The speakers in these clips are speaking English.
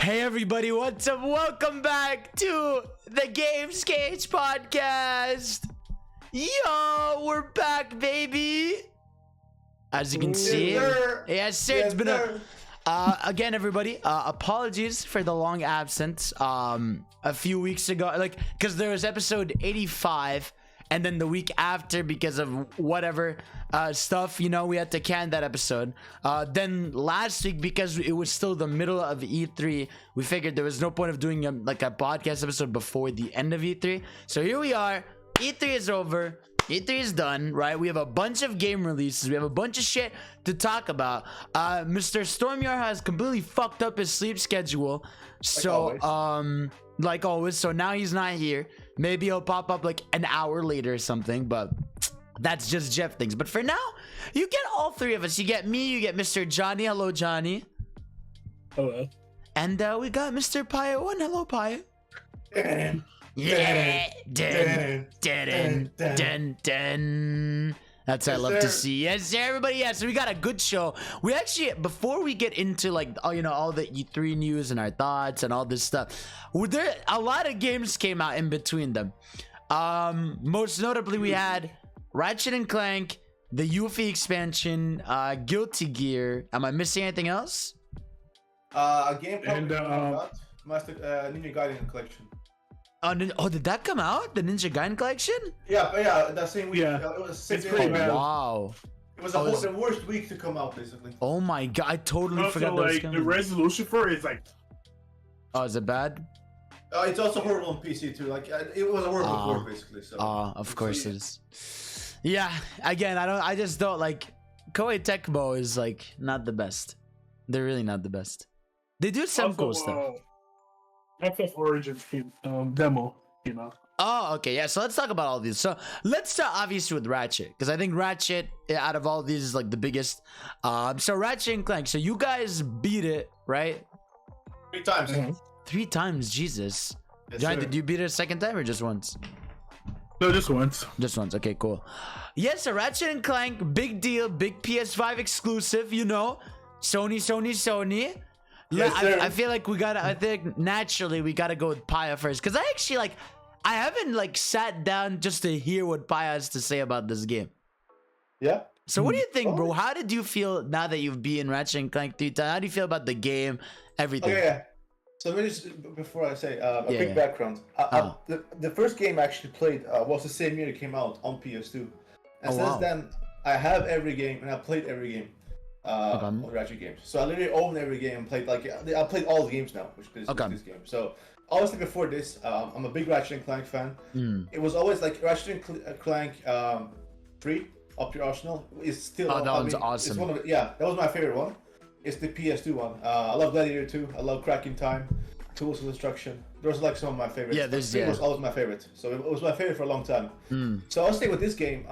Hey everybody, what's up? Welcome back to the Games Cage podcast. Yo, we're back, baby. As you can see, yes, sir. It's been again, everybody. Apologies for the long absence. A few weeks ago, because there was episode 85. And then the week after, because of whatever stuff, we had to can that episode. Then last week, because it was still the middle of E3, we figured there was no point of doing a podcast episode before the end of E3. So here we are. E3 is over. E3 is done, right? We have a bunch of game releases. We have a bunch of shit to talk about. Mr. Stormyar has completely fucked up his sleep schedule. Like always. So now he's not here. Maybe he'll pop up like an hour later or something, but that's just Jeff things. But for now, you get all three of us. You get me, you get Mr. Johnny. Hello, Johnny. Hello. And we got Mr. Pio 1. Hello, Pio. Yeah. Dun. That's what I love to see. Yes, sir, everybody. Yeah, so we got a good show. We actually, before we get into all the E3 news and our thoughts and all this stuff, there a lot of games came out in between them. Most notably, we had Ratchet and Clank, the Yuffie expansion, Guilty Gear. Am I missing anything else? A game called Ninja Gaiden Collection. Oh, did that come out? The Ninja Gaiden collection? Yeah, that same week. Yeah. It was 6 It's pretty days. bad. Wow. It was the worst week to come out, basically. Oh my god, I totally Also, forgot that was like coming. the resolution for it is like. Oh, is it bad? It's also horrible on PC too. It was a horrible port, basically. So. Of course it is. Yeah. Again, I just don't like. Koei Tecmo is not the best. They're really not the best. They do some cool stuff. FF Origins demo, Oh, okay, yeah. So let's talk about all these. So let's start obviously with Ratchet, because I think Ratchet out of all these is the biggest. So Ratchet and Clank. So you guys beat it, right? 3 times. Mm-hmm. 3 times, Jesus. Yes, John, sir. did you beat it a second time or just once? No, just once. Just once. Okay, cool. Yes, so Ratchet and Clank, big deal, big PS5 exclusive. Sony. Yes, sir. I feel like I think naturally we gotta go with Paya first, because I actually I haven't sat down just to hear what Paya has to say about this game. Yeah. So what do you think, bro? How did you feel now that you've been Ratchet and Clank 3 times? How do you feel about the game, everything? Okay, yeah. So maybe just before I say a quick yeah. background, the first game I actually played was the same year it came out on PS2, and since then I have every game and I played every game. On Ratchet games. So I literally own every game and played I played all the games now, which is this game. So obviously before this, I'm a big Ratchet and Clank fan. It was always Ratchet and Clank 3 Up Your Arsenal is still. Oh, that one's awesome. It's that was my favorite one. It's the PS2 one. I love Gladiator 2. I love Cracking Time, Tools of Destruction. Those are some of my favorites. Yeah, It was always my favorite. So it was my favorite for a long time. So I'll stay with this game.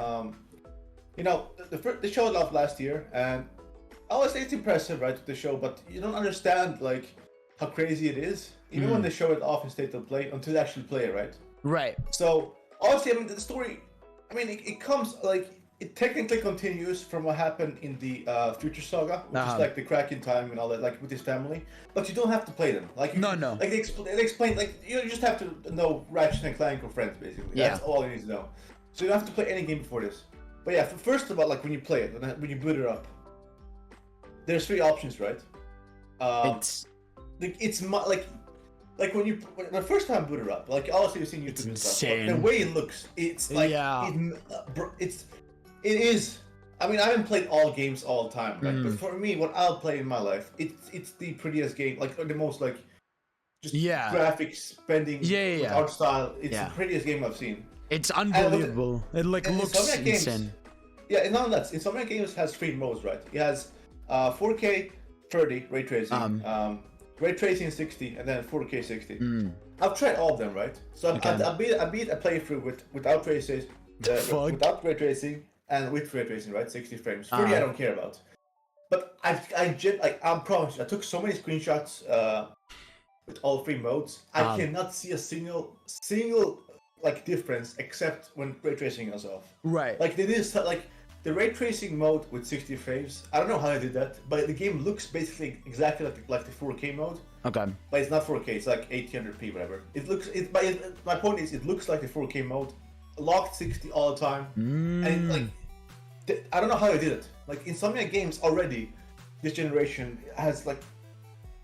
They showed it off last year, and I would say it's impressive, right, with the show, but you don't understand how crazy it is, even when they show it off in state of play, until they actually play it, right? Right. So obviously, the story, it comes it technically continues from what happened in the Future Saga, which is the cracking time and all that, with his family. But you don't have to play them. No. They explain, you just have to know Ratchet and Clank or friends, basically. Yeah. That's all you need to know. So you don't have to play any game before this. But yeah, first of all, when you play it, when you boot it up, there's 3 options, right? It's when you the first time boot it up, obviously you've seen YouTube and stuff. But the way it looks, it's it is. I haven't played all games all the time, right? But for me, what I'll play in my life, it's the prettiest game, the most just graphics spending, art style. It's the prettiest game I've seen. It's unbelievable. It looks insane. Yeah, and none of that. Insomniac Games has 3 modes, right? It has 4K 30 ray tracing, ray tracing 60, and then 4K 60. I've tried all of them, right? So I beat a playthrough without ray tracing, without ray tracing, and with ray tracing, right? 60 frames. 30 I don't care about. But I promise you, I took so many screenshots with all 3 modes. I cannot see a single difference except when ray tracing goes off. Right. They did the ray tracing mode with 60 frames. I don't know how I did that, but the game looks basically exactly like the 4K mode. Okay. But it's not 4K. It's like 1800p, whatever. It looks. My point is, it looks like the 4K mode, locked 60 all the time, and like, I don't know how I did it. Like Insomniac games already, this generation has like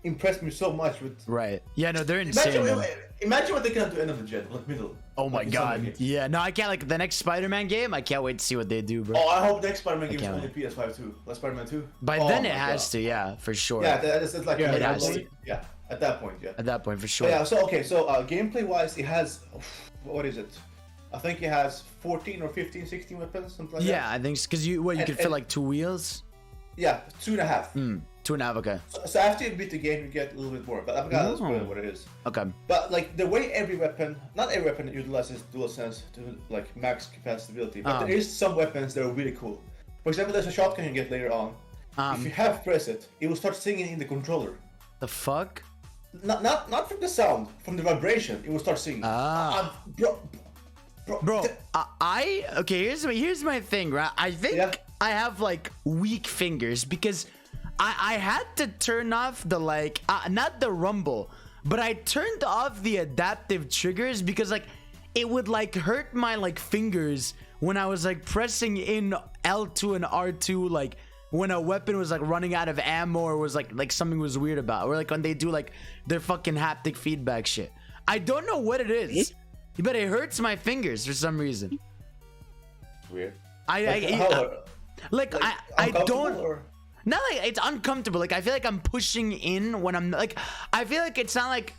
impressed me so much with. Right. Yeah. No, they're insane. Imagine what they can do end of the gen, like middle. Oh my god. Yeah. No, I can't. Like the next Spider-Man game, I can't wait to see what they do, bro. Oh, I hope next Spider-Man game is only PS5 too. Like Spider-Man 2. By then it has to, yeah, for sure. Yeah, that's like yeah, it has to. Yeah, at that point, yeah. At that point, for sure. But yeah. So okay, so gameplay-wise, it has what is it? I think it has 14 or 15, 16 weapons, something like that. Yeah, I think because you could fit like 2 wheels. Yeah, 2.5. 2.5. Okay. So after you beat the game, you get a little bit more. But I'm gonna spoil what it is. Okay. But like the way not every weapon utilizes DualSense to like max capacity, but there is some weapons that are really cool. For example, there's a shotgun you get later on. If you have press it, it will start singing in the controller. The fuck? Not from the sound, from the vibration. It will start singing. Bro, okay. Here's my thing, right? I think I have like weak fingers because I had to turn off the like not the rumble, but I turned off the adaptive triggers because like it would like hurt my like fingers when I was like pressing in L2 and R2 like when a weapon was like running out of ammo or was like something was weird about, or like when they do like their fucking haptic feedback shit. I don't know what it is, but it hurts my fingers for some reason. Weird. I don't. Or? Not like it's uncomfortable. Like I feel like I'm pushing in when I'm like. I feel like it's not like.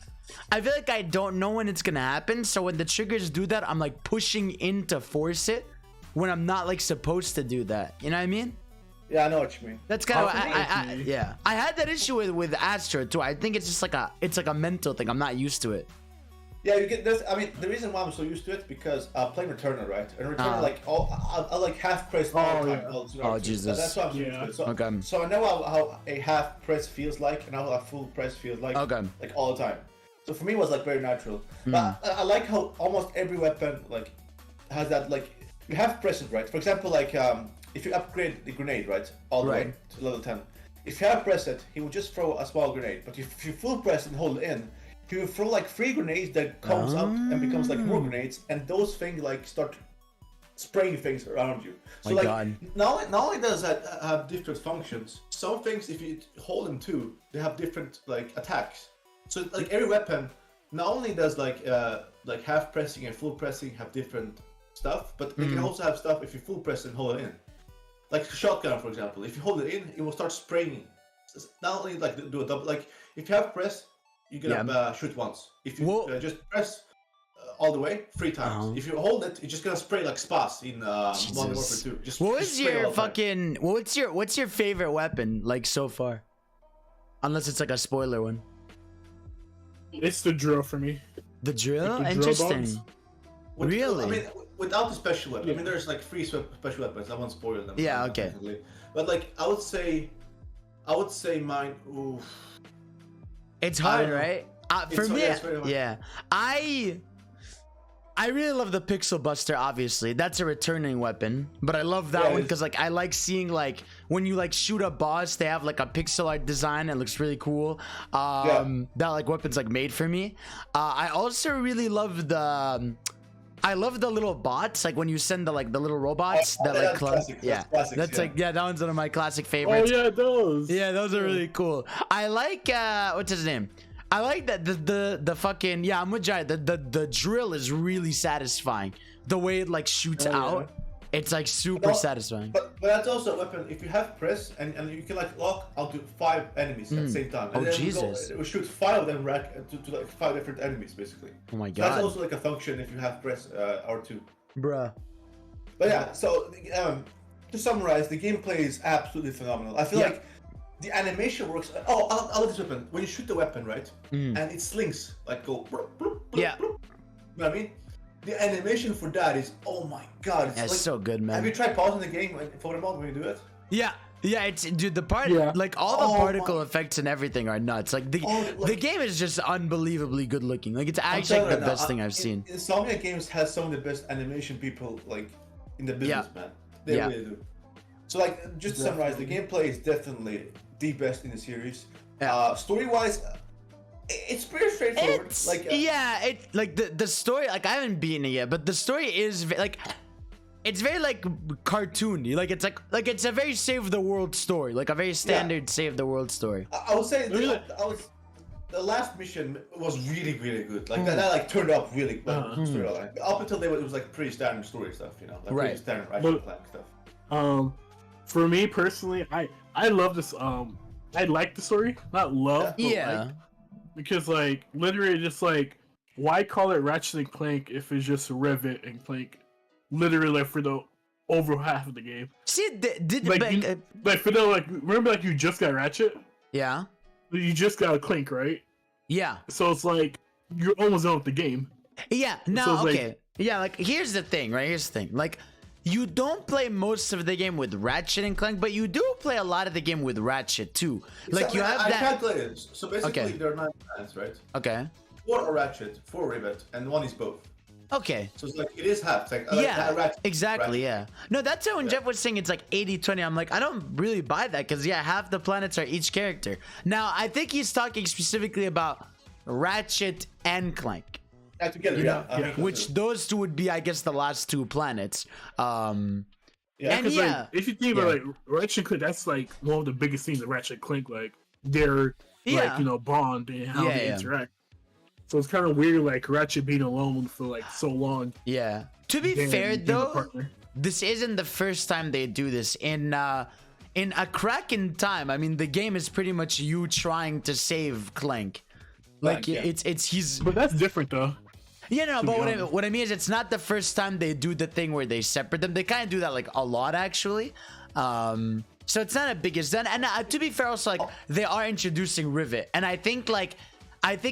I feel like I don't know when it's gonna happen. So when the triggers do that, I'm like pushing in to force it when I'm not like supposed to do that. You know what I mean? Yeah, I know what you mean. That's kind of yeah. I had that issue with Astro too. I think it's just like a mental thing. I'm not used to it. Yeah, you get this. I mean, the reason why I'm so used to it because playing Returnal, right? And Returnal, like I like half press all the time. Oh Jesus! That's why I'm so used to it. So, okay. So I know how a half press feels like, and how a full press feels like. Okay. Like all the time. So for me, it was like very natural. But I like how almost every weapon like has that like you have press it, right? For example, like if you upgrade the grenade, right, all the way to level 10. If you have press it, he will just throw a small grenade. But if you full press and hold it in, he will throw like 3 grenades that comes up and becomes like more grenades, and those things like start spraying things around you. So not only does that have different functions, some things if you hold them too, they have different like attacks. So like every weapon, not only does like half pressing and full pressing have different stuff, but they can also have stuff if you full press and hold it in. Like shotgun, for example, if you hold it in, it will start spraying. Not only like do a double, like if you have press, you're gonna shoot once. If you just press all the way 3 times. If you hold it, it's just gonna spray like spas in Modern Warfare 2. Just what's your favorite weapon like so far? Unless it's like a spoiler one. It's the drill for me. The drill? Like the interesting. Really? I mean, without the special weapon. I mean, there's like 3 special weapons. I won't spoil them. Yeah, okay. But like, I would say mine. Ooh. It's hard, right? For me, yeah. I really love the Pixel Buster, obviously. That's a returning weapon. But I love that one because like I like seeing like when you like shoot a boss, they have like a pixel art design. It looks really cool. That like weapon's like made for me. I also really love the little bots, like when you send the like the little robots that like classic. That one's one of my classic favorites. Oh yeah, those. Yeah, those are really cool. I like what's his name? I like that the fucking I'm with Jai. The drill is really satisfying. The way it like shoots out, it's like super satisfying. But that's also a weapon. If you have press and you can like lock out to 5 enemies at the same time. And then Jesus! It will shoot 5 of them to like 5 different enemies basically. Oh my So god! that's also like a function if you have press R2. Bruh. But yeah, so to summarize, the gameplay is absolutely phenomenal. I feel like the animation works. Oh, I love this weapon. When you shoot the weapon, right, and it slings, like go. Bloop, bloop, bloop, Yeah. bloop. You know what I mean? The animation for that is, oh my god, it's That's like, so good, man. Have you tried pausing the game for a moment when you do it? Yeah, it's dude. The part, like all the particle effects and everything are nuts. Like the game is just unbelievably good looking. Like it's actually like the best thing I've seen. Insomniac Games has some of the best animation people like in the business, man. They really do. So like, just to summarize, the gameplay is definitely the best in the series. Yeah. Story-wise, it's pretty straightforward. It like the story. Like I haven't beaten it yet, but the story is like. It's very like cartoony, like it's a very save the world story, like a very standard save the world story. I would say the last mission was really good. Like that like turned up really well. Storyline. Up until then, it was like pretty standard story stuff, you know, like pretty standard Ratchet Clank stuff. For me personally, I love this. I like the story, not love, but like, because like literally just like why call it Ratchet and Clank if it's just Rivet and Clank. Literally, like for the over half of the game. See, like for the like, remember like you just got Ratchet. Yeah. You just got a Clank, right? Yeah. So it's like you're almost done with the game. Yeah. No. So Okay. like, yeah. Like here's the thing, right? Here's the thing. Like you don't play most of the game with Ratchet and Clank, but you do play a lot of the game with Ratchet too. Like you have I that. calculated. So basically, there are 9 planets, right? Okay. 4 are Ratchet, 4 Rivet, and 1 is both. Okay. So it's like it is half. It's like exactly. Yeah. No, that's how when Jeff was saying it's like 80-20. I'm like, I don't really buy that because half the planets are each character. Now I think he's talking specifically about Ratchet and Clank. Together, Which those two would be, I guess, the last 2 planets. because like if you think about like Ratchet and Clank, that's like one of the biggest things of Ratchet and Clank, like their like bond and how they interact. So it's kind of weird, like Ratchet being alone for like so long. Yeah. To be fair, though, this isn't the first time they do this. In A Crack in Time, I mean, the game is pretty much you trying to save Clank. Like it's he's. But that's different, though. Yeah, no, but what I mean is, it's not the first time they do the thing where they separate them. They kind of do that like a lot, actually. So it's not a biggest done. And to be fair, also like they are introducing Rivet, and I think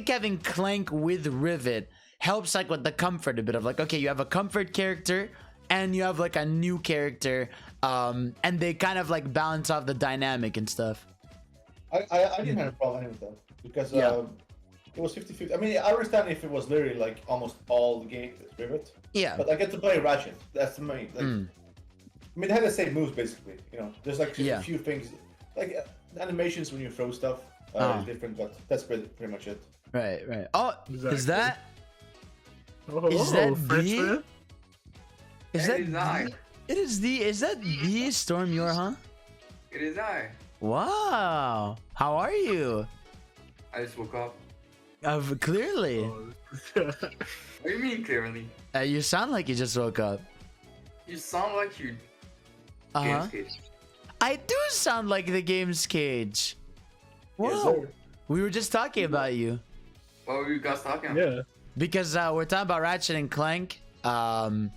having Clank with Rivet helps like with the comfort a bit of like, okay, you have a comfort character and you have like a new character, and they kind of like balance off the dynamic and stuff. I didn't have a problem with that because it was 50-50. I mean, I understand if it was literally like almost all the game with Rivet. Yeah. But I get to play Ratchet. That's the main. Like, I mean, they have the same moves basically. You know, there's like just a few things, like animations when you throw stuff. Different, but that's pretty much it. Right. Oh, exactly. Is that the? Is that the Storm Yor, huh? It is I. Wow. How are you? I just woke up. Clearly. What do you mean clearly? You sound like you just woke up. You sound like you. Games Cage. I do sound like the Games Cage. Whoa. Yes, we were just talking about you. What were you guys talking about? Yeah. Because we're talking about Ratchet and Clank. And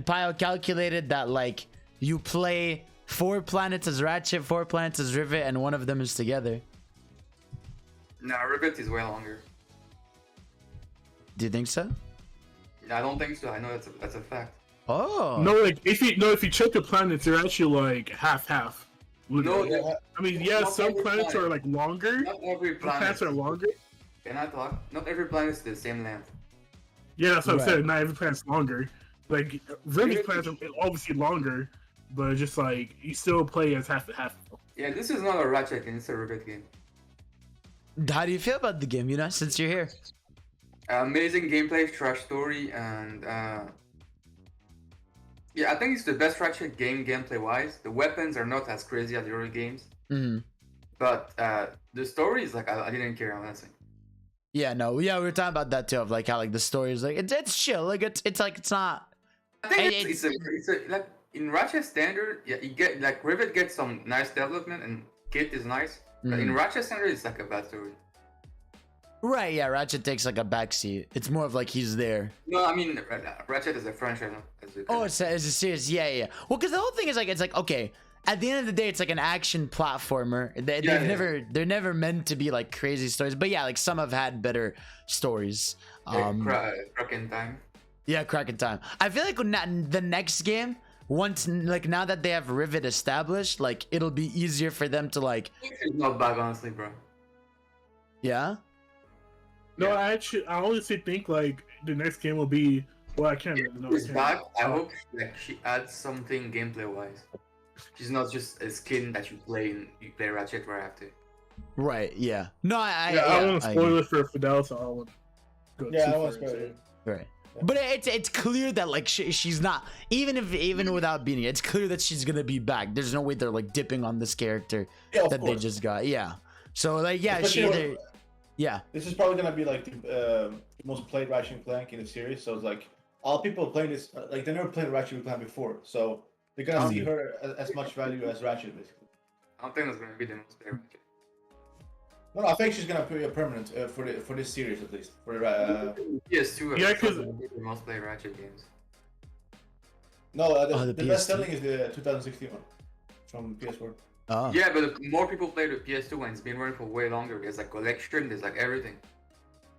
Pio calculated that like you play 4 planets as Ratchet, 4 planets as Rivet, and one of them is together. Nah, Rivet is way longer. Do you think so? No, I don't think so. I know that's a fact. Oh. No, like if you check the planets, they're actually like half. No, I mean, some planets are like longer. Not every planet. Some planets are longer. Can I talk? Not every planet is the same length. Yeah, that's what I'm saying. Not every planet's longer. Like Rivet's planets are obviously longer, but just like you still play as half. Yeah, this is not a Ratchet game. It's a Rivet game. How do you feel about the game? You know, since you're here. Amazing gameplay, trash story, and yeah, I think it's the best Ratchet game gameplay-wise. The weapons are not as crazy as the early games, but the story is like I didn't care, honestly. Yeah, no, we were talking about that too. Of like how like the story is like it's chill, like it's like it's not. I think it's a like in Ratchet standard, you get like Rivet gets some nice development and Kit is nice, but in Ratchet standard it's like a bad story. Right, yeah, Ratchet takes like a backseat. It's more of like he's there. No, I mean Ratchet is a franchise. It's a series. Yeah. Well, because the whole thing is like it's like okay. At the end of the day, it's like an action platformer. They're never meant to be like crazy stories, but yeah, like some have had better stories. Crack in Time. Yeah, Crack in Time. I feel like the next game, once like now that they have Rivet established, like it'll be easier for them to like. It's not bad, honestly, bro. Yeah. No, I honestly think like the next game will be. Well, I can't. It's bad. I hope like she adds something gameplay wise. she's not just a skin that you play Ratchet right after. Right. Yeah. No, I don't want to spoil it for Fidel, so I don't want to go Yeah, I too don't far want to spoil into it. Right. But it's clear that like she's not even without beating it, it's clear that she's gonna be back. There's no way they're like dipping on this character that they just got. Yeah. So like yeah, This is probably gonna be like the most played Ratchet and Clank in the series. So it's like all people playing this, like they never played Ratchet and Clank before, so they're gonna see her as much value as Ratchet, basically. I don't think that's gonna be the most played Ratchet. No, I think she's gonna be a permanent for this series at least. For PS2, Yeah, because the most played Ratchet games. no, the the best PS2. selling is the 2016 one from PS4. Oh. Yeah, but more people play the PS2 when it's been running for way longer. There's like collection, there's like everything.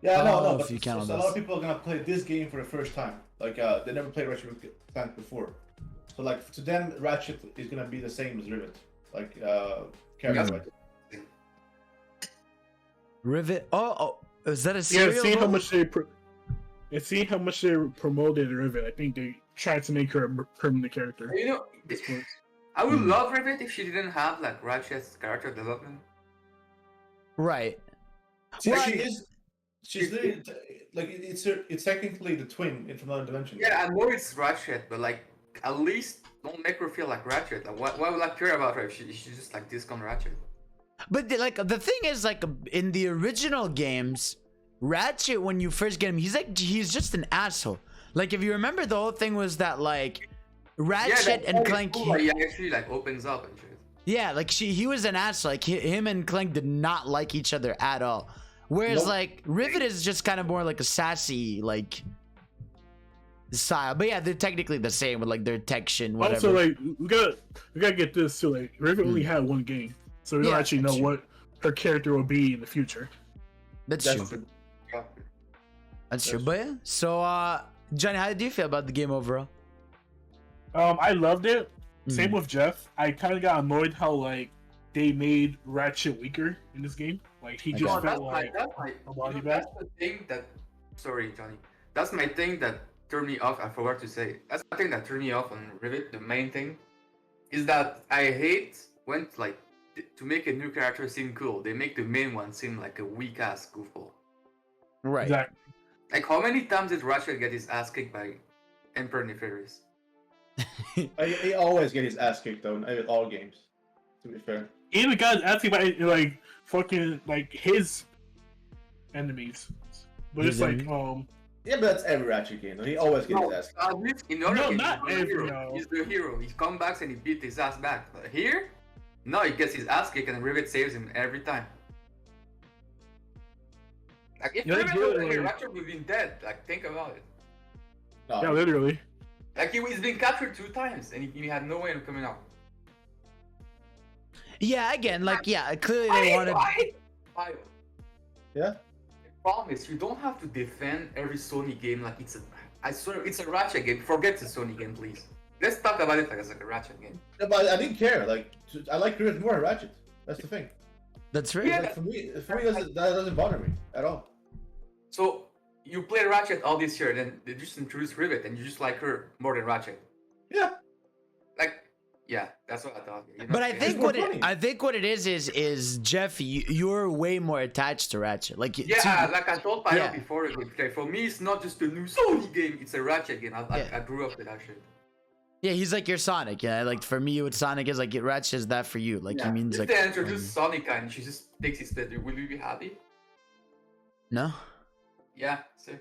Yeah, no, if but you count so a those. lot of people are gonna play this game for the first time. Like they never played Ratchet and Clank before, so like to them, Ratchet is gonna be the same as Rivet, like character. Right? Rivet. Oh, is that a serial? Yeah, seeing how much they promoted Rivet, I think they tried to make her a permanent character. You know, I would love Rivet if she didn't have like Ratchet's character development. Right. See, Well, she is. She's literally like it's technically the twin from another dimension. Yeah, I know it's Ratchet, but like at least don't make her feel like Ratchet. Like, why would I care about her if she's just like discount Ratchet? But the thing is, like in the original games, Ratchet, when you first get him, he's just an asshole. Like if you remember, the whole thing was that like Ratchet and Clank. Cool, he actually like opens up and shit. Yeah, like he was an asshole. Like him and Clank did not like each other at all. Whereas like Rivet is just kind of more like a sassy like style. But yeah, they're technically the same with like their detection, whatever. Also, like we gotta get this too. Like Rivet only had one game, so we don't actually know what her character will be in the future. That's true. Yeah. That's true. But yeah, so Johnny, how did you feel about the game overall? I loved it. Same with Jeff. I kind of got annoyed how like they made Ratchet weaker in this game. Like he just felt like a body bag. That's the thing that. Sorry, Johnny. That's my thing that turned me off. I forgot to say. That's the thing that turned me off on Rivet. The main thing is that I hate when like to make a new character seem cool, they make the main one seem like a weak ass goofball. Right. Exactly. Like how many times did Ratchet get his ass kicked by Emperor Nefarious? He always get his ass kicked though in all games. To be fair. Even the guys asking about like fucking like his enemies, but it's like Yeah, but that's every Ratchet game. Though. He always gets his ass kicked. At least in other games, not he's the every. hero. No. He's the hero. He comes back and he beats his ass back. But here, no, he gets his ass kicked and Rivet saves him every time. Like if Rivet was here, Ratchet would have been dead. Like think about it. No. Yeah, literally. Like he's been captured 2 times and he had no way of coming out. Yeah, again, like clearly they wanted. Yeah. The problem is you don't have to defend every Sony game like it's a. I swear it's a Ratchet game. Forget the Sony game, please. Let's talk about it like it's like a Ratchet game. No, but I didn't care. Like I like Rivet more than Ratchet. That's the thing. That's right. Like, for me, that doesn't bother me at all. So you play Ratchet all this year, then they just introduced Rivet, and you just like her more than Ratchet. Yeah. Like, yeah, that's what I thought. But I think what it is Jeff, you're way more attached to Ratchet. Like like I told Pio before, like, for me it's not just a new Sony game; it's a Ratchet game. I grew up with that shit. Yeah, he's like your Sonic. Yeah, like for me, what Sonic is like, Ratchet is that for you. Like he means if like. they introduce Sonic and she just takes his split, will you be happy? No. Yeah, see.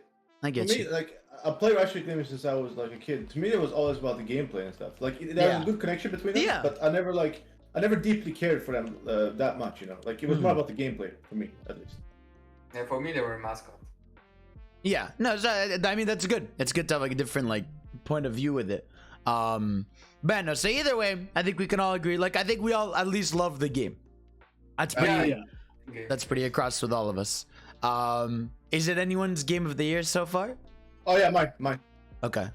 I get For me, you. like I played Ratchet games since I was like a kid. To me, it was always about the gameplay and stuff. Like there was a good connection between them, but I never deeply cared for them that much. You know, like it was more about the gameplay for me, at least. Yeah, for me they were a mascot. Yeah, no, I mean that's good. It's good to have like a different like point of view with it. But no, so either way, I think we can all agree. Like I think we all at least love the game. That's pretty. Okay. That's pretty across with all of us. Is it anyone's game of the year so far? Oh yeah, mine. Okay.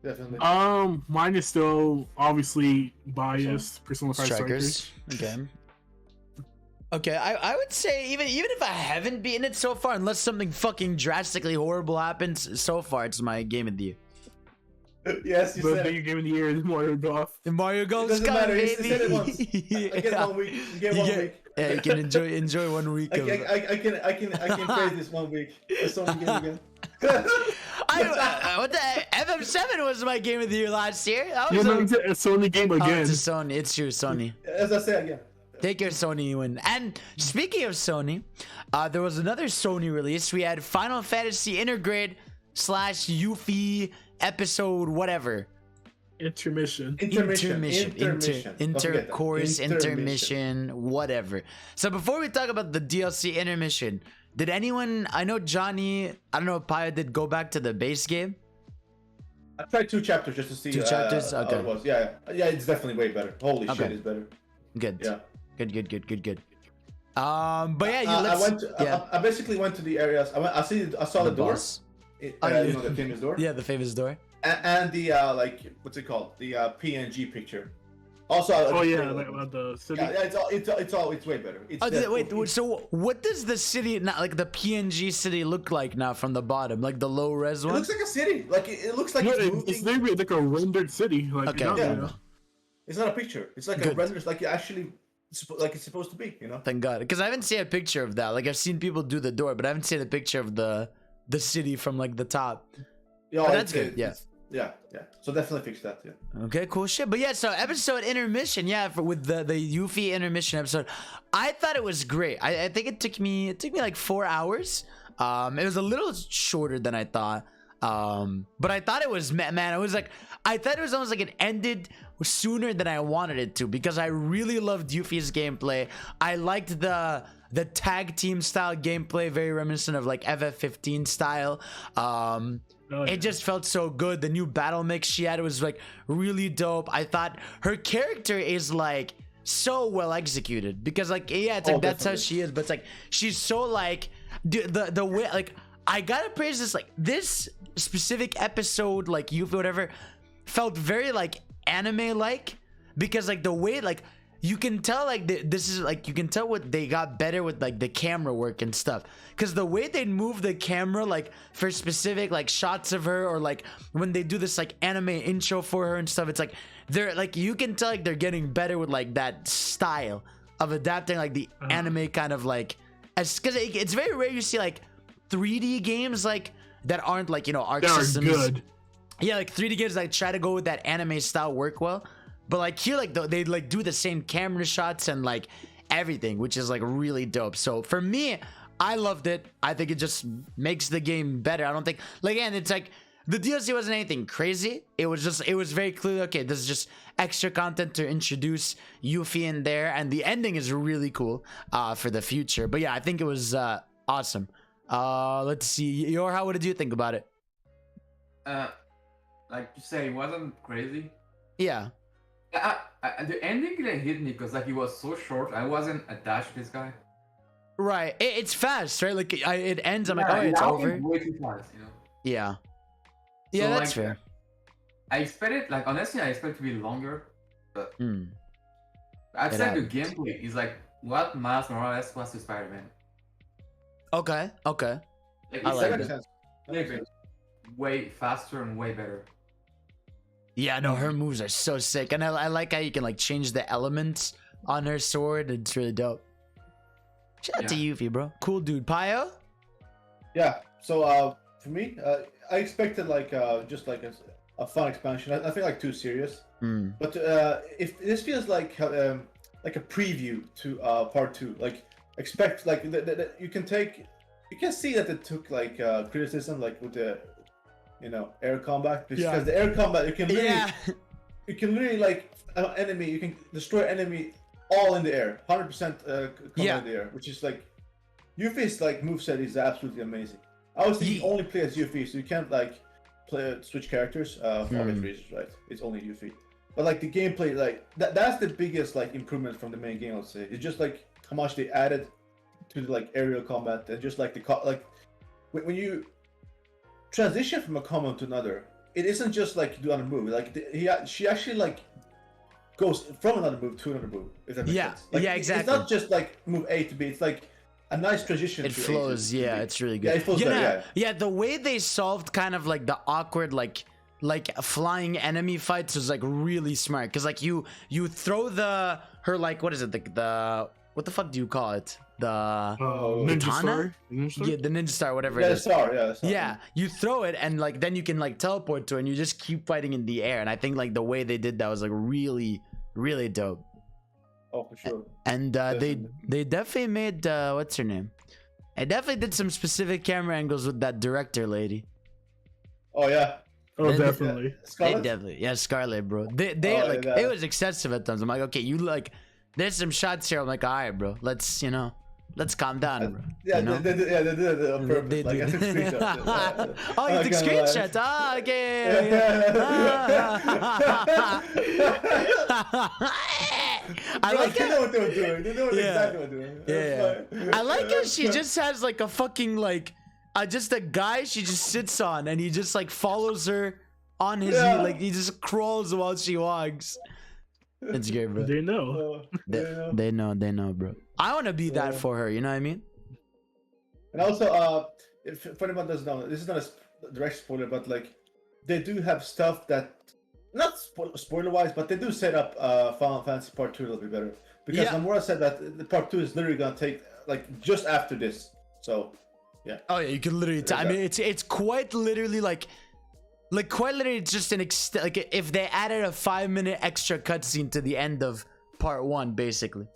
Definitely. Mine is still obviously biased. Persona 5 Strikers. Okay. Okay, I would say even if I haven't beaten it so far, unless something fucking drastically horrible happens, so far it's my game of the year. Yes, you But said. then you gave me the year of Mario Golf. The Mario It Golf's doesn't coming, matter. You baby. said it once. I get 1 week. You get 1 week. Yeah, you can enjoy 1 week of. I can praise this 1 week. The Sony game again. What the FM7 was my game of the year last year. That You was know, it's a Sony game oh, again. it's a Sony. It's true, Sony. As I say again. Take your Sony win. And speaking of Sony, there was another Sony release. We had Final Fantasy Intergrade / Yuffie episode whatever. Intermission. Intercourse, intermission, whatever. So before we talk about the DLC intermission, did anyone, I know Johnny, I don't know if Paya did go back to the base game? I tried 2 chapters just to see 2 chapters? how Okay. it was. Yeah, it's definitely way better. Holy Okay. shit, it's better. Good. Yeah. Good. But yeah, I basically went to the areas. I saw the door. boss. You know, the famous door. Yeah, the famous door. And the like, what's it called? The PNG picture. Also, Like about the city. yeah, it's way better. Wait, so what does the city, not like the PNG city, look like now from the bottom? Like the low res It one? looks like a city. Like it looks like No, it's it's moving. literally like a rendered city. Like, Okay. not, Yeah. you know. It's not a picture. It's like Good. a render. Like it's supposed to be. You know. Thank God, because I haven't seen a picture of that. Like I've seen people do the door, but I haven't seen a picture of the city from like the top. Yeah, But that's good. Yeah. Yeah. So definitely fix that. Yeah. Okay, cool shit. But yeah, so episode intermission, with the Yuffie intermission episode, I thought it was great. I think it took me like 4 hours. It was a little shorter than I thought. But I thought it was, man, it was like, I thought it was almost like it ended sooner than I wanted it to, because I really loved Yuffie's gameplay. I liked the tag team style gameplay, very reminiscent of like FF15 style. It just felt so good. The new battle mix she had was like really dope. I thought her character is like so well executed, because like, yeah, it's like that's how she is, but it's like she's so like the way, like, I gotta praise this, like this specific episode, like Yuffie whatever, felt very like anime like, because like the way, like, you can tell like this is like, you can tell what they got better with like the camera work and stuff, because the way they move the camera like for specific like shots of her, or like when they do this like anime intro for her and stuff, it's like they're like, you can tell like they're getting better with like that style of adapting like the anime kind of like, as because it's very rare you see like 3D games like that aren't like, you know, Arc Systems. Good. Yeah, like 3D games like try to go with that anime style work well. But like here, like they like do the same camera shots and like everything, which is like really dope. So for me, I loved it. I think it just makes the game better. I don't think, like, again, it's like the DLC wasn't anything crazy. It was very clear. Okay, this is just extra content to introduce Yuffie in there, and the ending is really cool for the future. But yeah, I think it was awesome. Let's see, Yor, what did you think about it? Like you say, it wasn't crazy. Yeah. The ending didn't hit me because like it was so short. I wasn't attached to this guy. Right. It's fast, right? Like it ends. I'm like, Yeah, oh, it's that over. was way too fast, you know. Yeah. Yeah, So, that's like, fair. I expected, like, honestly, I expect it to be longer. But I'd It say the happens. gameplay is like what Miles Morales was to Spider-Man. Okay. Like, I it's like like that. way faster and way better. Yeah, no, her moves are so sick, and I like how you can like change the elements on her sword. It's really dope. Shout out to Yuffie, bro. Cool dude. Pio? Yeah. So for me, I expected like just like a fun expansion. I think like too serious. But if this feels like a preview to part 2, like expect like you can see that it took like criticism like with the air combat, because the air combat you can literally like enemy, you can destroy enemy all in the air, 100% combat in the air, which is like Yuffie's like moveset is absolutely amazing. I was thinking only play as Yuffie, so you can't like switch characters for obvious reasons, right? It's only Yuffie. But like the gameplay, like that's the biggest like improvement from the main game, I'd say. It's just like how much they added to the like aerial combat, and just like like when you transition from a combo to another, it isn't just like you do another move. Like she actually like goes from another move to another move. If that makes sense. Like, exactly. It's not just like move A to B. It's like a nice transition. It to flows. A to Yeah, B. it's really good. Yeah, it flows better, yeah. The way they solved kind of like the awkward like like flying enemy fights was like really smart because like you throw her like what is it the what the fuck do you call it, the Ninja Star? Yeah, the Ninja Star, whatever Yeah, it the is. star, yeah, the star. Yeah, you throw it and like then you can like teleport to it and you just keep fighting in the air, and I think like the way they did that was like really dope. Oh, for sure. And they definitely made what's her name? I definitely did some specific camera angles with that director lady. Oh yeah. Oh, definitely. Yeah. Scarlet? They definitely, yeah, Scarlet, bro. They like yeah. it was excessive at times. I'm like, okay, you like, there's some shots here. I'm like, all right, bro, let's calm down, bro. Yeah, you know? they did it on purpose. They Like, I do. took screenshots. Yeah. Oh, you took screenshots. Ah, okay. I like They it. know what they were doing. They know exactly what they were doing. Yeah. I like how she just has like a fucking like just a guy she just sits on and he just like follows her on his knee, like he just crawls while she walks. It's great, bro. They know. They know, bro. I want to be that for her, you know what I mean? And also, if anyone doesn't know, this is not a direct spoiler, but like they do have stuff that not spoiler wise, but they do set up Final Fantasy Part 2 a little bit better, because Nomura said that the Part 2 is literally gonna take like just after this. So yeah. Oh yeah, you can literally. I mean, it's quite literally like quite literally just an like if they added a 5-minute extra cutscene to the end of Part 1, basically.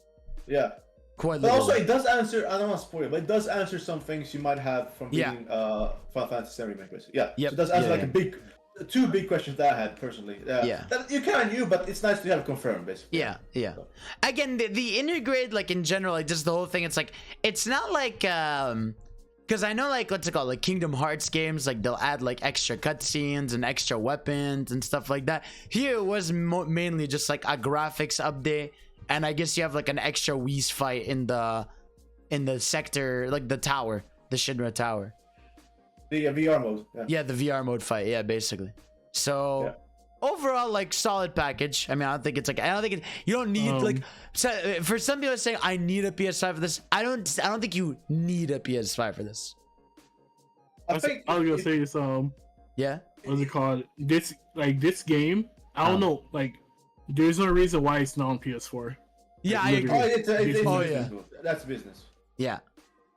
Yeah. Quite but literally. also, it does answer. I don't want to spoil it, but it does answer some things you might have from being Final Fantasy VII Remake. Basically. Yeah. Yep. So it does answer two big questions that I had personally. That you kind of knew, but it's nice to have confirmed, basically. Yeah. So. Again, the integrate, like in general, like just the whole thing. It's like it's not like because I know like what's it called, like Kingdom Hearts games, like they'll add like extra cutscenes and extra weapons and stuff like that. Here it was mainly just like a graphics update, and I guess you have like an extra Whis fight in the sector, like the tower, the Shinra Tower. The VR mode. Yeah, the VR mode fight. Yeah, basically. So overall, like solid package. I mean, I don't think you don't need like for some people saying I need a PS5 for this. I don't think you need a PS5 for this. I was gonna say this. Yeah. What's it called? This game. I don't know. Like, there's no reason why it's not on PS4. Yeah, I agree. That's business. Yeah.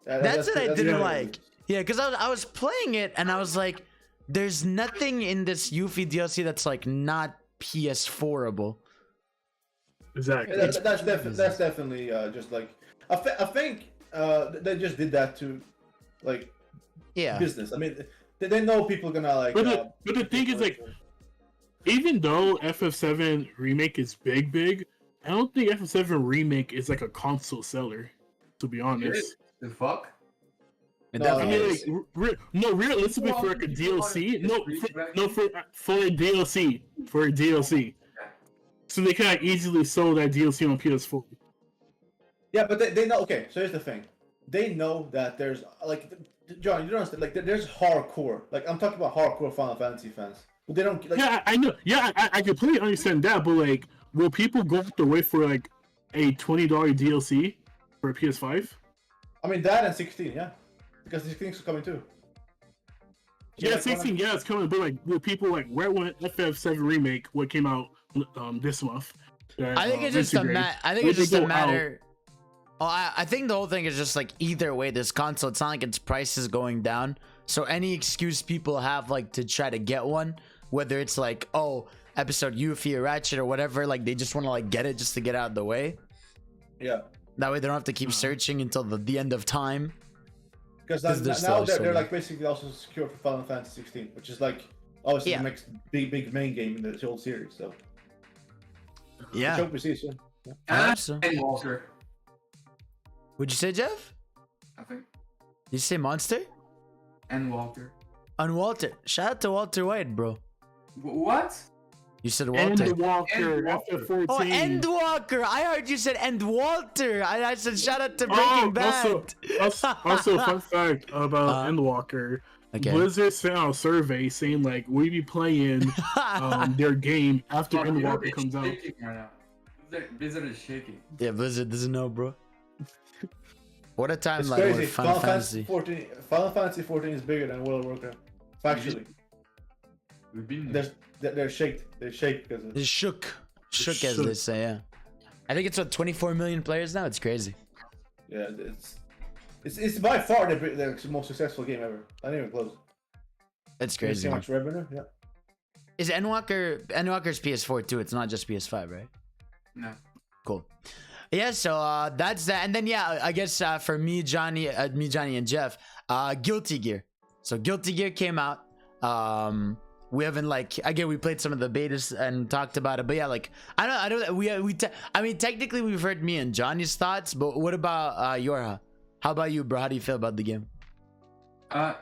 That's what I didn't like. Yeah, because I was playing it and I was like, there's nothing in this Yuffie DLC that's like not PS4able. Exactly. Yeah, that's definitely just like I think they just did that to like business. I mean, they know people are gonna like. But the thing is like, even though FF7 Remake is big, I don't think FF7 Remake is like a console seller. To be honest. The fuck. I mean, like, realistically, for like a DLC, for a DLC, so they kind of easily sold that DLC on PS4. Yeah, but they know. Okay, so here's the thing: they know that there's like, John, you don't understand. Like, there's hardcore. Like, I'm talking about hardcore Final Fantasy fans, but they don't. Like, yeah, I know. Yeah, I completely understand that, but like, will people go out to wait for like a $20 DLC for a PS5? I mean, that and 16, yeah. Because these things are coming too. Yeah, 16, yeah, it's coming. But like, will people like where went FF7 Remake? What came out this month? I think it's just a matter. Oh, I think the whole thing is just like either way, this console, it's not like its price is going down. So any excuse people have like to try to get one, whether it's like episode Yuffie or Ratchet or whatever, like they just want to like get it just to get out of the way. Yeah. That way they don't have to keep searching until the end of time. Because now they're like basically also secure for Final Fantasy 16, which is like obviously the next big main game in the whole series. So yeah, hope we see it soon. And Walter. Would you say, Jeff? I think. Did you say Monster? And Walter. And Walter. Shout out to Walter White, bro. What? You said Walter. Endwalker, FF14. Oh, Endwalker. I heard you said Endwalter. I said shout out to Breaking Bad. Also, fun fact about Endwalker. Okay. Blizzard sent out a survey saying like we be playing their game after Endwalker comes out. Right now. Blizzard is shaking. Yeah, Blizzard doesn't know, bro. What a time It's like crazy. with Final Fantasy. Final Fantasy 14 is bigger than World of Warcraft. Factually. We've been. They're shaked. They're shaked because It's shook as they say. Yeah, I think it's what 24 million players now. It's crazy. Yeah, it's by far the most successful game ever. Not even close. It's crazy. So much revenue. Yeah. Is Endwalker's PS4 too? It's not just PS5, right? No. Cool. Yeah, so that's that. And then yeah, I guess for me, Johnny, and Jeff, Guilty Gear. So Guilty Gear came out. We haven't we played some of the betas and talked about it, but yeah, I mean technically we've heard me and Johnny's thoughts, but what about Yorha? How about you, bro? How do you feel about the game?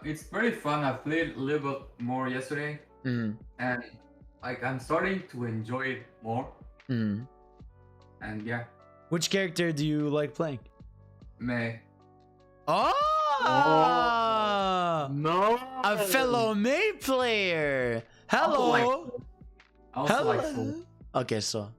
It's very fun. I played a little bit more yesterday, and I'm starting to enjoy it more. And yeah. Which character do you like playing? May. Oh, no, a fellow May player. Hello. I also like Soul. Okay, so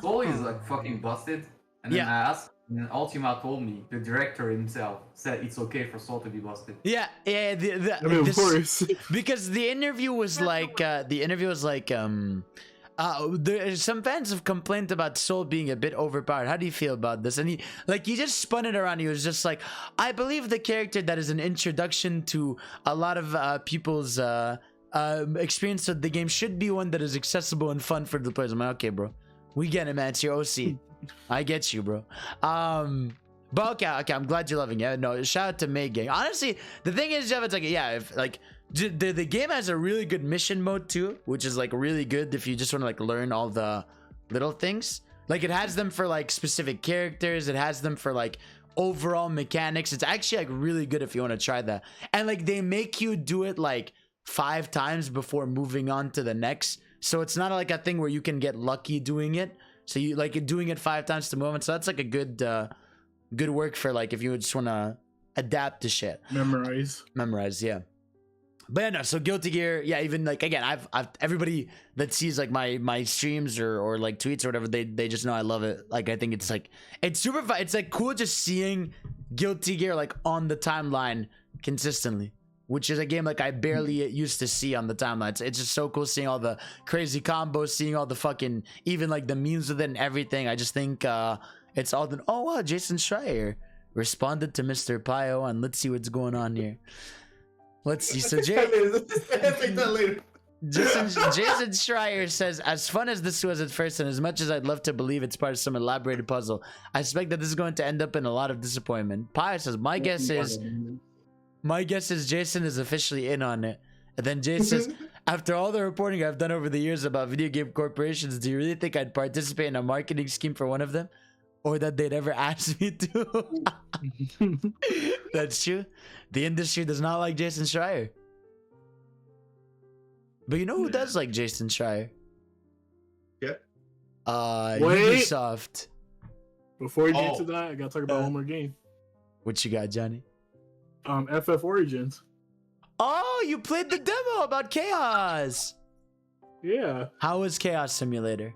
Soul is like fucking busted, and then I asked, and then Ultima told me the director himself said it's okay for Soul to be busted. Yeah. Of course. Because the interview was some fans have complained about Soul being a bit overpowered. How do you feel about this? And he just spun it around. He was just like, I believe the character that is an introduction to a lot of people's experience with the game should be one that is accessible and fun for the players. I'm like, okay, bro, we get it, man. It's your OC. I get you, bro. But okay, I'm glad you're loving it. No, shout out to May Gang. Honestly, the thing is, Jeff, it's the game has a really good mission mode too, which is really good if you just want to learn all the little things. It has them for specific characters. It has them for overall mechanics. It's actually really good if you want to try that. And they make you do it 5 times before moving on to the next. So it's not a thing where you can get lucky doing it. So you doing it 5 times to move on. So that's a good work for if you just want to adapt to shit. Memorize, yeah. But yeah, no, so Guilty Gear, yeah, even again, I've everybody that sees my streams or tweets or whatever, they just know I love it. I think it's it's super fun. It's cool just seeing Guilty Gear on the timeline consistently, which is a game I barely used to see on the timeline. It's just so cool seeing all the crazy combos, seeing all the fucking even the memes with it and everything. I just think it's all the oh wow, Jason Schreier responded to Mr. Pio, and let's see what's going on here. Let's see. So Jason Schreier says, as fun as this was at first, and as much as I'd love to believe it's part of some elaborated puzzle, I suspect that this is going to end up in a lot of disappointment. Pio says, my guess is Jason is officially in on it. And then Jason says, after all the reporting I've done over the years about video game corporations, do you really think I'd participate in a marketing scheme for one of them? Or that they'd ever ask me to? That's true. The industry does not like Jason Schreier. But you know who does like Jason Schreier? Yeah. Ubisoft. Before we get to that, I gotta talk about one more game. What you got, Johnny? FF Origins. Oh, you played the demo about Chaos. Yeah. How was Chaos Simulator?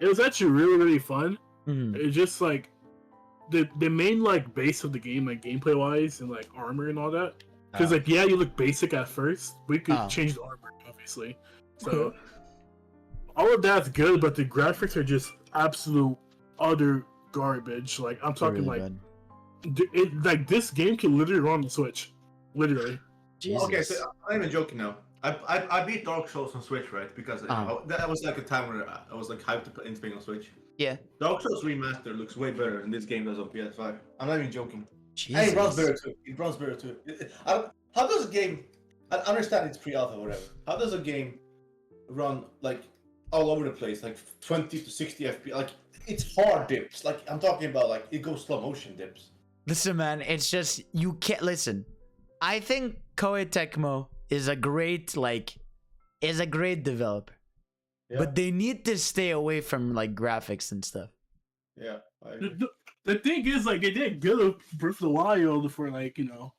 It was actually really, really fun. Mm-hmm. It's just the main base of the game, gameplay wise and armor and all that. Because you look basic at first. We could change the armor, obviously. So all of that's good, but the graphics are just absolute utter garbage. I'm talking really this game can literally run on the Switch, literally. Jesus. Okay, so I'm not even joking now. I beat Dark Souls on Switch, right? Because that was a time where I was hyped to put anything on Switch. Yeah. Dark Souls Remaster looks way better than this game does on PS5. I'm not even joking. Jesus. And it runs better too. How does a game? I understand it's pre-alpha, whatever. How does a game run all over the place, 20 to 60 FPS? It's hard dips. I'm talking about it goes slow motion dips. Listen, man, it's just you can't listen. I think Koei Tecmo is a great developer, but they need to stay away from graphics and stuff. Yeah. The thing is, they did good with Breath of the Wild for No.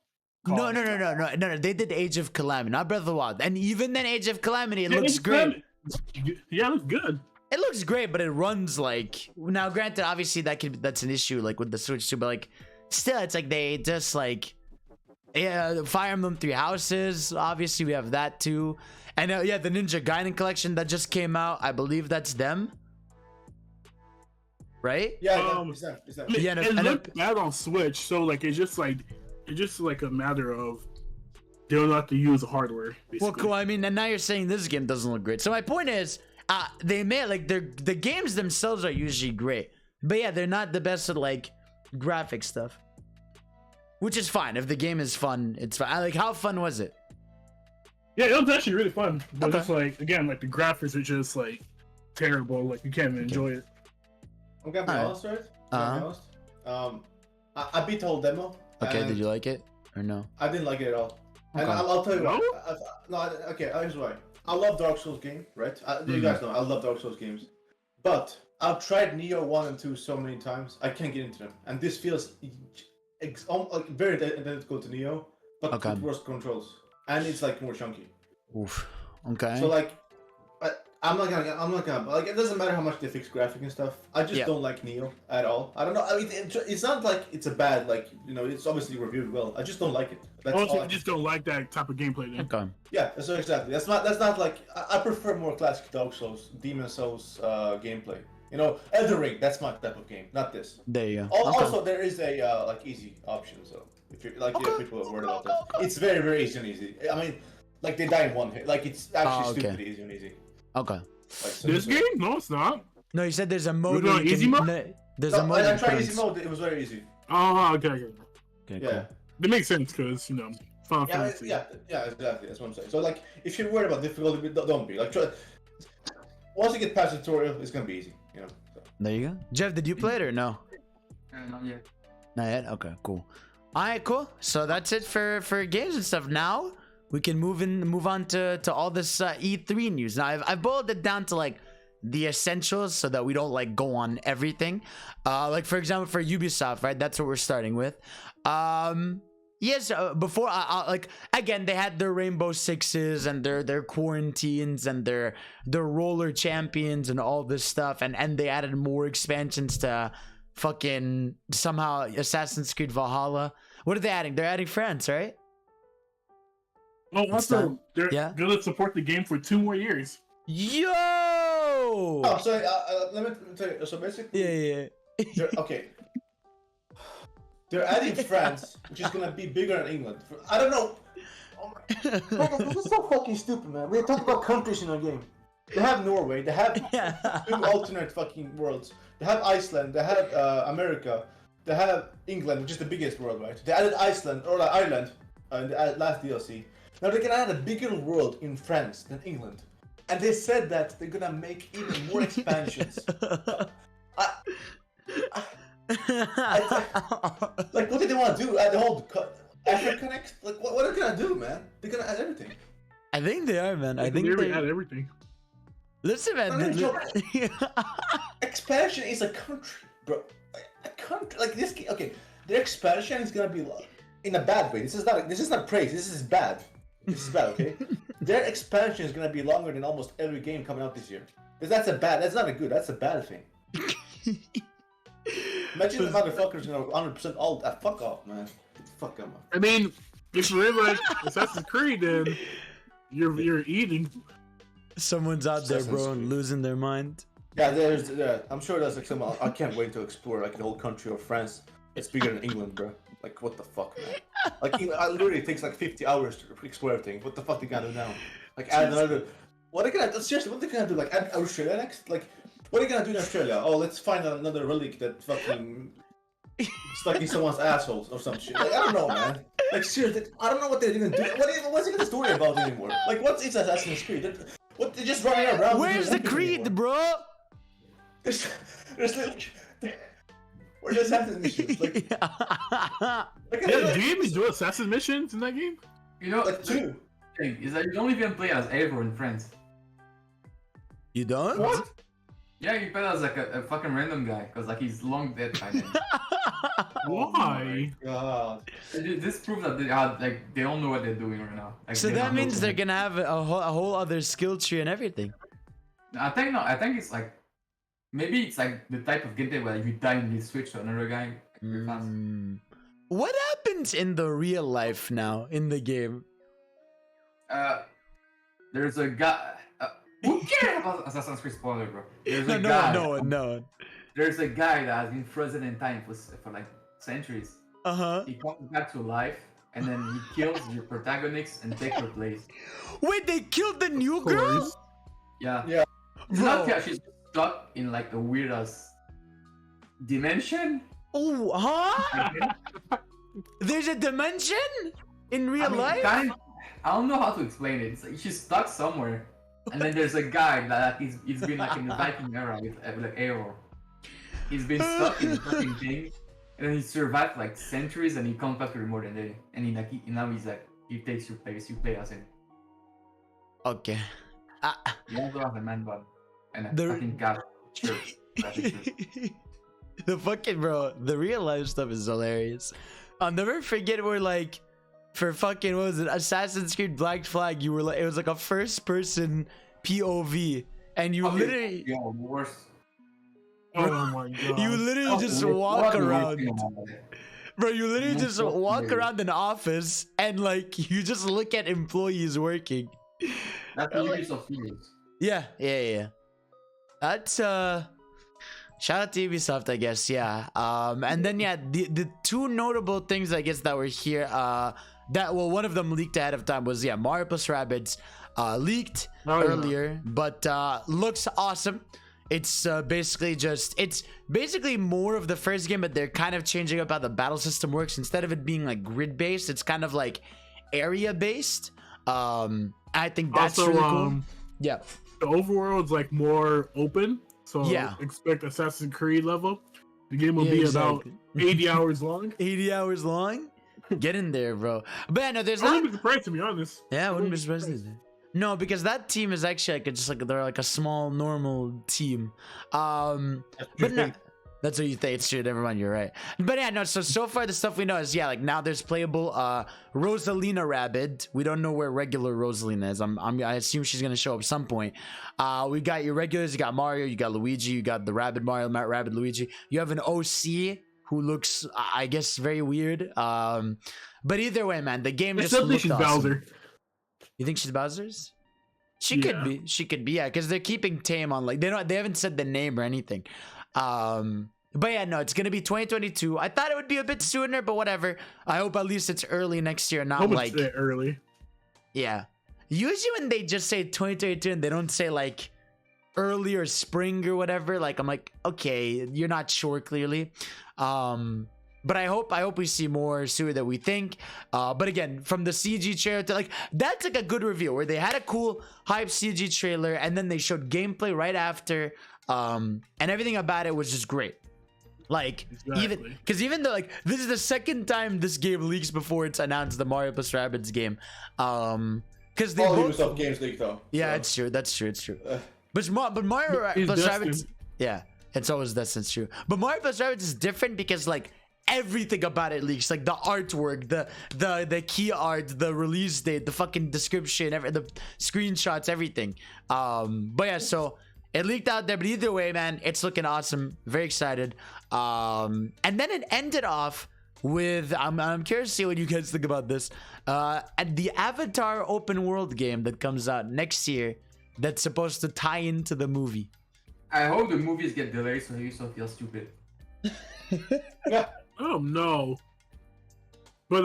They did Age of Calamity, not Breath of the Wild, and even then, Age of Calamity, it looks great. Yeah, it looks good. It looks great, but it runs now. Granted, obviously that's an issue with the Switch too, but still, it's they just Yeah, Fire Emblem Three Houses. Obviously, we have that too. And yeah, the Ninja Gaiden collection that just came out. I believe that's them. Right? Yeah, it's them. It, Yeah, it looked bad on Switch, so like it's just like a matter of they don't have to use the hardware. Basically. Well, cool. I mean, and now you're saying this game doesn't look great. So my point is, they made like the games themselves are usually great, but yeah, they're not the best at like graphic stuff, which is fine. If the game is fun, it's fine. Like, how fun was it? Yeah, it was actually really fun, but Okay. just like again, like the graphics are just like terrible. Like you can't even enjoy it. I'm gonna be Alright. honest, right? I'm gonna be honest. I beat the whole demo. Okay, and did you like it or no? I didn't like it at all. And Okay. I'll tell you No? why. Okay, here's why. I love Dark Souls game, right? You guys know I love Dark Souls games, but I've tried Neo 1 and 2 so many times, I can't get into them. And this feels like very identical to Neo, but Okay. with worse controls, and it's like more chunky. Oof. Okay. So like, I'm not gonna like. It doesn't matter how much they fix graphic and stuff. I just Yeah. don't like Neo at all. I don't know. I mean, it's not like it's a bad like It's obviously reviewed well. I just don't like it. That's Also, all. I just don't like that type of gameplay. Then. Okay. Yeah, so exactly. That's not like I prefer more classic Dark Souls, Demon Souls gameplay. Elden Ring. That's my type of game, not this. There you go. Also, there is a like easy option. So if you're like people are worried about that, it's very very easy and easy. I mean, like they die in one hit. Like it's actually okay. stupidly easy and easy. Okay. Like, so This game? No, it's not. No, you said there's a mode. We're where going you easy can- mode? no, There's No, a mode. I you tried put easy in- mode. It was very easy. Oh, okay. Okay, Yeah. cool. That makes sense because Final Yeah, Fantasy. yeah, exactly. That's what I'm saying. So like, if you're worried about difficulty, don't be. Like, once you get past the tutorial, it's gonna be easy. So. There you go. Jeff, did you play it or no? Not yet. Not yet. Okay, cool. All right, cool. So that's it for games and stuff. Now we can move on to all this E3 news. Now I've boiled it down to like the essentials so that we don't like go on everything. Like for example, for Ubisoft, right? That's what we're starting with. Yes, before I like again, they had their Rainbow Sixes and their quarantines and their roller champions and all this stuff, and they added more expansions to fucking somehow Assassin's Creed Valhalla. What are they adding? They're adding France, right? Oh, also, they're yeah. gonna support the game for 2 more years. Yo! Oh, so let me tell you. So basically, Yeah. okay. They're adding France, which is gonna be bigger than England. I don't know. Oh my... this is so fucking stupid, man. We're talking about countries in a game. They have Norway. They have 2 alternate fucking worlds. They have Iceland. They have America. They have England, which is the biggest world, right? They added Iceland or like Ireland in the last DLC. Now they can add a bigger world in France than England, and they said that they're gonna make even more expansions. Like, what did they want to do? Add the whole Africa next? Like, what are they gonna do, man? They're gonna add everything. I think they are, man. I think they they add everything. Listen, man. Expansion is a country, bro. A country like this. Okay, their expansion is gonna be in a bad way. This is not praise. This is bad. This is bad. Okay, their expansion is gonna be longer than almost every game coming out this year. Because that's not a good. That's a bad thing. Imagine the motherfuckers, 100% all. Fuck off, man. Fuck them. I mean, if you live like Assassin's Creed, then you're eating. Someone's out there, bro, Assassin's and losing their mind. Yeah, I'm sure there's like some. I can't wait to explore like the whole country of France. It's bigger than England, bro. Like, what the fuck, man? Like, it literally takes like 50 hours to explore everything. What the fuck they gonna do now? Like, add another. What are they gonna do? Seriously, what are they gonna do? Like, add Australia next? Like, what are you gonna do in Australia? Oh, let's find another relic that fucking stuck in someone's assholes or some shit. Like, I don't know, man. Like, seriously, I don't know what they're gonna do. What's it gonna story about anymore? Like, what's Assassin's Creed? They're just running around. Where's the Creed, bro? There's like, where's the assassin missions? Like, Do you even do assassin missions in that game? like 2. The thing is that you don't even play as Eivor in France. You don't? What? Yeah, you play as like a fucking random guy, because like he's long dead by then. Why? God. This proves that they don't know what they're doing right now. Like, So they that don't know means they're something. gonna have a whole other skill tree and everything. I think it's like maybe it's like the type of gameplay where if you die and you switch to another guy, you're fast. What happens in the real life now in the game? There's a guy. Who cares about Assassin's Creed spoiler, bro? There's a No guy. one. There's a guy that has been frozen in time for like centuries. He comes back to life, and then he kills your protagonist and takes her place. Wait, they killed the new girl? Yeah. Yeah. She's not here. She's stuck in like the weirdest dimension. Oh, huh? There's a dimension in real life? I don't know how to explain it. It's like she's stuck somewhere, and then there's a guy that he's been like in the Viking era with like Eeyore. He's been stuck in the fucking thing, and then he survived like centuries, and he comes back to the modern day, and now he's like he takes your place. You play as him. Okay. You also have a man bun and a fucking cat shirt. The fucking bro, the real life stuff is hilarious. I'll never forget where like for fucking what was it, Assassin's Creed Black Flag, you were like it was like a first person POV and you literally worse. Oh my god. You literally just walk around. Bro, you literally just walk around an office and like you just look at employees working. That's UBISOFT Studios. Yeah. That's shout out to Ubisoft, I guess. Yeah. And then the two notable things I guess that were here. One of them leaked ahead of time was Mario plus Rabbids leaked earlier, but looks awesome. It's basically more of the first game, but they're kind of changing up how the battle system works. Instead of it being like grid based, it's kind of like area based. I think that's also, really cool. Yeah. The overworld's like more open, so expect Assassin's Creed level. The game will be about 80 hours long. 80 hours long? Get in there, bro. But yeah, no, there's I wouldn't be surprised, to be honest. Yeah, I wouldn't be surprised either. No, because that team is actually like they're like a small normal team. But no, that's what you think. It's true. Never mind. You're right. But yeah, no. So far the stuff we know is like now there's playable Rosalina Rabbid. We don't know where regular Rosalina is. I assume she's gonna show up some point. We got your regulars. You got Mario. You got Luigi. You got the Rabbid Mario, Rabbid Luigi. You have an OC who looks, I guess, very weird. But either way, man, the game just looks awesome. Bowser. You think she's Bowser's? She could be. She could be. Yeah, because they're keeping tame on like they haven't said the name or anything. But yeah, no, it's gonna be 2022. I thought it would be a bit sooner, but whatever. I hope at least it's early next year, not like early. Yeah. Usually when they just say 2022 and they don't say like early or spring or whatever, like I'm like, okay, you're not sure clearly. But I hope we see more sooner than we think. But again, from the CG trailer to like that's like a good reveal where they had a cool hype CG trailer and then they showed gameplay right after. And everything about it was just great. Like even though like this is the second time this game leaks before it's announced, the Mario plus Rabbids game. Because they all Ubisoft games leak though. Yeah, so. It's true. It's true. But Mario plus Rabbids, yeah, it's always that's true. But Mario plus Rabbids is different because like everything about it leaks, like the artwork, the key art, the release date, the fucking description, the screenshots, everything. But yeah, so it leaked out there, but either way, man, it's looking awesome. Very excited. And then it ended off with I'm curious to see what you guys think about this. And the Avatar open world game that comes out next year that's supposed to tie into the movie. I hope the movies get delayed so Ubisoft feels stupid. Oh no. But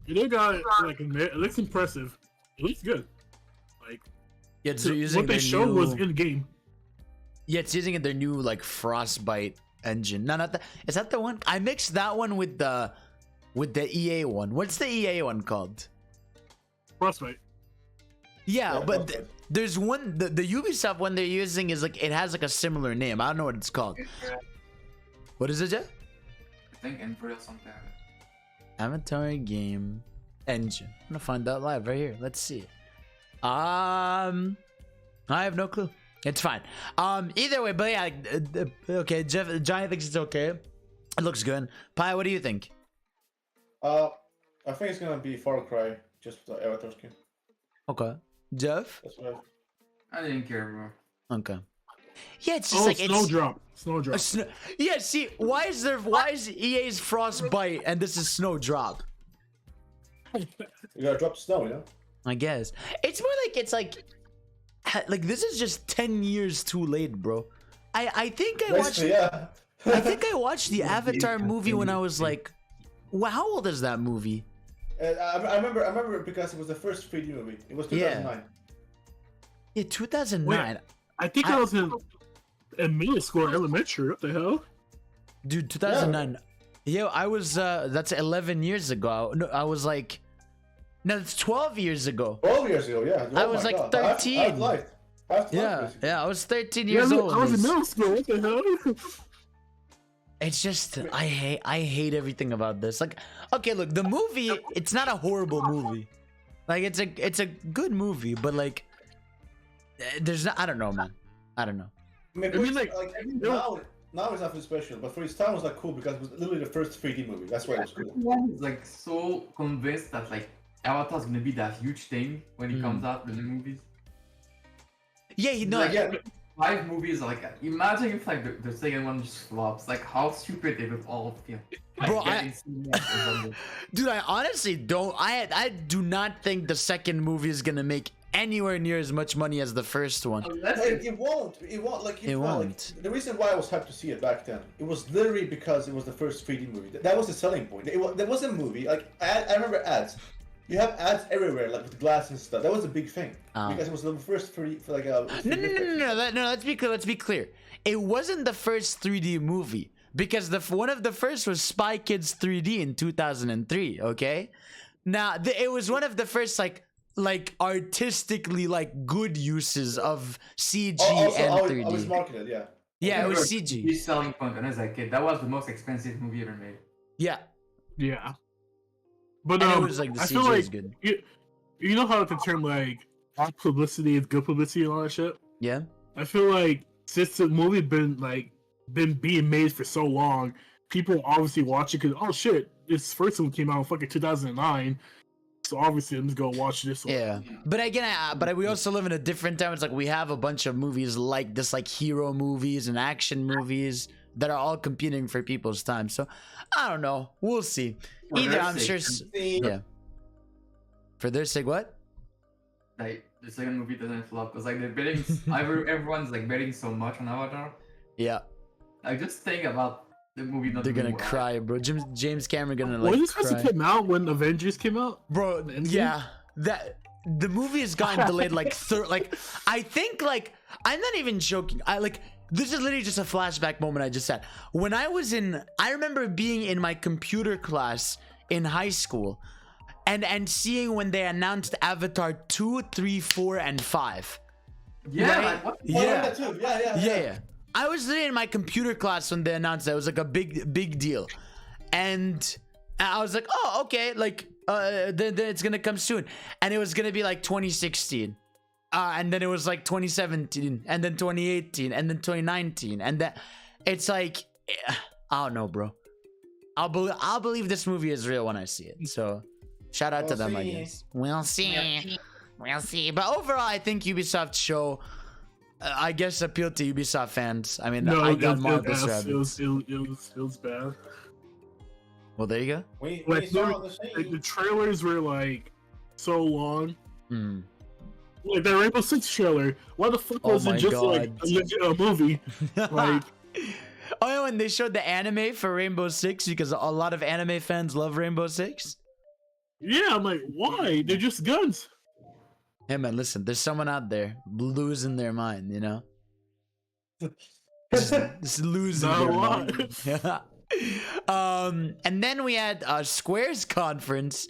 they got like it looks impressive. It looks good. Like what they showed was in game. Yeah, it's using their new like Frostbite engine. No, not that. Is that the one? I mixed that one with the EA one. What's the EA one called? Frostbite. Yeah, but there's one. The Ubisoft one they're using is like it has like a similar name. I don't know what it's called. What is it, Jeff? I think Unreal something. Avatar game engine. I'm gonna find that live right here. Let's see. I have no clue. It's fine. Either way, but yeah, okay. Johnny thinks it's okay. It looks good. Pi, what do you think? I think it's gonna be Far Cry, just the Avatar skin. Okay. Jeff? That's what I didn't care, bro. Okay. Yeah, it's just like Snowdrop. Yeah, see, why is EA's Frostbite and this is Snowdrop? You gotta drop snow, you know? I guess it's more like this is just 10 years too late, bro. I think I watched. Yeah. I think I watched the Avatar movie when I was like, well, how old is that movie? I remember because it was the first 3D movie. It was 2009. Yeah, 2009. Wait, I think I was in middle school or elementary. What the hell? Dude, 2009. Yeah, I was. That's 11 years ago. No, I was like. No, it's 12 years ago. 12 years ago, yeah. I was like 13. Yeah, I was 13 years old. I was in middle school. What the hell? It's just I hate everything about this. Like, okay, look, the movie, it's not a horrible movie. Like, it's a good movie, but like, there's not, I don't know, man. I don't know. I mean like now it's nothing special, but for its time it was like cool because it was literally the first 3D movie. That's why it was cool. Everyone is like so convinced that like Avatar's gonna be that huge thing when it comes out in the movies. Yeah, you know. Like, 5 movies, like imagine if like the second one just flops. Like how stupid it would all feel. Bro, dude, I honestly don't. I do not think the second movie is gonna make anywhere near as much money as the first one. It won't. It won't. Like it won't. Like, the reason why I was happy to see it back then, it was literally because it was the first 3D movie. That was the selling point. There was a movie. Like I remember ads. You have ads everywhere, like with glass and stuff. That was a big thing because it was the first 3D for like a. No. Let's be clear. Let's be clear. It wasn't the first 3D movie because one of the first was Spy Kids 3D in 2003. Okay, now it was one of the first like artistically like good uses of CG and 3D. I was marketed, yeah. Yeah, it was CG. His selling point when I was a kid, that was the most expensive movie ever made. Yeah. Yeah. But it was like the I CG feel like is good. You know how the term like publicity is good publicity and all that shit? Yeah. I feel like since the movie been being made for so long, people obviously watch it because oh shit, this first one came out in fucking 2009. So obviously I'm just gonna watch this one. Yeah. But again, we also live in a different time. It's like we have a bunch of movies like this, like hero movies and action movies that are all competing for people's time. So I don't know. We'll see. Either I'm sure. Yeah. For their sake, what? Like the second movie doesn't flop because like they're betting. Everyone's like betting so much on Avatar. Yeah. Like just think about the movie. Not They're gonna cry, bro. James Cameron gonna like. When this supposed to come out? When Avengers came out, bro? Yeah. That the movie has gotten delayed like I think like I'm not even joking. This is literally just a flashback moment I just had. When I remember being in my computer class in high school and seeing when they announced Avatar 2, 3, 4, and 5. Yeah, right? like, what? Yeah. I was literally in my computer class when they announced that. It was like a big deal. And I was like, oh, okay, like then it's gonna come soon. And it was gonna be like 2016. And then it was like 2017, and then 2018, and then 2019, and that it's like I don't know, bro. I'll believe this movie is real when I see it. So shout out to them, I guess. We'll see. But overall, I think Ubisoft show, I guess, appealed to Ubisoft fans. I mean, I got Marcus Rabbits. It was bad. Well, there you go. The trailers were like so long. Like that Rainbow Six trailer. Why the fuck was it just like a movie? Like, oh yeah, when they showed the anime for Rainbow Six because a lot of anime fans love Rainbow Six. Yeah, I'm like, why? They're just guns. Hey man, listen. There's someone out there losing their mind. You know, just losing their mind. And then we had Square's conference.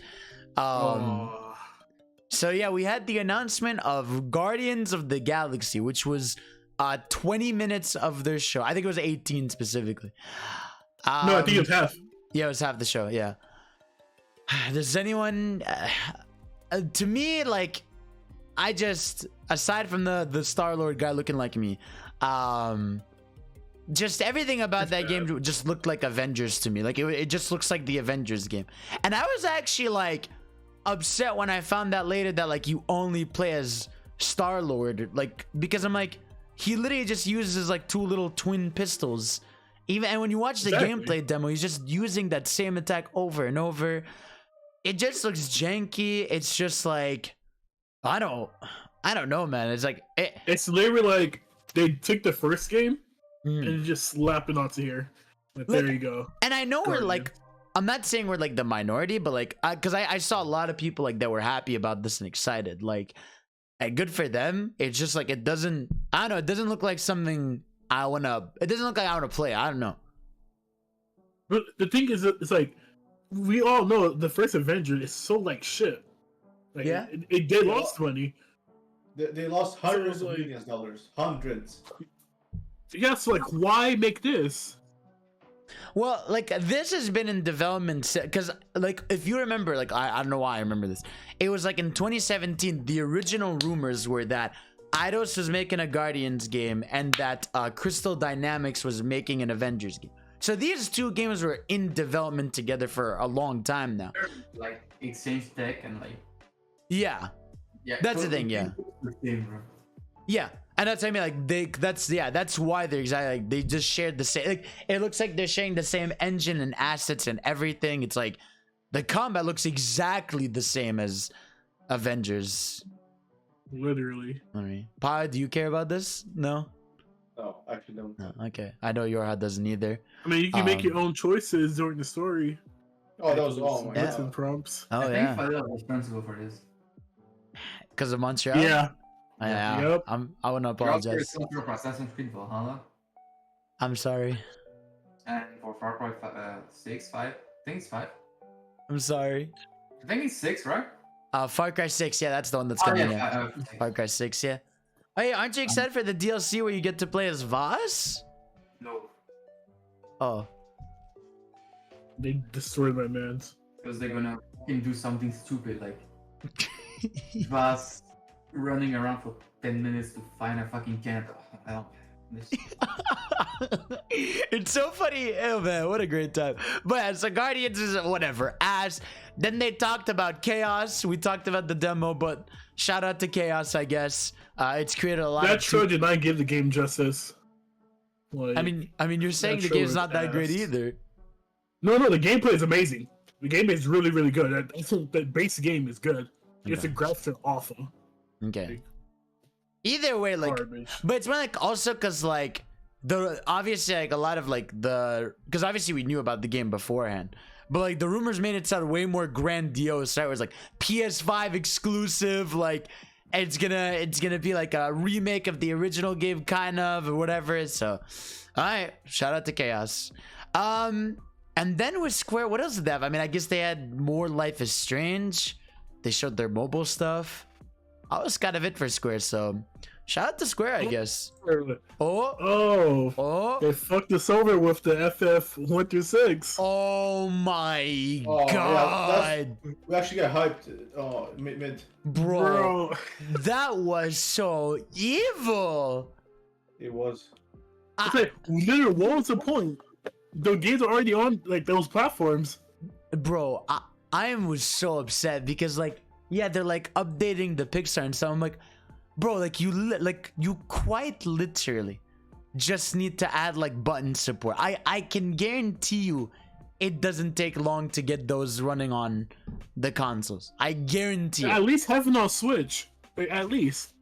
So yeah, we had the announcement of Guardians of the Galaxy, which was 20 minutes of their show. I think it was 18 specifically. No, I think it was half. Yeah, it was half the show. Yeah. Does anyone? To me, like, I just aside from the Star-Lord guy looking like me, just everything about that game just looked like Avengers to me. Like it just looks like the Avengers game, and I was actually like upset when I found out later that like you only play as Star-Lord, like because I'm like, he literally just uses like 2 little twin pistols. And when you watch the gameplay demo, he's just using that same attack over and over. It just looks janky. It's just like, I don't know, man. It's like it's literally like they took the first game and just slapped it onto here. Like, there you go. And I know we're like, I'm not saying we're like the minority, but like, because I saw a lot of people like that were happy about this and excited. Like, and good for them. It's just like it doesn't look like something it doesn't look like I want to play. I don't know. But the thing is, it's like we all know the first Avenger is so like shit. Like, yeah, they lost money. They lost hundreds of millions of dollars. Hundreds. Yeah, so like, why make this? Well, like this has been in development because, like, if you remember, like I don't know why I remember this. It was like in 2017. The original rumors were that Eidos was making a Guardians game and that Crystal Dynamics was making an Avengers game. So these 2 games were in development together for a long time now. Like exchange tech and like. Yeah. That's the thing. Yeah. Yeah. And that's what I mean, like that's why they're exactly like they just shared the same. Like it looks like they're sharing the same engine and assets and everything. It's like the combat looks exactly the same as Avengers. Literally. All right, Pa, do you care about this? No. No, actually don't. No, okay, I know your heart doesn't either. I mean, you can make your own choices during the story. Oh, that was all. Yeah. And prompts. Oh I yeah. think Fadil was responsible for this. Because of Montreal. Yeah. Yeah. Yep. I want to apologize. For Assassin's Creed Valhalla. I'm sorry. And for Far Cry 6, 5. I think it's 5. I'm sorry. I think it's 6, right? Far Cry 6. Yeah, that's the one that's coming. Yeah. Far Cry 6. Yeah. Oh, yeah, aren't you excited for the DLC where you get to play as Voss? No. Oh. They destroyed my man's. Because they're gonna fucking do something stupid like Voss running around for 10 minutes to find a fucking can. It's so funny. Oh man, what a great time. But yeah, so Guardians is whatever ass. Then they talked about Chaos. We talked about the demo, but shout out to Chaos, I guess. It's created a lot that of show did not give the game justice. Like, I mean you're saying the game's not that great either. No, the gameplay is amazing. The gameplay is really, really good. I think the base game is good. Just the graphics are awful. Okay. Either way, like, but it's more like also because like obviously like a lot of like because obviously we knew about the game beforehand, but like the rumors made it sound way more grandiose. Right? It was like PS5 exclusive, like it's gonna be like a remake of the original game, kind of, or whatever. So, all right, shout out to Chaos. And then with Square, what else did they have? I mean, I guess they had more Life is Strange. They showed their mobile stuff. That was kind of it for Square, so shout out to Square, I guess. Oh, they fucked us over with the FF 1 through 6. Oh my god. Yeah, we actually got hyped mid. Bro, that was so evil. It was. It's like, literally, what was the point? The games are already on like those platforms. Bro, I was so upset because like, yeah, they're like updating the Pixar and stuff. I'm like, bro, like you quite literally just need to add like button support. I can guarantee you it doesn't take long to get those running on the consoles. I guarantee. At least have it on Switch. Like, at least.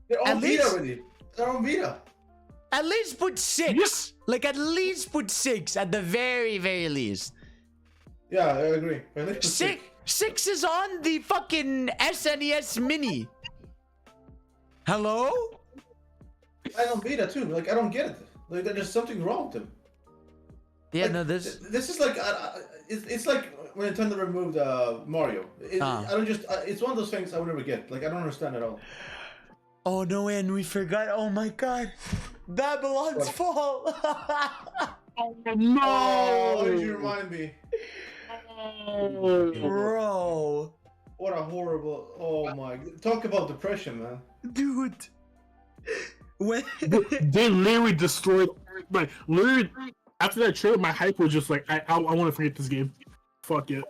They're on Vita already. They're on Vita. At least put 6. Yes. Like at least put 6 at the very, very least. Yeah, I agree. 6 is on the fucking SNES Mini. Hello? I don't Vita too. Like I don't get it. Like there's something wrong with them. Yeah, like, no, this is like it's like when Nintendo removed Mario. I don't just. It's one of those things I would never get. Like I don't understand at all. Oh no, and we forgot. Oh my god, Babylon's Fall. Oh no! Oh, why did you remind me? Oh. Bro, what a horrible. Oh my. Talk about depression, man. Dude. When they literally destroyed. Like literally, after that trailer, my hype was just like, I want to forget this game. Fuck it,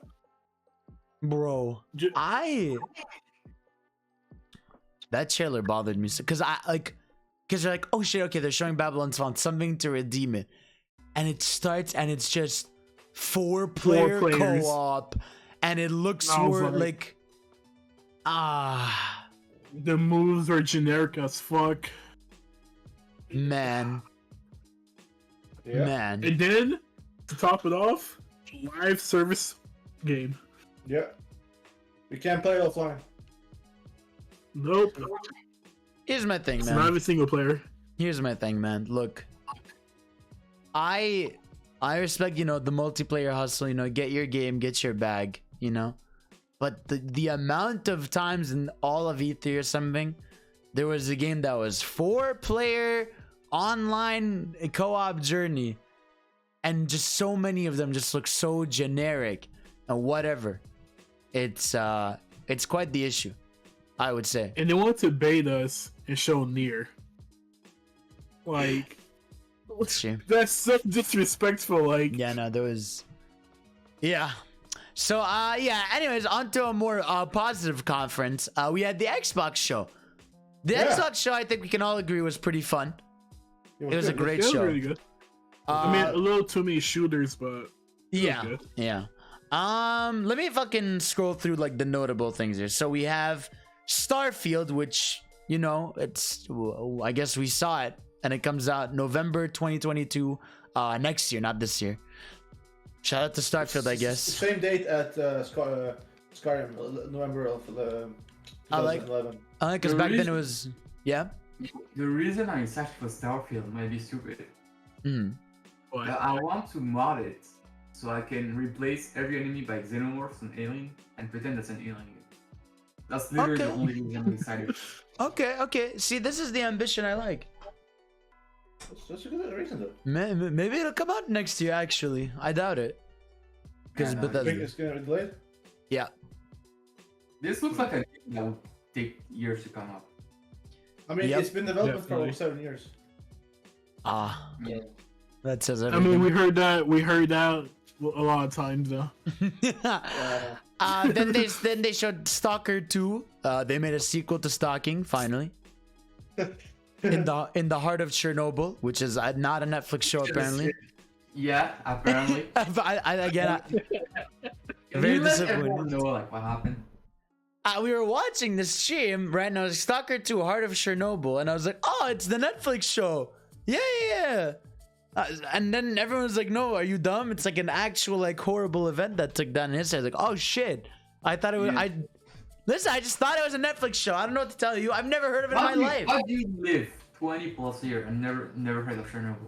bro. That trailer bothered me because because they're like, oh shit, okay, they're showing Babylon's Fall, something to redeem it, and it starts and it's just 4-player co-op, and it looks more like the moves are generic as fuck. Man. Man. And then to top it off, live service game. Yeah. We can't play it offline. Nope. Here's my thing, It's man. not a single player. Here's my thing, man. Look, I respect, the multiplayer hustle, get your game, get your bag, but the amount of times in all of E3 or something, there was a game that was 4-player online co-op journey, and just so many of them just look so generic and whatever. It's quite the issue, I would say. And they want to bait us and show Nier. Like, that's so disrespectful. Like, yeah, no, there was, yeah. So, anyways, on to a more positive conference. We had the Xbox show. The Xbox show, I think we can all agree, was pretty fun. It was a great show. Really good. I mean, a little too many shooters, but yeah. Let me fucking scroll through like the notable things here. So we have Starfield, which, it's, I guess we saw it, and it comes out November 2022, next year, not this year. Shout out to Starfield, I guess. Same date at Skyrim, November of 2011. Because back then it was, yeah. The reason I'm excited for Starfield might be stupid. What? I want to mod it so I can replace every enemy by xenomorphs and alien and pretend that's an alien. That's literally the only reason I'm excited. Okay. See, this is the ambition I like. That's a good reason, though. Maybe it'll come out next year, actually. I doubt it. Because You think it's gonna be delayed? Yeah. This looks like a game that would take years to come up. I mean, it's been developed for over Definitely. 7 years. Yeah. That says I everything. mean, we heard that a lot of times, though. Then they showed Stalker 2. They made a sequel to Stalking, finally. In the heart of Chernobyl, which is not a Netflix show apparently. Yeah, apparently. Again, Can very you let disappointed. everyone know like what happened? We were watching this stream, right? And I was Stalker 2, Heart of Chernobyl, and I was like, oh, it's the Netflix show. Yeah. And then everyone was like, no, are you dumb? It's like an actual like horrible event that took down his head. Like, oh shit. I thought it was Listen, I just thought it was a Netflix show. I don't know what to tell you. I've never heard of it in my life. How do you live 20 plus years and never heard of Chernobyl?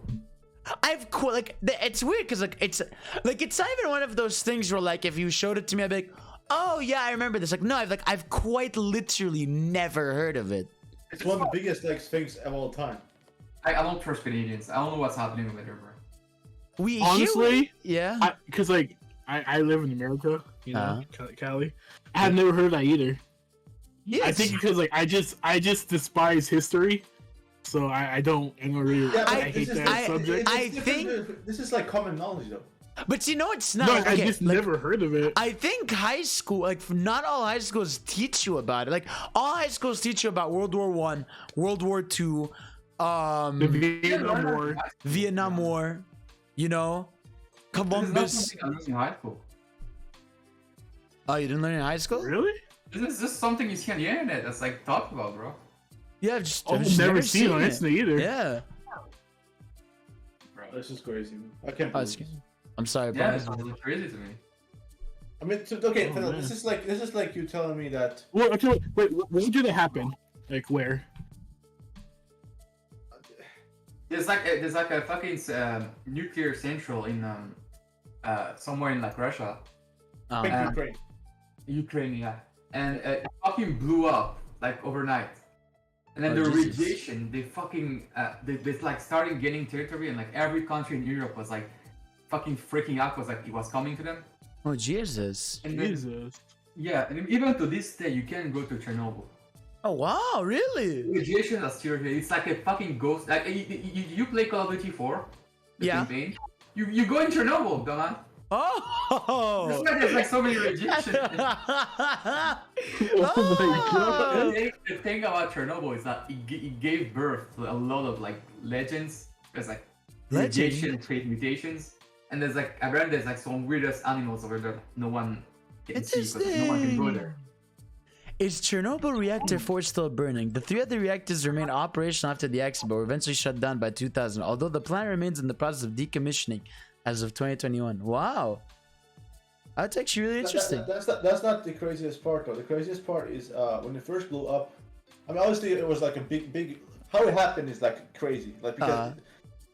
It's weird because it's not even one of those things where like if you showed it to me I'd be like, oh yeah, I remember this. Like no, I've quite literally never heard of it. It's one of the biggest things of all time. I don't trust Canadians. I don't know what's happening with it, bro. Honestly, yeah, because I live in America, Cali. I have never heard of that either. yes. I think because I just despise history, so I don't really I hate that subject. I think this is like common knowledge, though. But it's not. No, okay, I just never heard of it. I think high school, not all high schools teach you about it. Like all high schools teach you about World War I, World War II, The Vietnam War, Columbus. This is not something I learned in high school. Oh, you didn't learn in high school? Really? This is just something you see on the internet that's like talked about, bro. Yeah, I've just never seen it on Instagram either. Yeah. Bro. This is crazy. I can't believe this. I'm sorry, Yeah, bro. it's really crazy to me. I mean, this is like you telling me that. Well, okay, wait, when did it happen? Like where? There's like a fucking nuclear central in somewhere in like Russia. I think Ukraine. Ukraine, yeah. And it fucking blew up like overnight. And then the Jesus. radiation, they fucking they like started gaining territory, and like every country in Europe was like fucking freaking out because like it was coming to them. Oh Jesus. And then, Jesus. yeah, and even to this day you can't go to Chernobyl. Oh wow, really? Radiation is still here. It's like a fucking ghost. Like you play Call of Duty 4, the Yeah. campaign. You go in Chernobyl, dumbass. Oh! That's why there's like so many rejections. Oh! The thing about Chernobyl is that it gave birth to a lot of like legends. There's like radiation create mutations, and there's like apparently there's like some weirdest animals over there. No one can see because no one can go there. Is Chernobyl reactor 4 still burning? The 3 other reactors remain operational after the accident, but were eventually shut down by 2000, although the plant remains in the process of decommissioning as of 2021. Wow. That's actually really interesting. That's not the craziest part, though. The craziest part is when it first blew up. I mean, obviously, it was like a big... How it happened is like crazy. Like, because...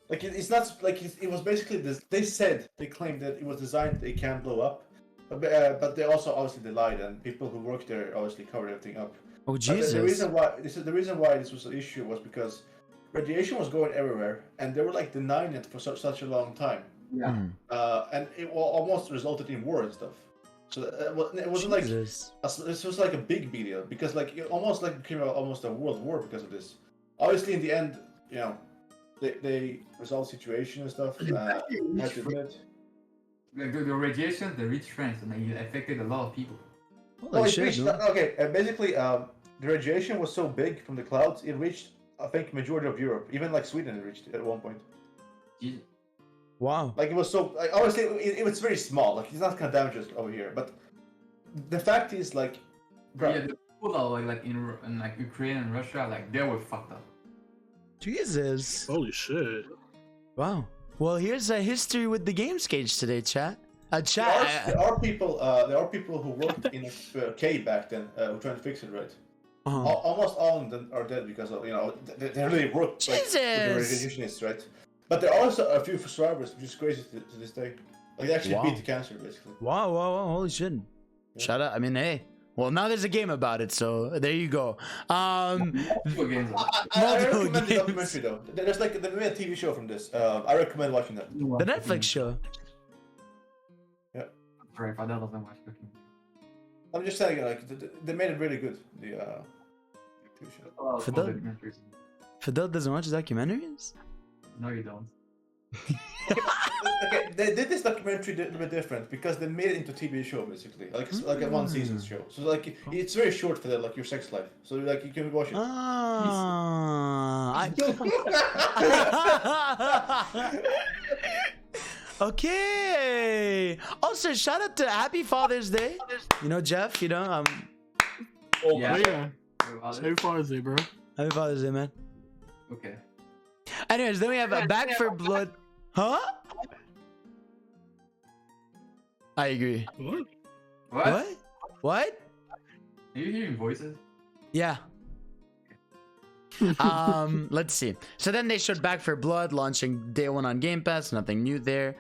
Like, it's not... Like, it was basically this... They claimed that it was designed it can't blow up. But they also obviously lied, and people who worked there obviously covered everything up. Oh Jesus! The reason why this was an issue was because radiation was going everywhere, and they were like denying it for such a long time. Yeah. And it almost resulted in war and stuff. So it wasn't Jesus. like this was like a big deal because like it almost like became almost a world war because of this. Obviously, in the end, you know, they resolved the situation and stuff. Had to admit. Like the radiation, they reached France, and it affected a lot of people. Basically, the radiation was so big from the clouds, it reached, I think, majority of Europe. Even like Sweden, it reached at one point. Jesus. Wow. Like it was so. Like, obviously, it was very small. Like it's not gonna damage us over here, but the fact is, like, bro. Yeah, the people that like in like Ukraine and Russia, like they were fucked up. Jesus. Holy shit. Wow. Well, here's a history with the Games Cage today, chat. There are people who worked in a cave back then who trying to fix it, right? Almost all of them are dead because of they really worked like, with the radiationists, right? But there are also a few survivors, which is crazy to this day. Like they actually beat the cancer, basically. Wow! Holy shit! Yeah. Shout out! I mean, hey. Well, now there's a game about it, so there you go. Multiple games. I recommend the documentary though. There's like they made a TV show from this. I recommend watching that. The Netflix show. Yeah. Sorry, Fidel doesn't watch cooking. I'm just saying, like they made it really good. The TV show. Fidel doesn't watch documentaries? No, you don't. Okay, they did this documentary a little bit different because they made it into TV show basically, like a one season show. So like it's very short for that, like your sex life. So like you can watch it. Okay. Also, shout out to Happy Father's Day. You know, Jeff. You know, Oh yeah. Happy Father's Day, bro. Happy Father's Day, man. Okay. Anyways, then we have a Back for Blood. Huh? I agree. What? What? Are you hearing voices? Yeah. Let's see. So then they showed Back for Blood launching day 1 on Game Pass. Nothing new there.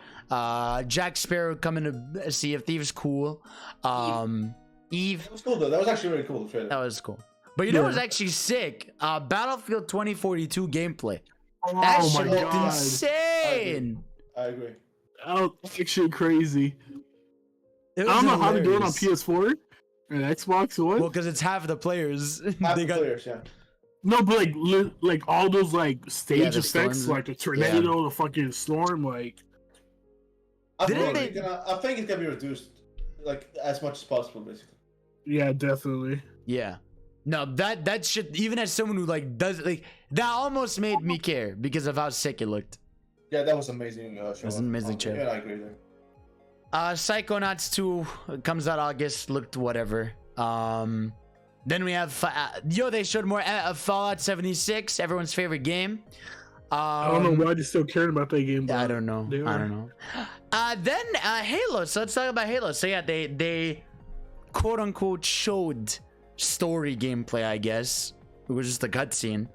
Jack Sparrow coming to Sea of Thieves. Cool. Eve. That was cool though. That was actually really cool. Trailer. That was cool. But you know what's actually sick? Battlefield 2042 gameplay. That shit looked insane. I agree. Oh, actually crazy. I don't know how to do it on PS4 and Xbox One. Well, because it's half the players. Players, yeah. No, but like all those like stage effects, storms. like the tornado, the fucking storm, like. I think it's gonna be reduced, like as much as possible, basically. Yeah, definitely. Yeah. No, that shit. Even as someone who like does like that, almost made me care because of how sick it looked. Yeah, that was amazing. It was an amazing show. Yeah, I agree there. Psychonauts 2 comes out August. Looked whatever. Then we have they showed more Fallout 76, everyone's favorite game. I don't know why they still cared about that game. I don't know. Then Halo. So let's talk about Halo. So yeah, they quote unquote showed story gameplay, I guess. It was just a cutscene.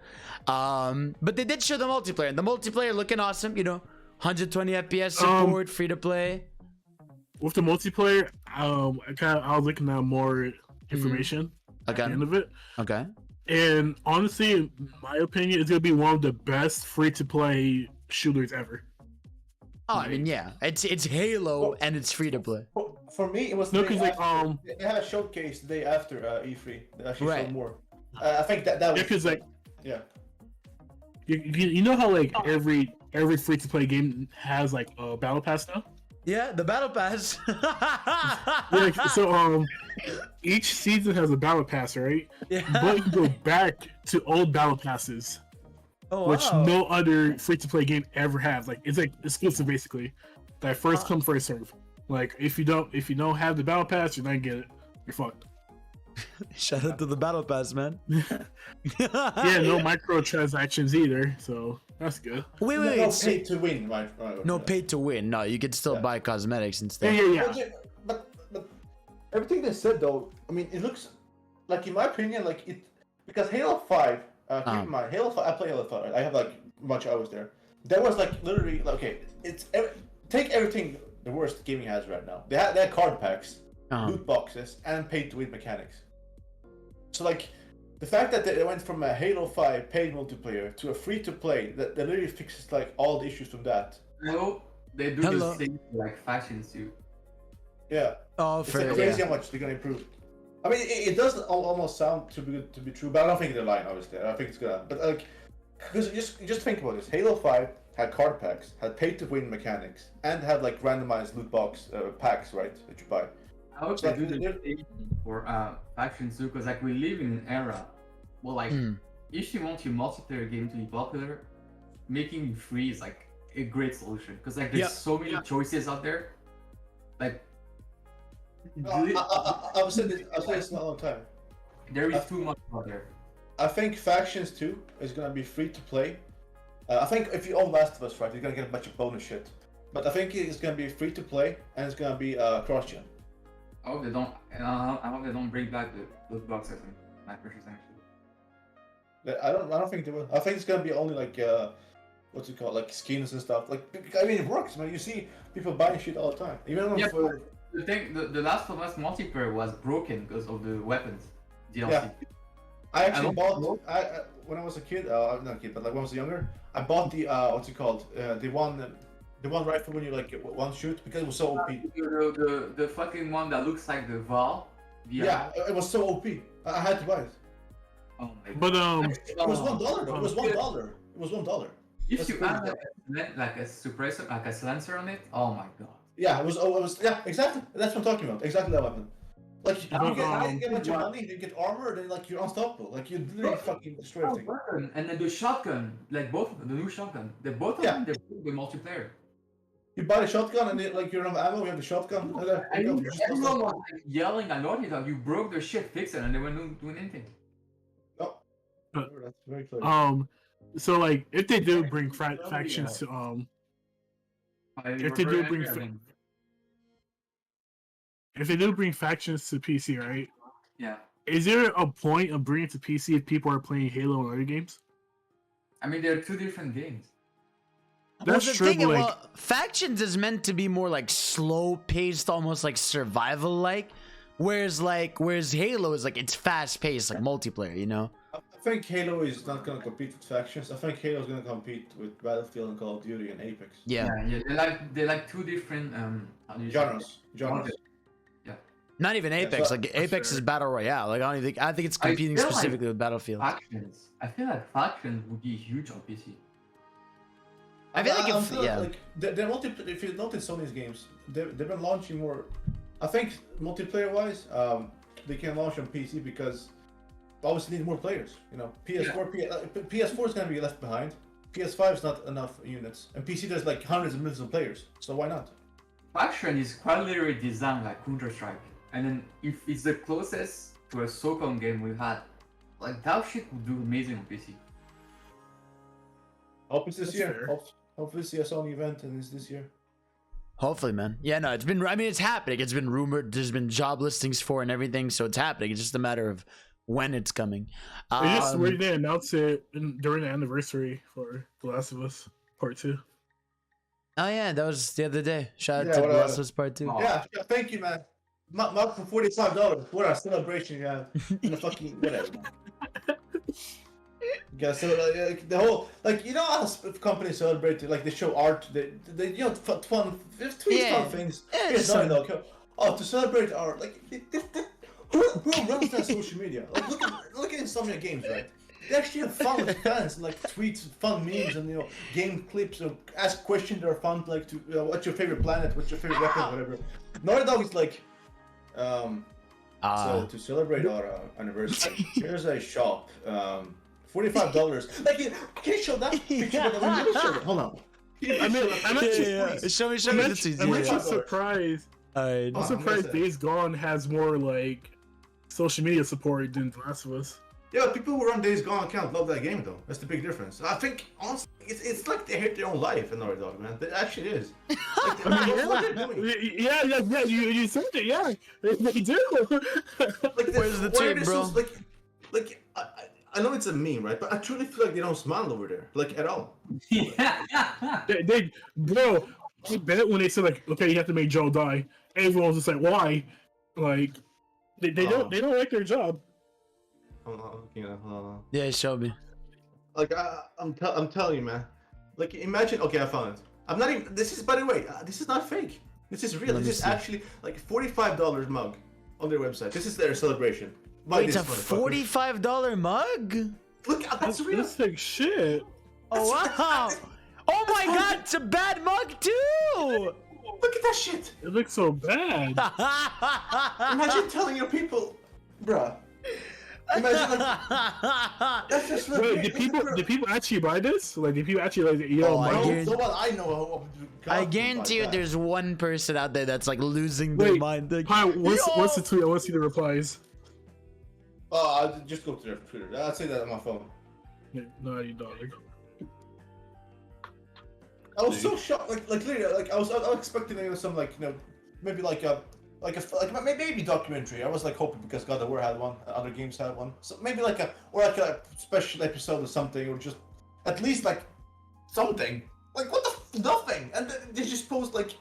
But they did show the multiplayer. And the multiplayer looking awesome, 120 FPS support, free to play. With the multiplayer, I was looking at more information at the end of it. Okay. And honestly, in my opinion, it's gonna be one of the best free-to-play shooters ever. Oh, I mean, yeah, it's Halo and it's free to play. For me, it was no, because like they had a showcase the day after E3. They actually showed more. I think that was because like yeah. You know how like every free-to-play game has like a battle pass now. Yeah, the battle pass. Yeah, so each season has a battle pass, right? Yeah. But you can go back to old battle passes, Oh, which wow. no other free-to-play game ever has. Like it's like exclusive, basically. Like first come, first serve. Like if you don't have the battle pass, you're not gonna get it. You're fucked. Shout out to the battle pass, man. Yeah, no microtransactions either, so that's good. Wait. No So- pay to win, right? no pay to win. No, you can still buy cosmetics and stuff. Yeah. But everything they said though, I mean, it looks like, in my opinion, like it, because Halo 5. Keep in mind, Halo 5. I play Halo 5. Right? I have like a bunch of hours there. That was like literally like, okay. Take everything the worst gaming has right now. They had card packs, loot boxes, and pay to win mechanics. So like, the fact that they went from a Halo 5 paid multiplayer to a free to play that literally fixes like all the issues from that. I hope they do the same for, like factions too. Yeah. Oh, It's for like crazy how much they're gonna improve. I mean, it does almost sound too good to be true, but I don't think they're lying. Obviously, I think it's gonna. But like, because just think about this: Halo 5 had card packs, had pay-to-win mechanics, and had like randomized loot box packs, right, that you buy. I hope they do the same for factions too, because like we live in an era where like if you want your multiplayer game to be popular, making it free is like a great solution. Because like there's so many choices out there. Like I've said this in a long time. there is too much out there. I think Factions 2 is gonna be free to play. I think if you own Last of Us, right, you're gonna get a bunch of bonus shit. But I think it's gonna be free to play and it's gonna be cross-gen. I hope they don't. I hope they don't bring back the loot boxes and microtransactions. I don't think they will. I think it's gonna be only like what's it called, like skins and stuff. Like, I mean, it works, man. You see people buying shit all the time. Even for the thing, the Last of Us multiplayer was broken because of the weapons DLC. Yeah. I actually bought. When I was a kid, not a kid, but like when I was younger, I bought the what's it called? The one rifle when you like one shoot because it was so OP. The fucking one that looks like the Val. Yeah, it was so OP. I had to buy it. Oh my god. But It was $1 though. It was $1. It was $1. If That's you crazy. add like a suppressor, like a silencer on it, oh my god. Yeah, it was. Yeah, exactly. That's what I'm talking about. Exactly that weapon. Like you get a bunch of money, you get armor, then like you're unstoppable. Like you literally fucking destroy everything. And then the shotgun, like both the new shotgun, they both of them they're the multiplayer. You buy the shotgun and like you don't have ammo. You have the shotgun. Everyone was like, yelling at Naughty Dog, you broke their shit, fix it, and they weren't doing anything. Oh, that's very clear. so like if they do bring factions to if they do bring factions to PC, right? Yeah. Is there a point of bringing it to PC if people are playing Halo and other games? I mean, they're two different games. That's well, the true. thing, Like, well, Factions is meant to be more like slow-paced, almost like survival-like, whereas Halo is like it's fast-paced, like multiplayer. You know. I think Halo is not gonna compete with factions. I think Halo is gonna compete with Battlefield and Call of Duty and Apex. Yeah. They're like two different how do you say Genres. Yeah. Not even Apex. so- like Apex is battle royale. Like I think it's competing feel like specifically with Battlefield. Factions. I feel like factions would be huge on PC. I feel like like if you notice Sony's games, they've been launching more. I think multiplayer wise, they can launch on PC because obviously need more players. You know, PS4 PS4 is gonna be left behind. PS5 is not enough units, and PC there's like hundreds of millions of players. So why not? Faction is quite literally designed like Counter-Strike, and then if it's the closest to a SOCOM game we've had, like that shit would do amazing on PC. Hope it's this That's year. fair. Hopefully see a Sony event and it's this year. Hopefully, man. Yeah, no, it's been. I mean, it's happening. It's been rumored. There's been job listings for and everything, so it's happening. It's just a matter of when it's coming. they just where they announced it during the anniversary for The Last of Us Part 2. Oh yeah, that was the other day. Shout out Yeah, to what The Last of Us Part 2. Oh. Yeah, thank you, man. Mark for $45. What a celebration you have in the fucking whatever. Yeah, so like, the whole you know how companies celebrate like they show art, they you know fun fun things. Yeah, It's just not some- to celebrate art like who runs that social media? Like look at Insomnia Games, right? They actually have fun with fans and like tweets, fun memes, and game clips, or ask questions that are fun. Like to what's your favorite planet? What's your favorite weapon? Whatever. Naughty Dog is like, so to celebrate our anniversary, here's a shop. $45. Like, can you show that picture? Hold on. I'm actually Show me I'm the actually surprised. I'm surprised Days Gone has more like social media support than The Last of Us. Yeah, but people who run Days Gone account love that game though. That's the big difference. I think honestly, it's like they hate their own life in Naughty Dog, man. It actually is. Like, what they're doing. Yeah. You said it. Yeah, they do. Like, where's the tape, bro? Like I know it's a meme, right? But I truly feel like they don't smile over there, like at all. Yeah. Bro, I bet when they said like, okay, you have to make Joel die, everyone was just like, why? Like, they don't like their job. Yeah, show me. Like I'm telling you, man. Like imagine. Okay, I found it. I'm not even. This is, by the way, this is not fake. This is real. This is actually like $45 mug on their website. This is their celebration. Wait, it's a $45 mug? Look, that's real. That's like shit. Oh wow! Oh my god, it's a bad mug too! Look at that shit. It looks so bad. Imagine telling your people, bruh. Imagine like, that's just Wait, did people actually buy this? Like, did people actually like, yo, I know. I guarantee you, there's one person out there that's like losing their mind. Like, what's the tweet? I want to see the replies. I'll just go to their Twitter. I'll say that on my phone. Yeah, no, you don't. I was so shocked. Like literally, like I was expecting some maybe maybe documentary. I was like hoping because God of War had one, other games had one. So maybe like a special episode or something, or just at least like something. Like what the nothing, and they just post like.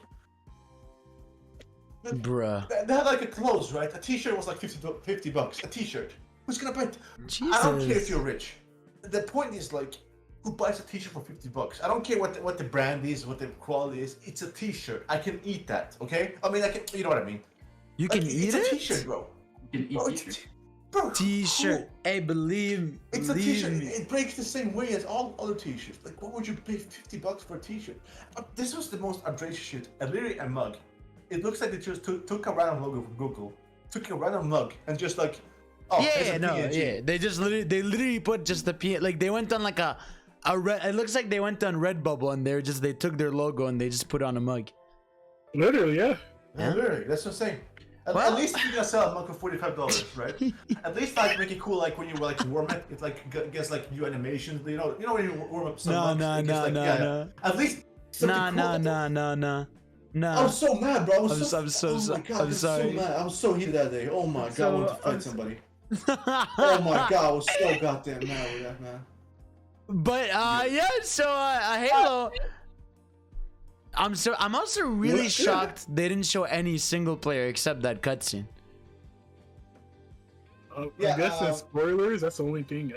Bruh. They had like a clothes, right? A t-shirt was like $50. A t-shirt. Who's gonna buy it? Jesus. I don't care if you're rich. The point is like, who buys a t-shirt for $50? I don't care what the brand is, what the quality is. It's a t-shirt. I can eat that, okay? I mean, you know what I mean. You can eat it? It's a t-shirt, bro. You can eat t-shirt. Bro, T-shirt. Hey, believe it's a t-shirt. me. It breaks the same way as all other t-shirts. Like, what would you pay $50 for a t-shirt? This was the most outrageous shit. Literally a mug. It looks like they just took a random logo from Google, took a random mug, and just like, They just literally put just the P. Like they went on like a red. It looks like they went on Redbubble and they took their logo and they just put on a mug. Literally, yeah. Literally, that's what I'm saying. At least you're gonna sell a mug for $45, right? At least like make it cool, like when you like warm it, it like gets like new animations. You know when you warm up some mugs, No. At least No. I was so mad, bro. I'm so sorry. I'm sorry. So mad. I was so heated that day. Oh my god, I wanted to fight somebody. Oh my god, I was so goddamn mad with that, man. But Halo. I'm also really shocked they didn't show any single player except that cutscene. I guess it's spoilers. That's the only thing.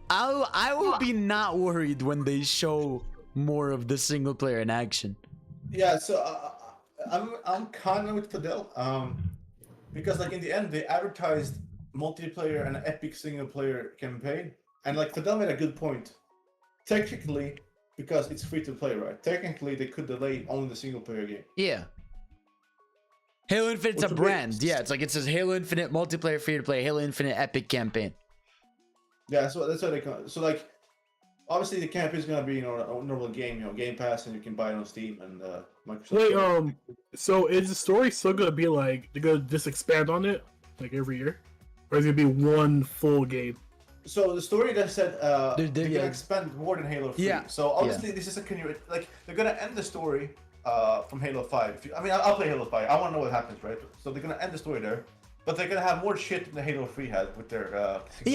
I will be not worried when they show more of the single player in action. Yeah, so I'm kind of with Fidel, because like in the end they advertised multiplayer and an epic single player campaign, and like Fidel made a good point. Technically, because it's free to play, right? Technically, they could delay only the single player game. Yeah. Halo Infinite's a brand. Yeah, it's like it says Halo Infinite multiplayer free to play, Halo Infinite epic campaign. Yeah, so that's what they call it. So like. Obviously, the campaign is gonna be a normal game, Game Pass, and you can buy it on Steam and Microsoft. Wait, so is the story still gonna be like they're gonna just expand on it like every year, or is it gonna be one full game? So the story that said they're gonna expand more than Halo 3. Yeah. So obviously this is like they're gonna end the story from Halo 5. I'll play Halo 5. I want to know what happens, right? So they're gonna end the story there. But they're gonna have more shit than Halo 3 had with their stuff. So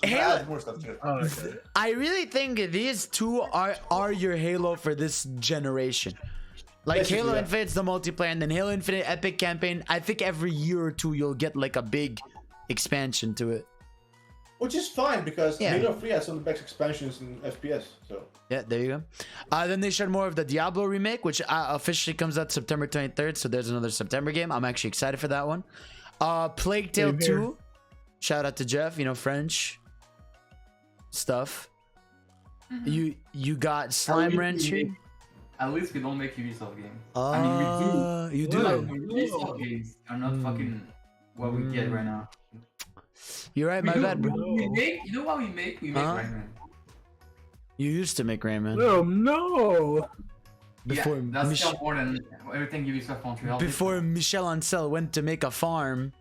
Halo more stuff to it. Oh, okay. I really think these two are your Halo for this generation. Like basically, Halo Infinite's the multiplayer, and then Halo Infinite Epic Campaign. I think every year or two you'll get like a big expansion to it. Which is fine because Halo 3 has some of the best expansions in FPS. So yeah, there you go. Then they showed more of the Diablo remake, which officially comes out September 23rd. So there's another September game. I'm actually excited for that one. Plague Tale 2. Shout out to Jeff, French. stuff. You got Slime Rancher. At least we don't make Ubisoft games. I mean, we do. You do. But Ubisoft games are not fucking what we get right now. You're right, my bad, bro. You know what we make? We make Rayman. You used to make Rayman. Oh no! Before that's still more than everything Ubisoft Montreal. Before Michel Ancel went to make a farm.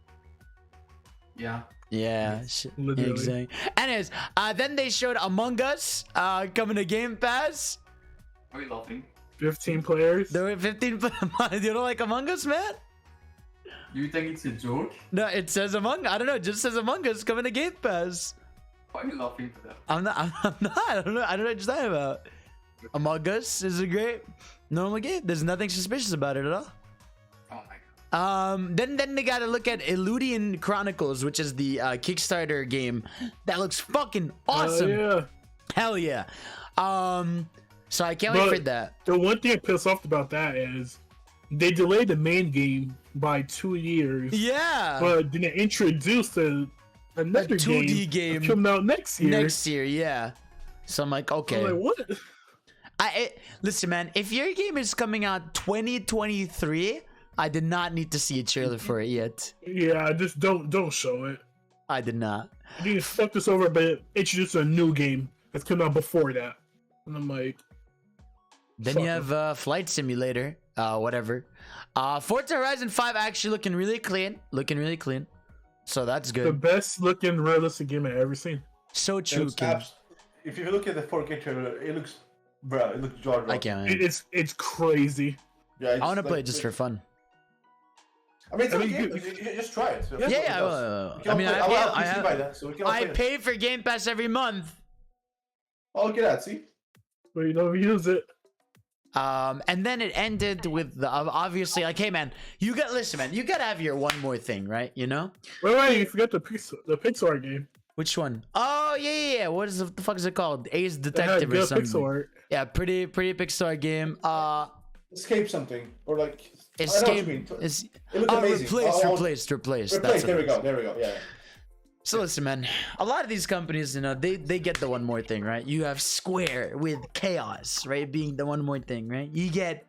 Yeah. Yeah, exactly. Anyways, then they showed Among Us coming to Game Pass. Are we laughing? 15 players. There were 15. You don't like Among Us, man? You think it's a joke? No, it says I don't know. It just says Among Us coming to Game Pass. Why are you laughing for that? I'm not. I don't know what you're talking about. Among Us is a great normal game. There's nothing suspicious about it at all. Oh my god. Then they gotta look at Eludian Chronicles, which is the Kickstarter game that looks fucking awesome. Yeah. Hell yeah. So I can't wait for that. The one thing I'm pissed off about that is they delayed the main game by 2 years. Yeah. But then they introduced another 2D game coming out next year. Next year, yeah. So I'm like, okay. I'm like, what? Listen, man. If your game is coming out 2023, I did not need to see a trailer for it yet. Yeah, just don't show it. I did not. You need to fuck this over, but introduce a new game that's coming out before that. And I'm like, then you have Flight Simulator, whatever. Forza Horizon 5 actually looking really clean. So that's good. The best looking realistic game I've ever seen. So true, Kim. If you look at the 4K trailer, it looks jaw-dropping. I can't. It's crazy. Yeah, I want to play it just for fun. I mean, you just try it. So Yeah, I will. I mean, I pay for Game Pass every month. Oh, look at that, see? But you don't use it. And then it ended with the obviously like, hey man, listen man, you gotta have your one more thing, right? You know? Wait, you forgot the Pixar game. Which one? Oh yeah. What is the fuck is it called? Ace Detective or something? Pixar. Yeah, pretty Pixar game. Escape something or like Escape. It looks amazing. Replaced. There we go. Yeah. So listen, man. A lot of these companies, you know, they get the one more thing, right? You have Square with Chaos, right, being the one more thing, right? You get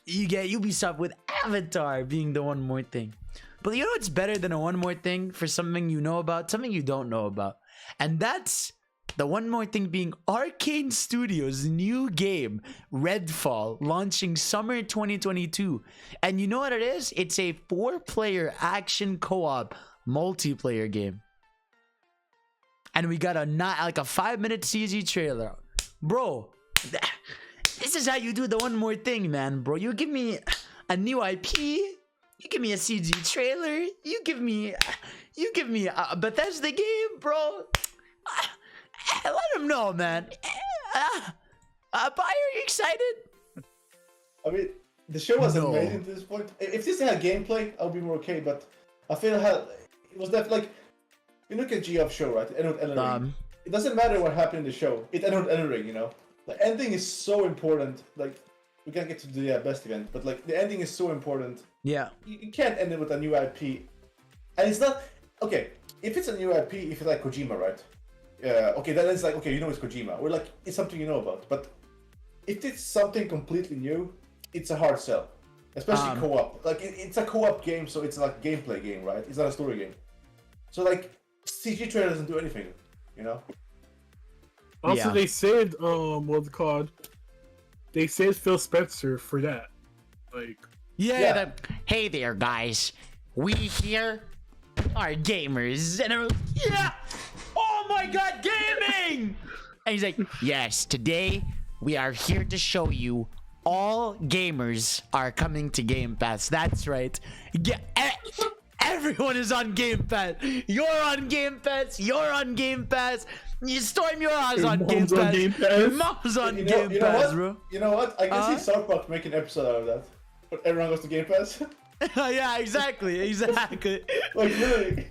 Ubisoft with Avatar being the one more thing. But you know what's better than a one more thing for something you know about, something you don't know about, and that's the one more thing being Arcane Studios' new game, Redfall, launching summer 2022. And you know what it is? It's a 4-player action co-op multiplayer game. And we got a 5-minute CG trailer. Bro, this is how you do the one more thing, man, bro. You give me a new IP, you give me a CG trailer, you give me a Bethesda game, bro. Let them know, man. Are you excited? I mean, the show was amazing to this point. If this had gameplay, I'll be more okay, but I feel it was definitely like, you look at GF show, right? It ended with Elden Ring. It doesn't matter what happened in the show. It ended with Elden Ring, you know? The ending is so important. Like, we can't get to the best event, but like, the ending is so important. Yeah. You can't end it with a new IP. And it's not... Okay, if it's a new IP, if it's like Kojima, right? Okay, then it's like, okay, you know it's Kojima. Or like, it's something you know about. But if it's something completely new, it's a hard sell. Especially co-op. Like, it's a co-op game, so it's like a gameplay game, right? It's not a story game. So like, CG trailer doesn't do anything, you know? Also, they said, what's it called? They said Phil Spencer for that. Like... Yeah. Hey there, guys. We here are gamers. And yeah! Oh my god, gaming! And he's like, yes, today we are here to show you all gamers are coming to Game Pass. That's right. Everyone is on Game Pass. You're on Game Pass. You're on Game Pass. Storm, your eyes on Game Pass. Your mom's on Game Pass, bro. You know what? I can see South Park make an episode out of that. But everyone goes to Game Pass. Yeah, exactly. Like really.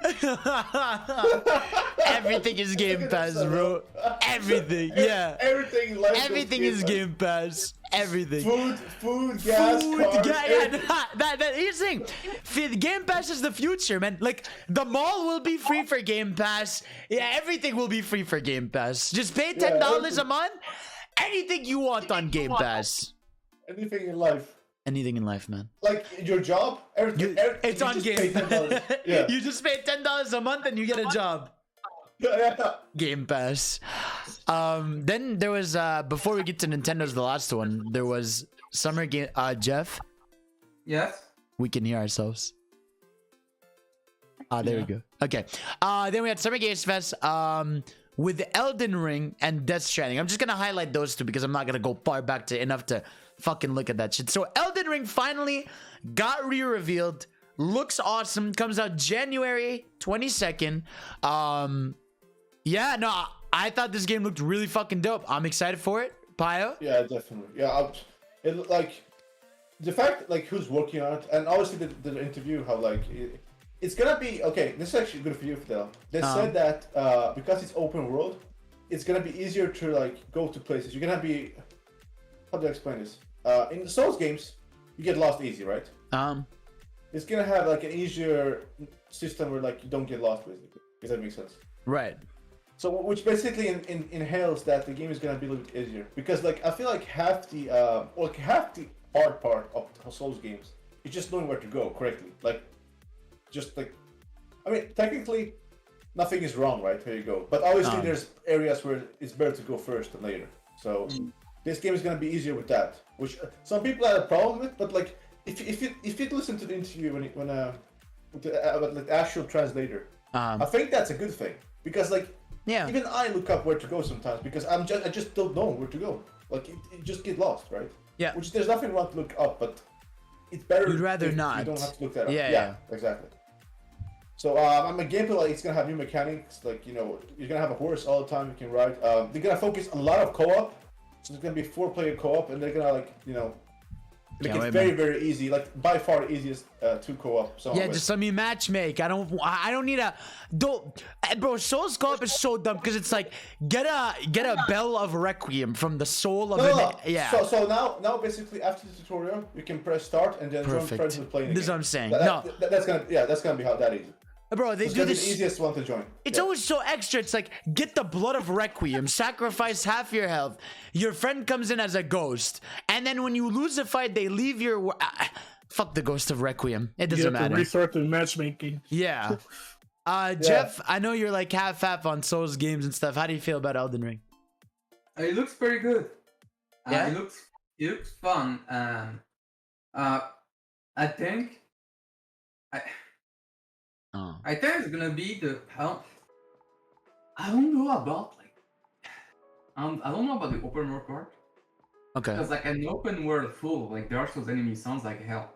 Everything is Game Pass, bro. Everything, yeah. Everything is Game Pass. everything. Food, gas, cars. Here's the thing. Game Pass is the future, man. Like, the mall will be free for Game Pass. Yeah, everything will be free for Game Pass. Just pay $10 a month. Anything you want on Game Pass. Anything in life. Anything in life, man. Like your job, everything. It's on Game Pass. Yeah. You just pay $10 a month and you get a job. Yeah. Game Pass. Then there was before we get to Nintendo's the last one, there was Summer Game. Jeff, Yes. we can hear ourselves. There we go. Okay. Then we had Summer Games Fest with Elden Ring and Death Stranding. I'm just gonna highlight those two because I'm not gonna go far back to enough to fucking look at that shit. So Elden Ring finally got re-revealed. Looks awesome. Comes out January 22nd. Yeah, no, I thought this game looked really fucking dope. I'm excited for it. Pio? Yeah, definitely. Yeah, it like the fact like who's working on it, and obviously the interview how like it's gonna be okay. This is actually good for you, Fidel. They said that because it's open world, it's gonna be easier to like go to places. You're gonna be how do I explain this? In the Souls games, you get lost easy, right? It's gonna have like an easier system where like you don't get lost, basically. Does that make sense? Right. So, which basically inhales that the game is gonna be a little bit easier because, like, I feel like half the hard part of Souls games is just knowing where to go correctly. Like, just like, I mean, technically, nothing is wrong, right? Here you go. But obviously, there's areas where it's better to go first than later. So, this game is gonna be easier with that, which some people had a problem with. But like, if you listen to the interview when with the actual translator, I think that's a good thing because like. Yeah. Even I look up where to go sometimes because I just don't know where to go. Like you just get lost, right? Yeah. Which there's nothing wrong to look up, but it's better. You'd rather if not. You don't have to look that up. Yeah. Exactly. So I'm a gameplay like it's gonna have new mechanics. Like you're gonna have a horse all the time you can ride. They're gonna focus a lot of co-op. So there's gonna be 4-player co-op, and they're gonna like make it very easy, like by far the easiest to co-op. Yeah, just let me matchmake. I don't need bro. Souls co-op is so dumb because it's like get a bell of Requiem from the soul of yeah. So now basically after the tutorial you can press start and then join friends with playing. This is what I'm saying. That's gonna be how that easy. Bro, they do this. The easiest one to join. It's always so extra. It's like get the blood of Requiem, sacrifice half your health. Your friend comes in as a ghost, and then when you lose a fight, they leave your. Fuck the ghost of Requiem. It doesn't matter. Restart the matchmaking. Yeah. Jeff, I know you're like half on Souls games and stuff. How do you feel about Elden Ring? It looks pretty good. Yeah? It looks fun. I think. I think it's gonna be I don't know about like I don't know about the open world part. Okay. Because like an open world full like Dark Souls enemy sounds like hell.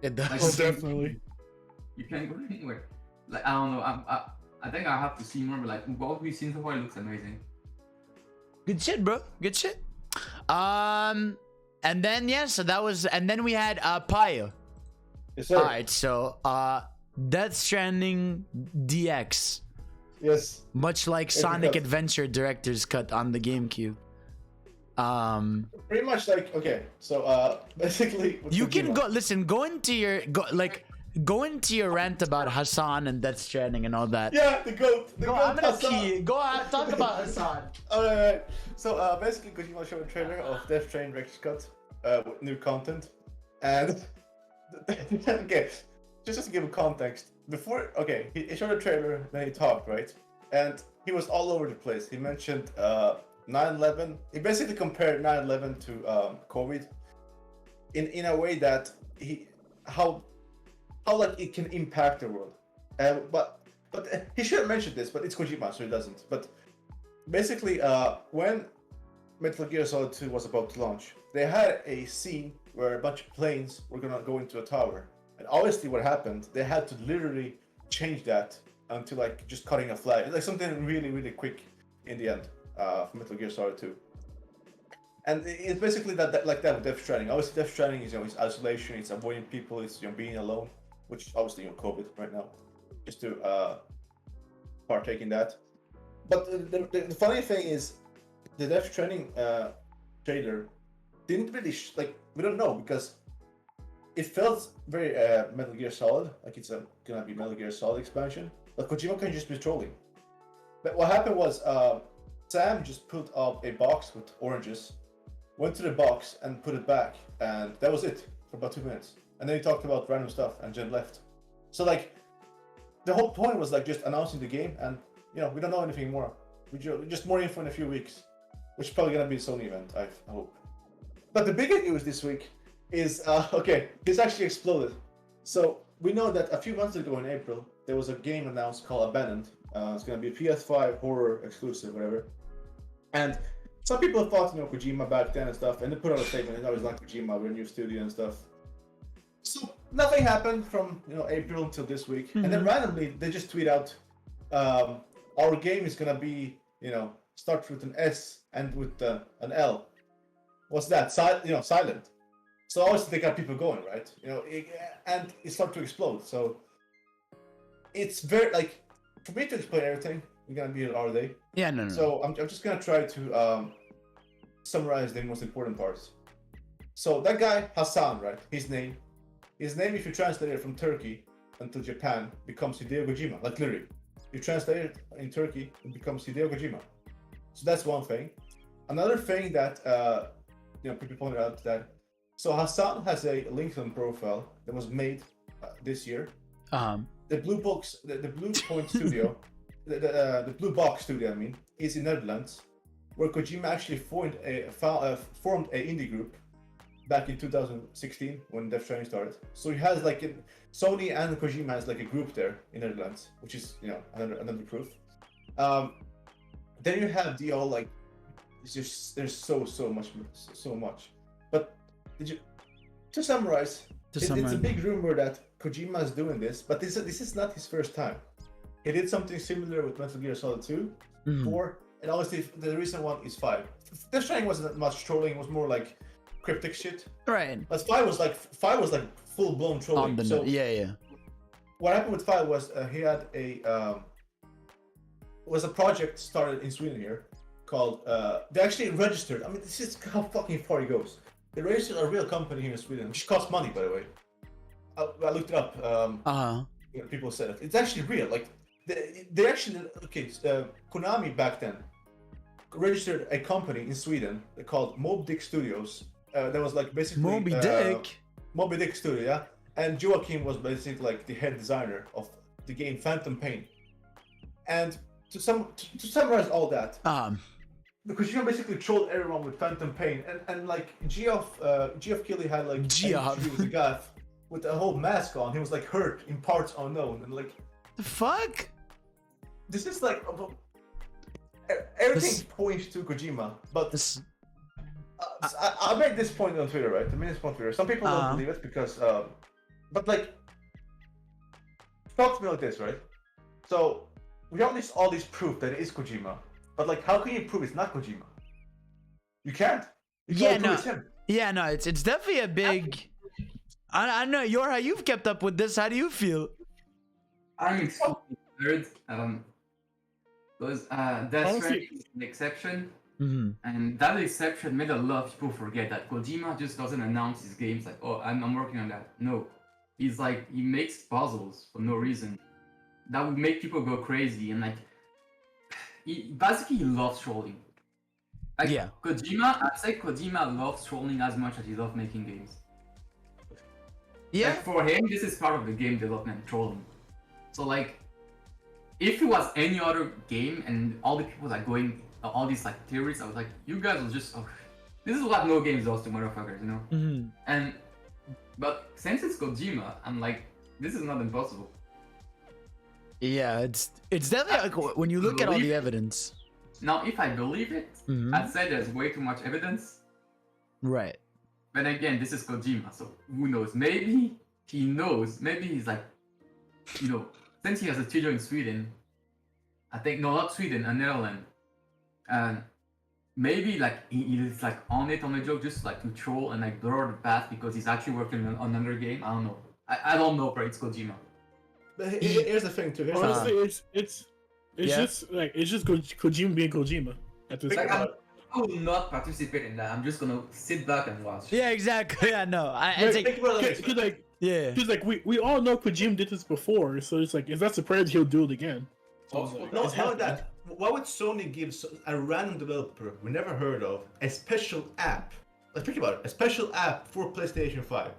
It does. Like, Definitely. You can't go anywhere. Like I don't know. I think I have to see more. But like what we've seen so far, it looks amazing. Good shit, bro. Good shit. And then so that was, and then we had Pio. Yes, sir. All right, so Death Stranding DX. Yes. Much like Sonic Adventure Director's Cut on the GameCube. Pretty much like okay, so basically you can go into your rant about Hassan and Death Stranding and all that. Yeah, the goat. I'm gonna key. Go ahead, talk about Hassan. Alright. So basically Kojima showed a trailer of Death Stranding Director's Cut with new content. And okay, just to give a context, before he showed a trailer, then he talked, right? And he was all over the place. He mentioned 9/11. He basically compared 9/11 to COVID in a way that how like it can impact the world. But he should have mentioned this, but it's Kojima, so he doesn't. But basically, when Metal Gear Solid 2 was about to launch, they had a scene where a bunch of planes were gonna go into a tower. And obviously what happened, they had to literally change that until like just cutting a flag. Like something really quick in the end for Metal Gear Solid 2. And it's basically that like that with Death Stranding. Obviously Death Stranding is it's isolation, it's avoiding people, it's being alone, which obviously COVID right now, just to partake in that. But the funny thing is, the Death Stranding trailer didn't really like we don't know because it felt very Metal Gear Solid, like it's gonna be Metal Gear Solid expansion. But Kojima can just be trolling. But what happened was Sam just put up a box with oranges, went to the box and put it back, and that was it for about 2 minutes. And then he talked about random stuff and Jen left. So like, the whole point was like just announcing the game, and you know we don't know anything more. We just more info in a few weeks, which is probably gonna be a Sony event, I hope. But the bigger news this week is okay. This actually exploded. So we know that a few months ago in April there was a game announced called Abandoned. It's gonna be a PS5 horror exclusive, whatever. And some people thought, you know, Kojima back then and stuff, and they put out a statement, and now it's like Kojima, we're a new studio and stuff. So nothing happened from April until this week, and then randomly they just tweet out, our game is gonna be start with an S and with an L. What's that? Silent. So obviously they got people going, right? And it started to explode. So it's very like for me to explain everything, we're gonna be here all day. Yeah, no. So I'm just gonna try to summarize the most important parts. So that guy Hassan, right? His name, if you translate it from Turkey until Japan, becomes Hideo Kojima. Like literally, you translate it in Turkey, it becomes Hideo Kojima. So that's one thing. Another thing that people pointed out that so Hassan has a LinkedIn profile that was made this year. The Blue Box, the Blue Point Studio, the Blue Box Studio, I mean, is in Netherlands, where Kojima actually formed a indie group back in 2016 when Death Stranding started. So he has like Sony and Kojima has like a group there in Netherlands, which is another proof. Then you have the all like it's just there's so much. But to summarize, it's a big rumor that Kojima is doing this, but this is not his first time. He did something similar with Metal Gear Solid 2, 4, and obviously the recent one is 5. Death Stranding wasn't much trolling; it was more like cryptic shit. Right. But 5 was like full blown trolling. Yeah. What happened with 5 was he had a project started in Sweden here called they actually registered. I mean, this is how fucking far it goes. They registered a real company here in Sweden, which costs money, by the way. I looked it up. People said it. It's actually real. Like they actually Konami back then registered a company in Sweden called Moby Dick Studios. That was like basically Moby Dick Studio, yeah. And Joachim was basically like the head designer of the game Phantom Pain. And to summarize all that, because you basically trolled everyone with Phantom Pain, and like Geoff Keighley had like the guy with a whole mask on. He was like hurt in parts unknown, and like the fuck. This is like everything points to Kojima, but I made this point on Twitter, right? I made this point on Twitter. Some people don't believe it because, but like, talk to me like this, right? So we have all these proof that it is Kojima, but like, how can you prove it's not Kojima? You can't. It's him. Yeah, no, it's definitely a big. I don't know, Yorha, you've kept up with this. How do you feel? I'm extremely scared. Because Death Stranding is an exception, and that exception made a lot of people forget that Kojima just doesn't announce his games like, oh, I'm working on that. No, he's like, he makes puzzles for no reason. That would make people go crazy, and like, he loves trolling. Like, yeah. I'd say Kojima loves trolling as much as he loves making games. Yeah. Like, for him, this is part of the game development, trolling. So like, if it was any other game and all the people like going all these like theories, I was like, you guys will just this is what no games does to motherfuckers, you know? But since it's Kojima, I'm like, this is not impossible. Yeah, it's definitely like when you look at all the evidence. Now, if I believe it, I'd say there's way too much evidence. Right. But again, this is Kojima, so who knows? Maybe he knows. Maybe he's like, since he has a studio in Sweden, I think, no, not Sweden, Netherlands. And maybe like he's like on a joke, just like to troll and like blur the path because he's actually working on another game. I don't know. I don't know, but it's Kojima. But here's the thing too. Honestly, it's just Kojima being Kojima at this point. I will not participate in that. I'm just gonna sit back and watch. Yeah, exactly. Yeah, no. It's Think about it. Cause like, yeah. cause like we all know Kojima did this before, so it's like if that's a prayer, he'll do it again. So it's like, No, it's not happening. that. Why would Sony give a random developer we never heard of a special app? Like, think about it. A special app for PlayStation 5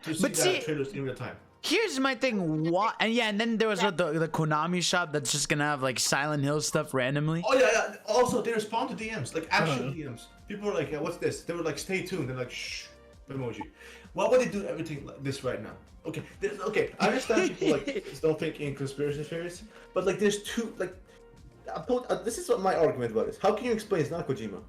to see But see- that trailers in real time. Here's my thing. What? And yeah, and then there was the Konami shop that's just gonna have like Silent Hill stuff randomly. Oh yeah. Also, they respond to DMs, like actual DMs. People are like, "What's this?" They were like, "Stay tuned." They're like, "Shh," emoji. Why would they do everything like this right now? Okay, I understand people like don't think in conspiracy theories, but like, there's two like. This is what my argument about it. How can you explain it's not Kojima?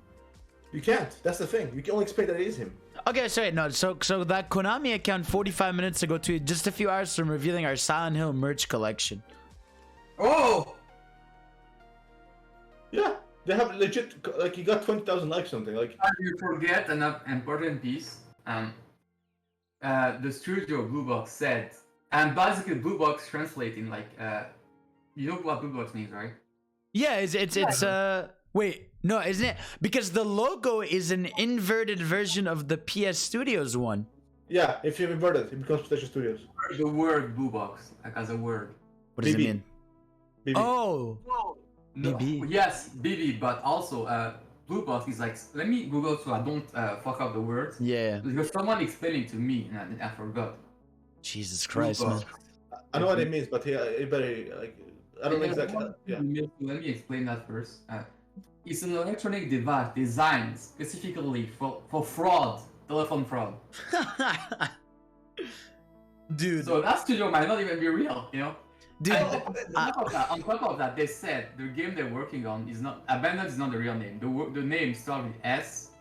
You can't. That's the thing. You can only explain that it is him. Okay, sorry, no. So that Konami account 45 minutes ago tweeted just a few hours from revealing our Silent Hill merch collection. Oh! Yeah, they have legit. Like, you got 20,000 likes, something like. You forget an important piece. The studio Blue Box said, and basically Blue Box translating like, you know what Blue Box means, right? Yeah, it's wait, no, isn't it? Because the logo is an inverted version of the PS Studios one. Yeah, if you invert it, it becomes PlayStation Studios. The word Blue Box, like as a word. What does it BB. mean? BB. Oh, No, BB. yes, BB, but also Blue Box is like, let me Google so I don't fuck up the words. yeah. Because someone explained it to me and I forgot. Jesus Blue Christ, man. Box. I know what it means, but it better like. I don't know exactly. Yeah. Let me explain that first. It's an electronic device designed specifically for fraud, telephone fraud. Dude, So that studio might not even be real, you know? dude. And on top of that, they said the game they're working on is not Abandoned is not the real name. The name starts with S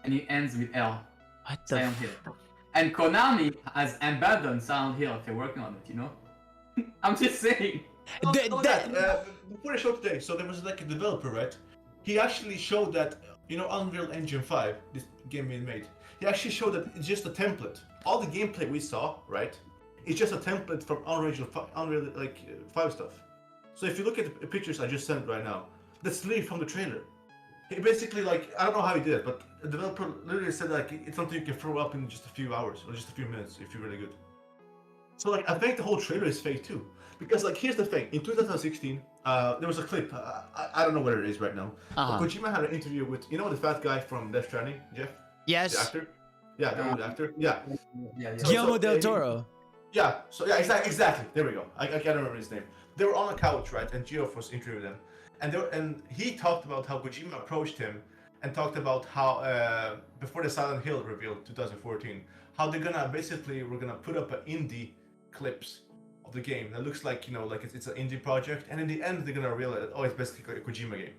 and it ends with L. What the? Silent Hill. And Konami has abandoned Silent Hill if they're working on it, you know? I'm just saying. Before the show today, so there was like a developer, right? He actually showed that, Unreal Engine 5, this game being made, he actually showed that it's just a template. All the gameplay we saw, right, it's just a template from Unreal 5 stuff. So if you look at the pictures I just sent right now, that's literally from the trailer. He basically, I don't know how he did it, but the developer literally said, it's something you can throw up in just a few hours, or just a few minutes, if you're really good. So, I think the whole trailer is fake, too. Because, here's the thing. In 2016, there was a clip. I don't know where it is right now. But Kojima had an interview with, the fat guy from Death Stranding, Jeff? Yes. The actor? Yeah, the old actor. Yeah. Guillermo del Toro. Yeah. So, yeah, exactly. There we go. I can't remember his name. They were on a couch, right? And Geoff was interviewing them. And he talked about how Kojima approached him and talked about how, before the Silent Hill reveal 2014, how they're gonna we're gonna put up an indie clips of the game that looks like it's an indie project, and in the end they're gonna realize it's basically a Kojima game.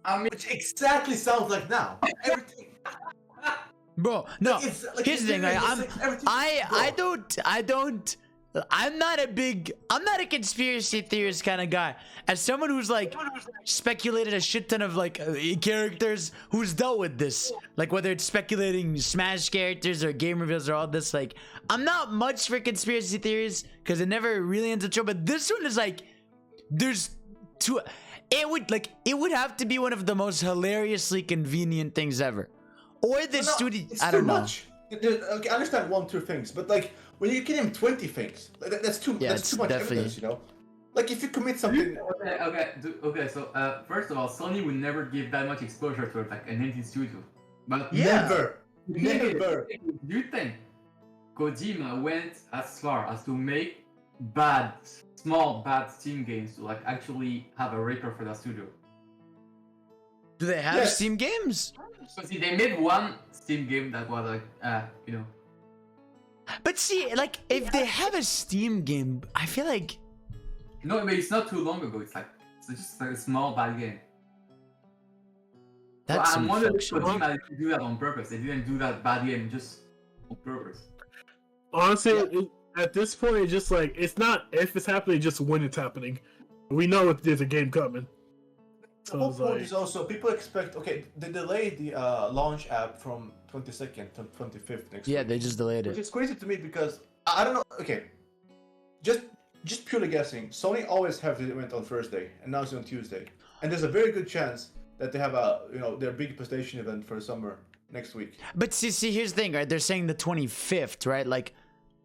I mean, Which exactly sounds like now. Everything. Bro, no. It's Here's the thing. I'm not a conspiracy theorist kind of guy. As someone who's speculated a shit ton of characters who's dealt with this, whether it's speculating Smash characters or game reveals or all this, I'm not much for conspiracy theories because it never really ends up true. But this one is there's two. It would have to be one of the most hilariously convenient things ever, or the studio. I don't know. Okay, I understand 1, 2 things, but when you give him 20 things, that's too. Yeah, that's too much definitely. evidence, if you commit something. Okay. So first of all, Sony would never give that much exposure to an indie studio. But Never. Do you think Kojima went as far as to make small bad Steam games to actually have a record for that studio? Do they have Yes. Steam games? So see, they made one Steam game that was But see, if they have a Steam game, I feel like No, I mean, it's not too long ago. It's just a small bad game. that's I'm some wondering fuck if shit. Kojima didn't do that on purpose. They didn't do that bad game just on purpose. Honestly, at this point, it's just it's not if it's happening, just when it's happening. We know if there's a game coming. The So whole it's point is also people expect. Okay, they delayed the launch app from 22nd to 25th next Yeah, week. they just delayed Which it. is crazy to me because I don't know. Okay, just purely guessing. Sony always have the event on Thursday, and now it's on Tuesday, and there's a very good chance that they have their big PlayStation event for summer next week. But see, here's the thing, right? They're saying the 25th, right? Like,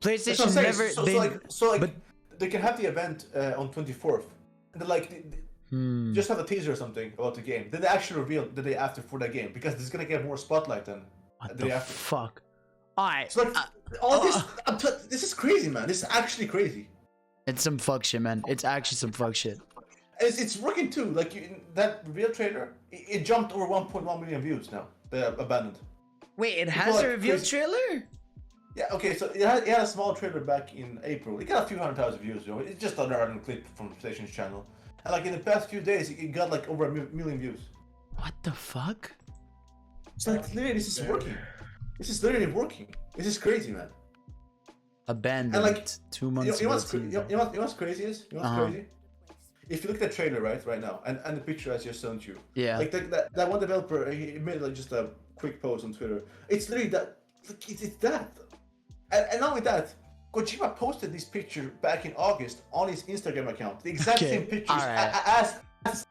That's what I'm PlayStation saying. never. But they can have the event on 24th, and then just have a teaser or something about the game. Then they actually reveal the day after for that game because it's gonna get more spotlight than What the day the after. fuck? Alright. So all this, this is crazy, man. This is actually crazy. It's some fuck shit, man. It's actually some fuck shit. It's working too. Like that reveal trailer, it jumped over 1.1 million views now. They are abandoned. Wait, it People has like a reveal crazy. trailer? Yeah, okay, so it had a small trailer back in April. It got a few 100,000 views, It's just a random clip from PlayStation's channel. And like in the past few days, it got like over a million views. What the fuck? So like literally, this is working. This is literally working. This is crazy, man. Abandoned. And like 2 months. you know what's crazy is? You know what's crazy? If you look at the trailer right now, and the picture I just sent you, Yeah. like that one developer, he made like just a quick post on Twitter. It's literally that. Look, it's that. And not only that, Kojima posted this picture back in August on his Instagram account. The exact same pictures as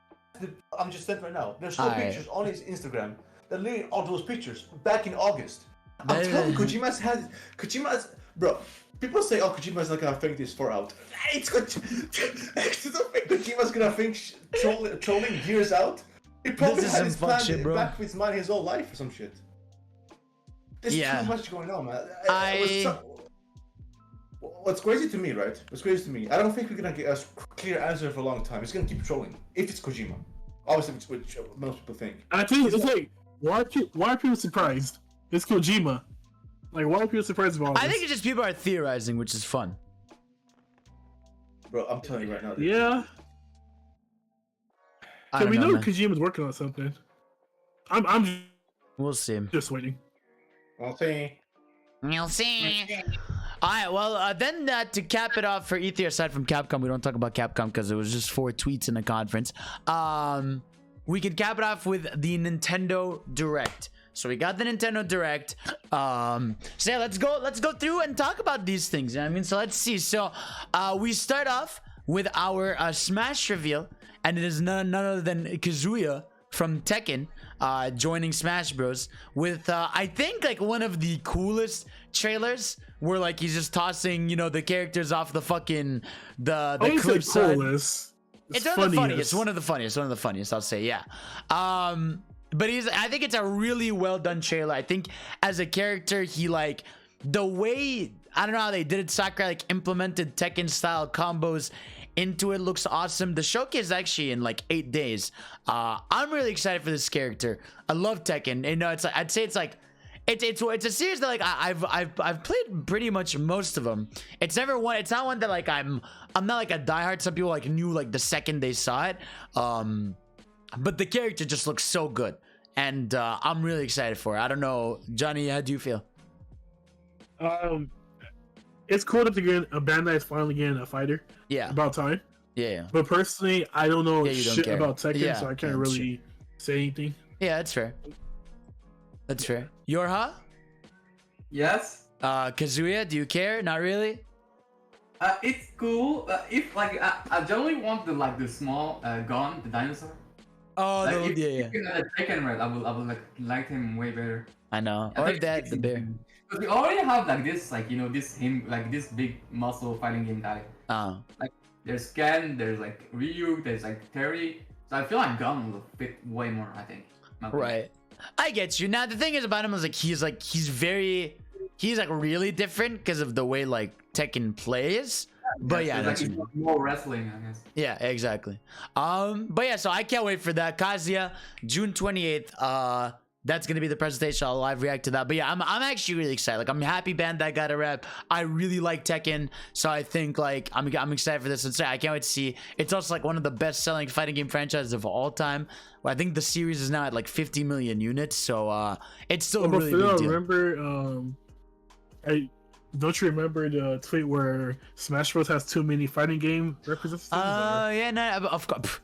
I'm just saying right now. There's still pictures on his Instagram that literally are those pictures back in August. I'm telling you, Kojima's bro. People say, "Oh, Kojima's not gonna think this far out." It's Kojima's gonna think trolling years out. He probably had his plan back of his mind his whole life or some shit. There's too much going on, man. What's crazy to me, right? What's crazy to me, I don't think we're gonna get a clear answer for a long time. It's gonna keep trolling if it's Kojima. Obviously, which most people think. I think it's like, why are people surprised? It's Kojima. Like, why are people surprised about this? I think it's just people are theorizing, which is fun. Bro, I'm telling you right now. Yeah. So we know Kojima's working on something. We'll see. Just waiting. We'll see. You'll see. Alright, well, then to cap it off for E3, aside from Capcom, we don't talk about Capcom because it was just 4 tweets in the conference. We could cap it off with the Nintendo Direct. So we got the Nintendo Direct. So yeah, let's go through and talk about these things. You know what I mean? So let's see. So we start off with our Smash reveal, and it is none other than Kazuya from Tekken joining Smash Bros. With I think like one of the coolest trailers where like he's just tossing, you know, the characters off the fucking the cliffside. It's one of the funniest. One of the funniest, I'll say, yeah. But I think it's a really well done trailer. I think as a character, he like the way, I don't know how they did it, Sakurai like implemented Tekken style combos into it, looks awesome. The showcase is actually in like 8 days. I'm really excited for this character. I love Tekken. You know, it's like, I'd say it's like it's a series that like I've played pretty much most of them. It's not one that like I'm not like a diehard. Some people like knew like the second they saw it. But the character just looks so good, and I'm really excited for it. I don't know, Johnny, how do you feel? It's cool that a Bandai is finally getting a fighter. Yeah, about time. Yeah. But personally, I don't know shit about Tekken, so I can't really say anything. Yeah, that's fair. That's fair. Yorha? Yes. Kazuya, do you care? Not really. It's cool. If like I generally want the small Gon, the dinosaur. Oh, like, yeah. Tekken Red, I will like him way better. I know. Or that the bear. But we already have like this, like, you know, this big muscle fighting game guy. Like there's Ken, there's like Ryu, there's like Terry. So I feel like Gon will fit way more, I think. Right. I get you. Now the thing is about him is he's like really different because of the way like Tekken plays. But yeah, like more wrestling, I guess. Yeah, exactly. But yeah, so I can't wait for that. Kazuya, June 28th. That's gonna be the presentation. I'll live react to that. But yeah, I'm actually really excited. Like, I'm happy Bandai got a rep. I really like Tekken, so I think like I'm excited for this. And I can't wait to see. It's also like one of the best-selling fighting game franchises of all time. Well, I think the series is now at like 50 million units, so it's still a really big deal. Remember, don't you remember the tweet where Smash Bros has too many fighting game representatives? Yeah, no, of course.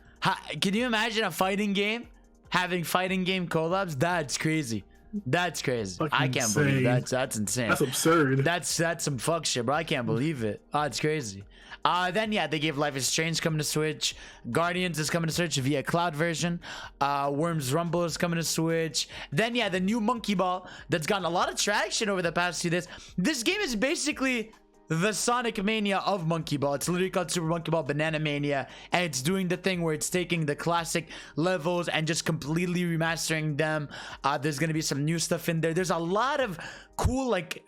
Can you imagine a fighting game having fighting game collabs? That's crazy. That's crazy. Fucking I can't believe that's insane. That's absurd. That's some fuck shit, bro. I can't believe it. Oh, it's crazy. Then yeah, they gave Life is Strange coming to Switch. Guardians is coming to Switch via cloud version. Worms Rumble is coming to Switch. Then yeah, the new Monkey Ball that's gotten a lot of traction over the past few days. This game is basically the Sonic Mania of Monkey Ball. It's literally called Super Monkey Ball Banana Mania, and it's doing the thing where it's taking the classic levels and just completely remastering them. There's gonna be some new stuff in there. There's a lot of cool, like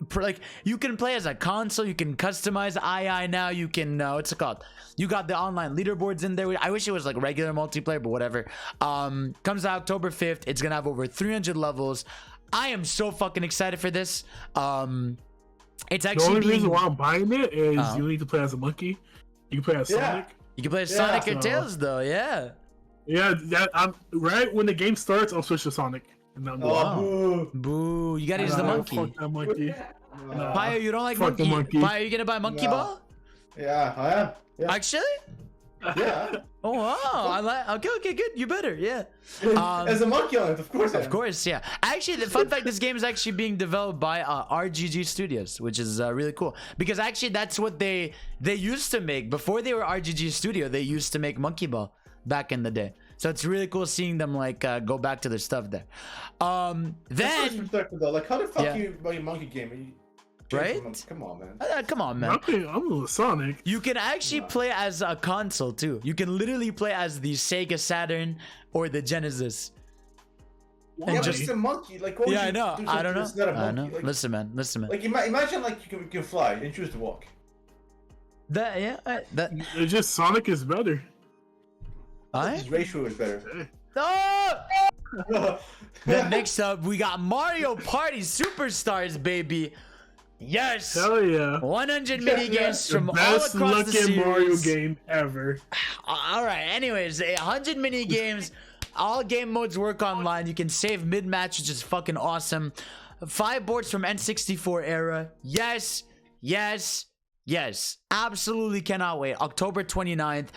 you can play as a console, you can customize II now, you can what's it called, you got the online leaderboards in there. I wish it was like regular multiplayer, but whatever. Comes out October 5th. It's gonna have over 300 levels. I am so fucking excited for this. It's actually the only reason why I'm buying it is you need to play as a monkey. You can play as Sonic. You can play as Sonic or Tails, though. Yeah. I'm right when the game starts. I'll switch to Sonic. And I'm boo! You gotta use the monkey. Fuck that monkey. Pio, you don't like monkey? Pio, you gonna buy Monkey Ball? Yeah, I am. Yeah. Actually? Yeah. Oh wow! I like. Okay, good. You better. Yeah. As a monkey on it, of course. Of course, yeah. Actually, the fun fact: this game is actually being developed by RGG Studios, which is really cool. Because actually, that's what they used to make before they were RGG Studio. They used to make Monkey Ball back in the day. So it's really cool seeing them like go back to their stuff there. Then like, how the fuck you buy a monkey game? Right? Come on, man. Come on, man. I'm a Sonic. You can actually play as a console too. You can literally play as the Sega Saturn or the Genesis. Yeah, but it's a monkey. Like, what I know. I don't know. It's not a monkey. I know. Like, listen, man. Like, imagine like you can fly and choose to walk. It's just Sonic is better. His ratio is better. Then next up, we got Mario Party Superstars, baby. Yes. Hell yeah. 100 mini games from all across the looking series. Mario game ever. All right. Anyways, 100 mini games. All game modes work online. You can save mid-match, which is fucking awesome. 5 boards from N64 era. Yes. Absolutely cannot wait. October 29th.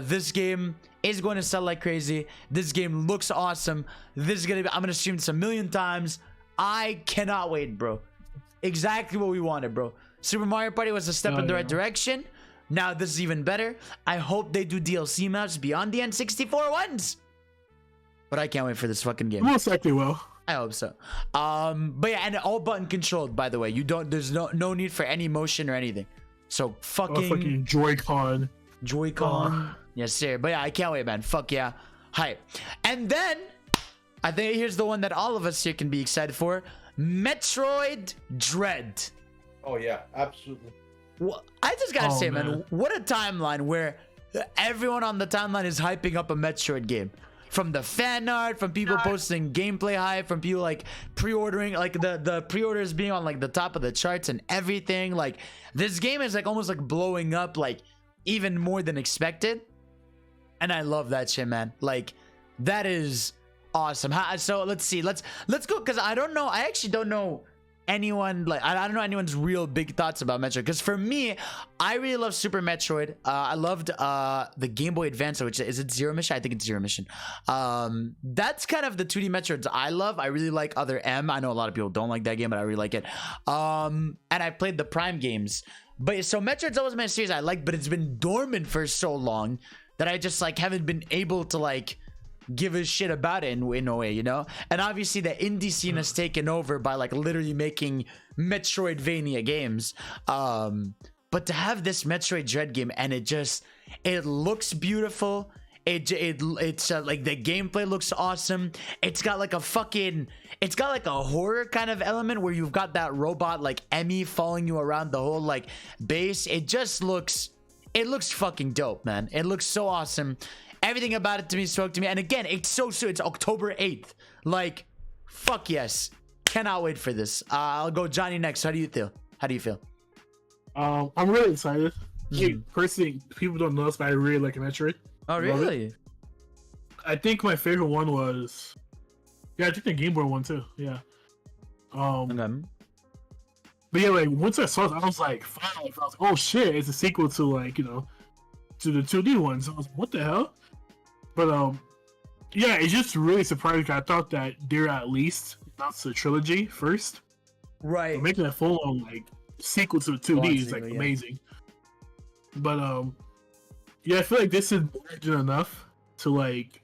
This game is going to sell like crazy. This game looks awesome. This is gonna be, I'm gonna stream this 1,000,000 times. I cannot wait, bro. Exactly what we wanted, bro. Super Mario Party was a step in the right direction. Now this is even better. I hope they do DLC maps beyond the N64 ones. But I can't wait for this fucking game. Most likely will. I hope so. But yeah, and all button controlled, by the way. There's no need for any motion or anything. So fucking Joy-Con. Yes, sir. But yeah, I can't wait, man. Fuck yeah. Hype. And then I think here's the one that all of us here can be excited for. Metroid Dread. Oh yeah, absolutely. Well, I just gotta say, man, what a timeline where everyone on the timeline is hyping up a Metroid game. From the fan art, from people posting gameplay hype, from people like pre-ordering, like the pre-orders being on like the top of the charts and everything. Like this game is like almost like blowing up like even more than expected. And I love that shit, man. Like that is awesome. So let's see. Let's go, because I actually don't know anyone, like I don't know anyone's real big thoughts about Metroid, because for me, I really love Super Metroid. I loved the Game Boy Advance, which is it Zero Mission? I think it's Zero Mission. That's kind of the 2D Metroids I love. I really like Other M. I know a lot of people don't like that game, but I really like it. And I played the Prime games. But so Metroid's always been a series I like, but it's been dormant for so long that I just like haven't been able to like give a shit about it in a way, you know? And obviously the indie scene has taken over by like literally making Metroidvania games. But to have this Metroid Dread game, and it looks beautiful. It's like the gameplay looks awesome. It's got like a horror kind of element where you've got that robot like Emmy following you around the whole like base. It looks fucking dope, man. It looks so awesome. Everything about it to me spoke to me. And again, it's so soon. It's October 8th. Like, fuck yes. Cannot wait for this. I'll go Johnny next. How do you feel? I'm really excited. Personally, people don't know this, but I really like Metroid. Oh, really? I think my favorite one was... Yeah, I think the Game Boy one too. Yeah. Okay. But yeah, like, once I saw it, I was like, 5. I was like, oh shit, it's a sequel to, like, you know, to the 2D ones. I was like, what the hell? But, yeah, it's just really surprising. I thought that they're at least announced a trilogy first. Right. So making a full-on, like, sequel to the 2D is, like, amazing. But yeah, I feel like this is good enough to like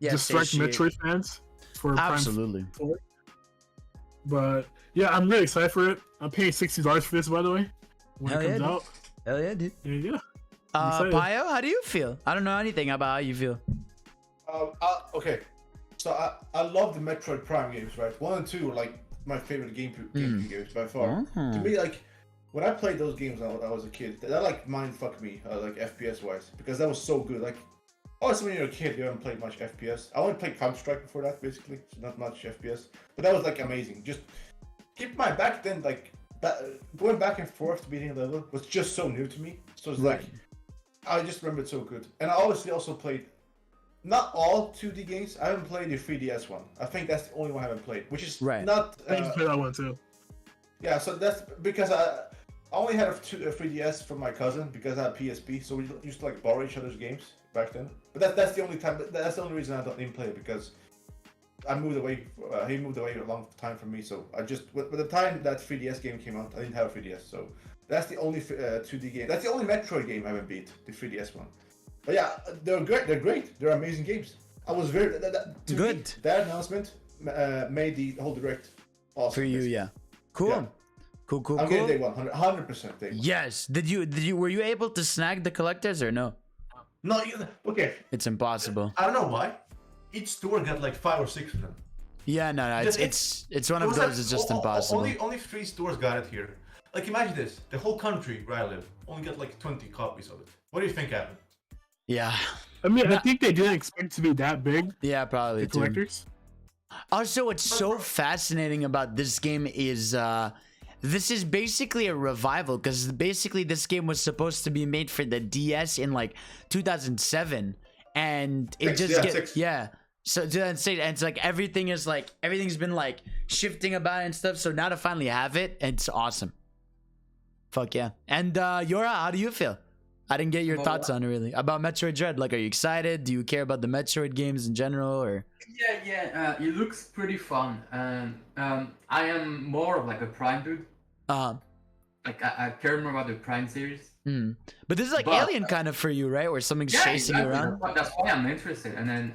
distract Metroid fans for absolutely. Prime 4. But yeah, I'm really excited for it. I'm paying $60 for this, by the way, when it comes out. Hell yeah, dude. Yeah. Payo, how do you feel? I don't know anything about how you feel. Okay, so I love the Metroid Prime games, right? 1 and 2 are like my favorite GameCube games by far. To me, like when I played those games when I was a kid, that like mind fucked me, like FPS wise, because that was so good. Like, obviously when you're a kid, you haven't played much FPS. I only played Counter-Strike before that, basically, so not much FPS. But that was like amazing. Just keep in mind, back then, like going back and forth to beating a level was just so new to me. So it's like I just remember it so good. And I obviously also played not all 2D games. I haven't played the 3DS one. I think that's the only one I haven't played, which is not. I just played that one too. Yeah, so that's because I only had a 3DS from my cousin because I had PSP, so we used to like borrow each other's games back then. But that's the only time. That's the only reason I didn't play it, because I moved away. He moved away a long time from me, so I just. By the time that 3DS game came out, I didn't have a 3DS, so that's the only 2D game. That's the only Metroid game I haven't beat, the 3DS one. But yeah, they're great. They're great. They're amazing games. I was very good. Me, that announcement made the whole direct awesome. For you, yeah. Cool. Yeah. Cool. I'm getting day 100% day 1. Yes. Were you able to snag the collectors or no? No. Okay. It's impossible. I don't know why. Each store got like 5 or 6 of them. Yeah, no. It's one of those. It's just impossible. Only 3 stores got it here. Like imagine this: the whole country where I live only got like 20 copies of it. What do you think happened? Yeah. I mean, I think they didn't expect it to be that big. Yeah, probably. The collectors. Also, what's so fascinating about this game is this is basically a revival, because basically this game was supposed to be made for the DS in like 2007, and it So 2006, and it's like everything's been like shifting about and stuff. So now to finally have it, it's awesome. Fuck yeah. And Yora, how do you feel? I didn't get your thoughts on it really about Metroid Dread. Like, are you excited? Do you care about the Metroid games in general, or? Yeah. It looks pretty fun, and I am more of like a Prime dude. Like I care more about the Prime series. But this is like Alien kind of for you, right? Where something's chasing you around. That's why I'm interested. And then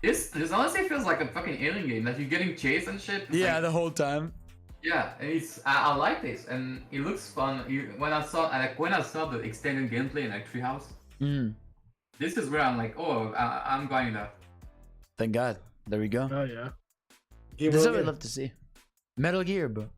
this honestly feels like a fucking Alien game. Like you're getting chased and shit. Yeah, like, the whole time. Yeah, I like this, and it looks fun. When I saw the extended gameplay in like Treehouse, this is where I'm like, oh, I'm buying that. Thank God. There we go. Oh yeah. This is what I'd love to see. Metal Gear, bro.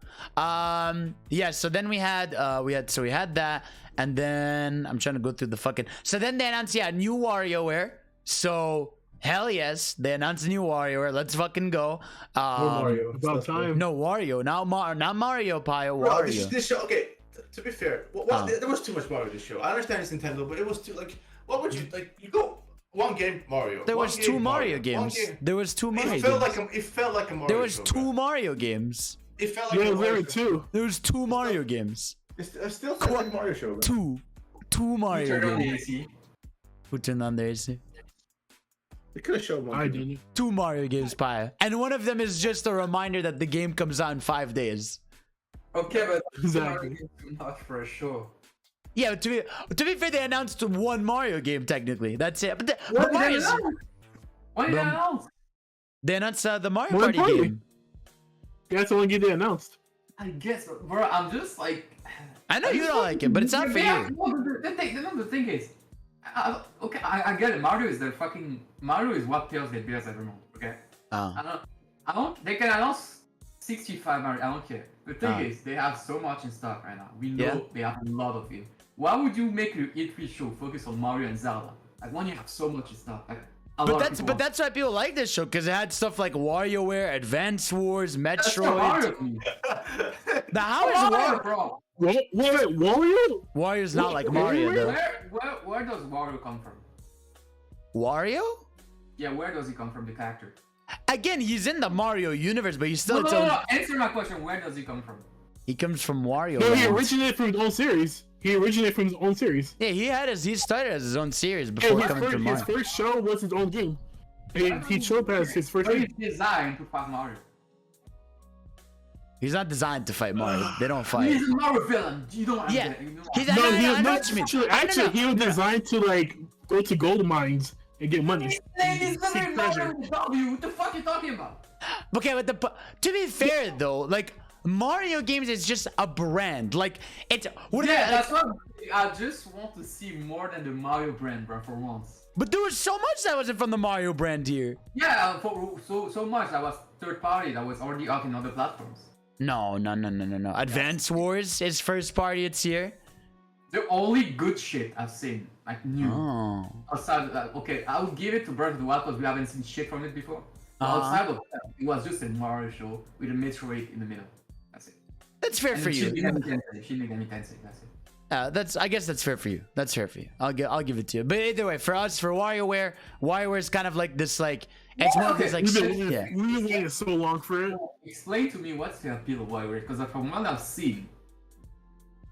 Yeah. So then we had that, and then I'm trying to go through the fucking. So then they announced new WarioWare. So. Hell yes, they announced a new WarioWare. Let's fucking go. Mario. About time. No, Wario, not Mario, Payo, Wario. This show, okay, to be fair, there was too much Mario this show. I understand it's Nintendo, but it was too, like, what would you, like, you go, one game, Mario. There was 2 Mario games. There was 2 Mario games. It felt like a Mario There was 2 Mario games. It felt like a Mario show. There was 2 Mario games. It still felt like Mario show, bro. 2 Mario games. AC. Who turned on the AC? They could have showed one. I didn't. 2 Mario games, Paya. And one of them is just a reminder that the game comes out in 5 days. Okay, but exactly. Too much for a show. Yeah, to be fair, they announced 1 Mario game technically. That's it. But what did they announce? They announced the Mario Party game. Yeah, that's the only game they announced. I guess, bro. I'm just like. I know you don't like it, but it's not for you. The thing is. Okay, I get it. Mario is what Tails get beers every month. Okay. I don't. They can announce 65 Mario. I don't care. The thing is, they have so much in stock right now. We know they have a lot of it. Why would you make your E3 show focus on Mario and Zelda? Like when you have so much in stock. Like, but that's why people like this show, because it had stuff like WarioWare, Advance Wars, Metroid. Now how is Wario, bro? Wait, Wario? Wario's not like Mario though. Where does Wario come from? Wario? Yeah, where does he come from, the character? Again, he's in the Mario universe, but he's still. No. Answer my question. Where does he come from? He comes from Wario. No, he originated from his own series. Yeah, he started as his own series before coming to Mario. His first show was his own game. He showed as his first game. Designed to fight Mario. He's not designed to fight Mario. They don't fight. He's a Mario villain. You don't want Yeah. He's No, I know what you mean. Actually, he was designed to like go to gold mines and get money. He's literally Mario W. What the fuck are you talking about? Okay, but to be fair though, like Mario games is just a brand. Like it's That's what I just want to see more than the Mario brand, bro, for once. But there was so much that wasn't from the Mario brand here. Yeah, for so much that was third party that was already out in other platforms. No. Advance Wars is first party. It's here. The only good shit I've seen, like new. Oh. Outside, okay, I'll give it to Breath of the Wild because we haven't seen shit from it before. Outside of that, it was just a Mario show with a Metroid in the middle. That's it. That's fair for you. Shin Megami Tensei, that's it. I guess that's fair for you. That's fair for you. I'll give it to you. But either way, for us, for WarioWare is kind of like this, like it's more of this, like We've been waiting so long for it. Explain to me what's the appeal of WarioWare, because from what I've seen.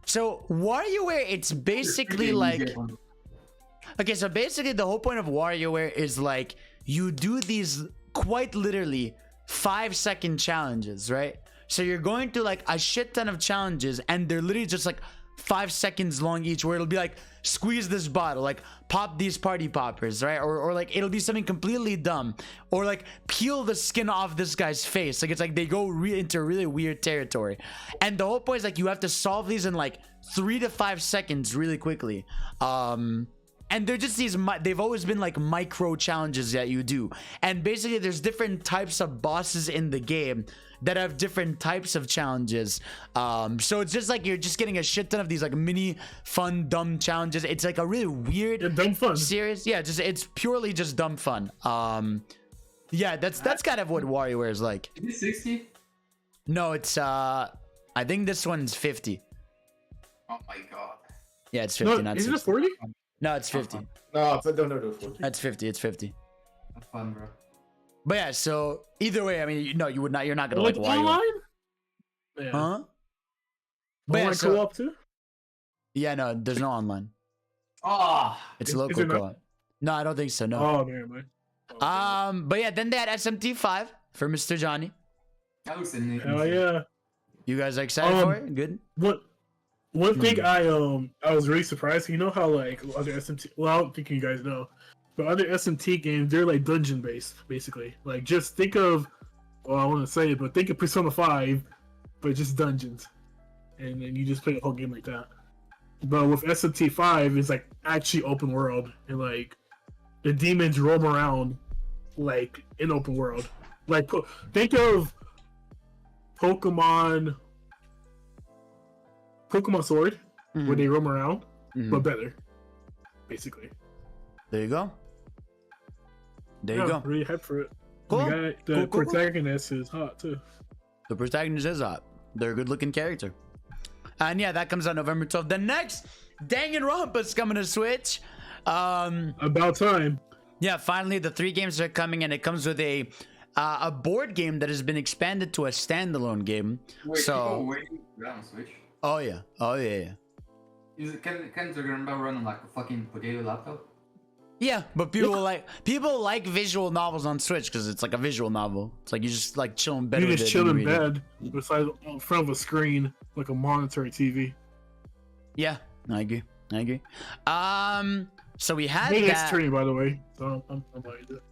So WarioWare, it's basically like, okay, so basically the whole point of WarioWare is like you do these quite literally 5-second challenges, right? So you're going through like a shit ton of challenges, and they're literally just like 5 seconds long each, where it'll be like squeeze this bottle, like pop these party poppers, right? Or like it'll be something completely dumb, or like peel the skin off this guy's face. Like it's like they go into really weird territory, and the whole point is like you have to solve these in like 3 to 5 seconds really quickly. And they're just they've always been like micro challenges that you do, and basically there's different types of bosses in the game that have different types of challenges. So it's just like you're just getting a shit ton of these like mini fun dumb challenges. It's like a really weird dumb fun series. Yeah, it's purely just dumb fun. Yeah, that's kind of what WarioWare is like. Is it 60? No, it's I think this one's 50. Oh my god. Yeah, it's 50. No, is it 40? No, it's 50. No, no, 40. That's 50. It's 50. That's fun, bro. But yeah, so either way, I mean, no, you would not. You're not gonna Like like WarioWare. online? Yeah. Huh? But yeah, Online so, co-op too? yeah, no, there's no online. It's Is local it not? co-op. No, I don't think so. No. Oh, never mind. But yeah, then they had SMT5 for Mr. Johnny. That looks amazing. Hell yeah. You guys are excited for it? Good. One thing I was really surprised. You know how like other SMT, well, I don't think you guys know, but other SMT games, they're like dungeon based basically. Like just think of, well, I want to say it, but think of Persona 5, but just dungeons, and then you just play the whole game like that. But with SMT5, it's like actually open world, and like the demons roam around like in open world. Like think of Pokemon Sword, where they roam around, but better, basically. There you go. There you go. Really hyped for it. Cool. The protagonist is hot too. The protagonist is hot. They're a good-looking character. And yeah, that comes out November 12th. The next Danganronpa's coming to Switch. About time. Yeah, finally the 3 games are coming, and it comes with a board game that has been expanded to a standalone game. Wait, so waiting on Switch? Oh yeah. Can Danganronpa run on like a fucking potato laptop? Yeah, but people like visual novels on Switch because it's like a visual novel. It's like you just like chill in bed. You with just it chill and in read bed beside in front of a screen like a monitor TV. Yeah, I agree. So we had Hey, that. it's turning, by the way. So I'm like that.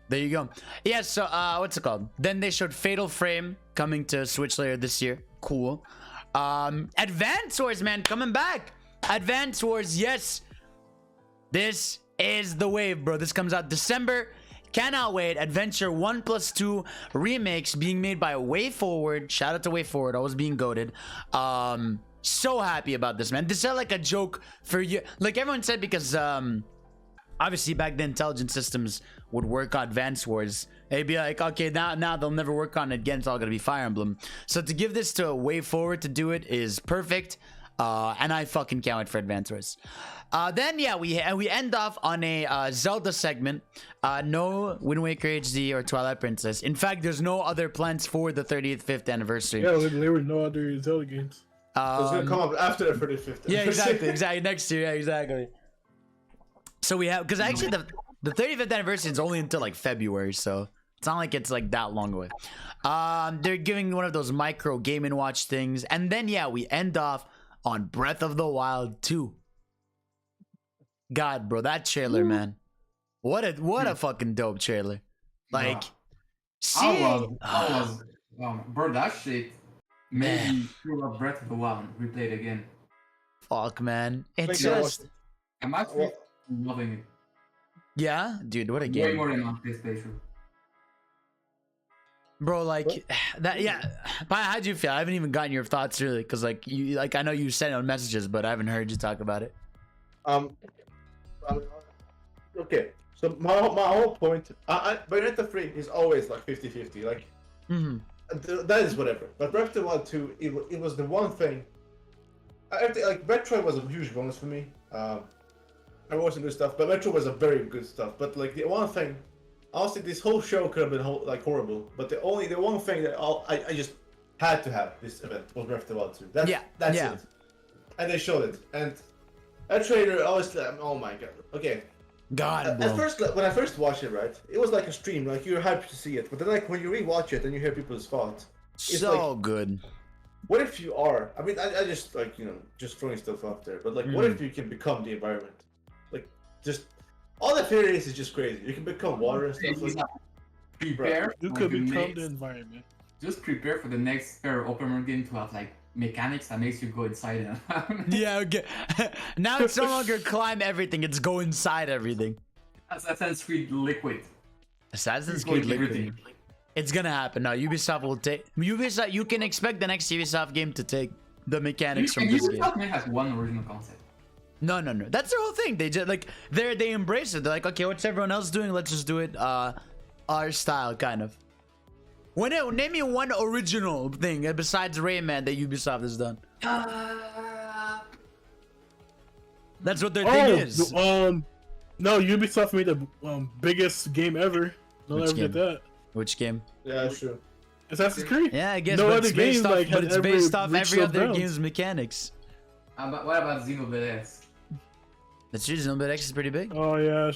There you go. Yeah. So what's it called? Then they showed Fatal Frame coming to Switch later this year. Cool. Advance Wars, man, coming back. Advance Wars, yes. This is the wave, bro. This comes out December. Cannot wait. Adventure 1+2 remakes being made by WayForward. Shout out to WayForward, always being goated. So happy about this, man. This is like a joke for you. Like everyone said, because obviously back then intelligence systems would work on Advance Wars. They'd be like, okay, now they'll never work on it again. It's all gonna be Fire Emblem. So to give this to a WayForward to do it is perfect. And I fucking can't wait for Advance Wars. Then yeah, we end off on a Zelda segment. No Wind Waker HD or Twilight Princess. In fact, there's no other plans for the 35th anniversary. Yeah, there were no other Zelda games. It's gonna come up after the 35th. Yeah, exactly. Next year, yeah, exactly. So we have, because actually the 35th anniversary is only until like February, so It's not like it's like that long away. They're giving one of those micro Game & Watch things, and then yeah, we end off on Breath of the Wild 2. God, bro, that trailer, man. What a fucking dope trailer. Like, bro, that shit made me feel like Breath of the Wild. Replay it again. Fuck, man. It's just... I'm actually loving it. Yeah? Dude, what a game. Way more than on PlayStation. Bro, like, that, yeah. How'd you feel? I haven't even gotten your thoughts, really, because, like, I know you sent out messages, but I haven't heard you talk about it. Okay, so my whole point, Bayonetta 3 is always like 50-50, like, that is whatever. But Breath of the Wild 2, it was the one thing, everything, like, Metroid was a huge bonus for me. I watched some good stuff, but Metroid was a very good stuff. But, like, the one thing, honestly, this whole show could have been, like, horrible, but the one thing that I just had to have this event was Breath of the Wild 2. That's it. And they showed it, and that trailer, I was like, oh my god, okay. God, bro. At first, when I first watched it, right, it was like a stream, like you're hyped to see it. But then, like when you rewatch it and you hear people's thoughts, it's so like, good. What if you are? I mean, I just like just throwing stuff out there. But like, what if you can become the environment? Like, just all that theory is just crazy. You can become water and stuff like that. Prepare. You could become the environment. Just prepare for the next open world game to have like mechanics that makes you go inside them. Yeah, okay. Now it's no longer climb everything, it's go inside everything. Assassin's Creed Liquid. Assassin's Creed Liquid. Everything. It's gonna happen. No, Ubisoft will take... Ubisoft, you can expect the next Ubisoft game to take the mechanics from this game. Ubisoft has one original concept. No. That's their whole thing. They just, like, they embrace it. They're like, okay, what's everyone else doing? Let's just do it our style, kind of. Name me one original thing besides Rayman that Ubisoft has done. That's what their thing is. No, Ubisoft made the biggest game ever. No one ever did that. Which game? Yeah, sure. Assassin's Creed. Yeah, I guess. No but other it's based game off, like but it's based off every other bounds. game's mechanics. But what about Xenoblade X? That's true. Xenoblade X is pretty big. Oh yeah,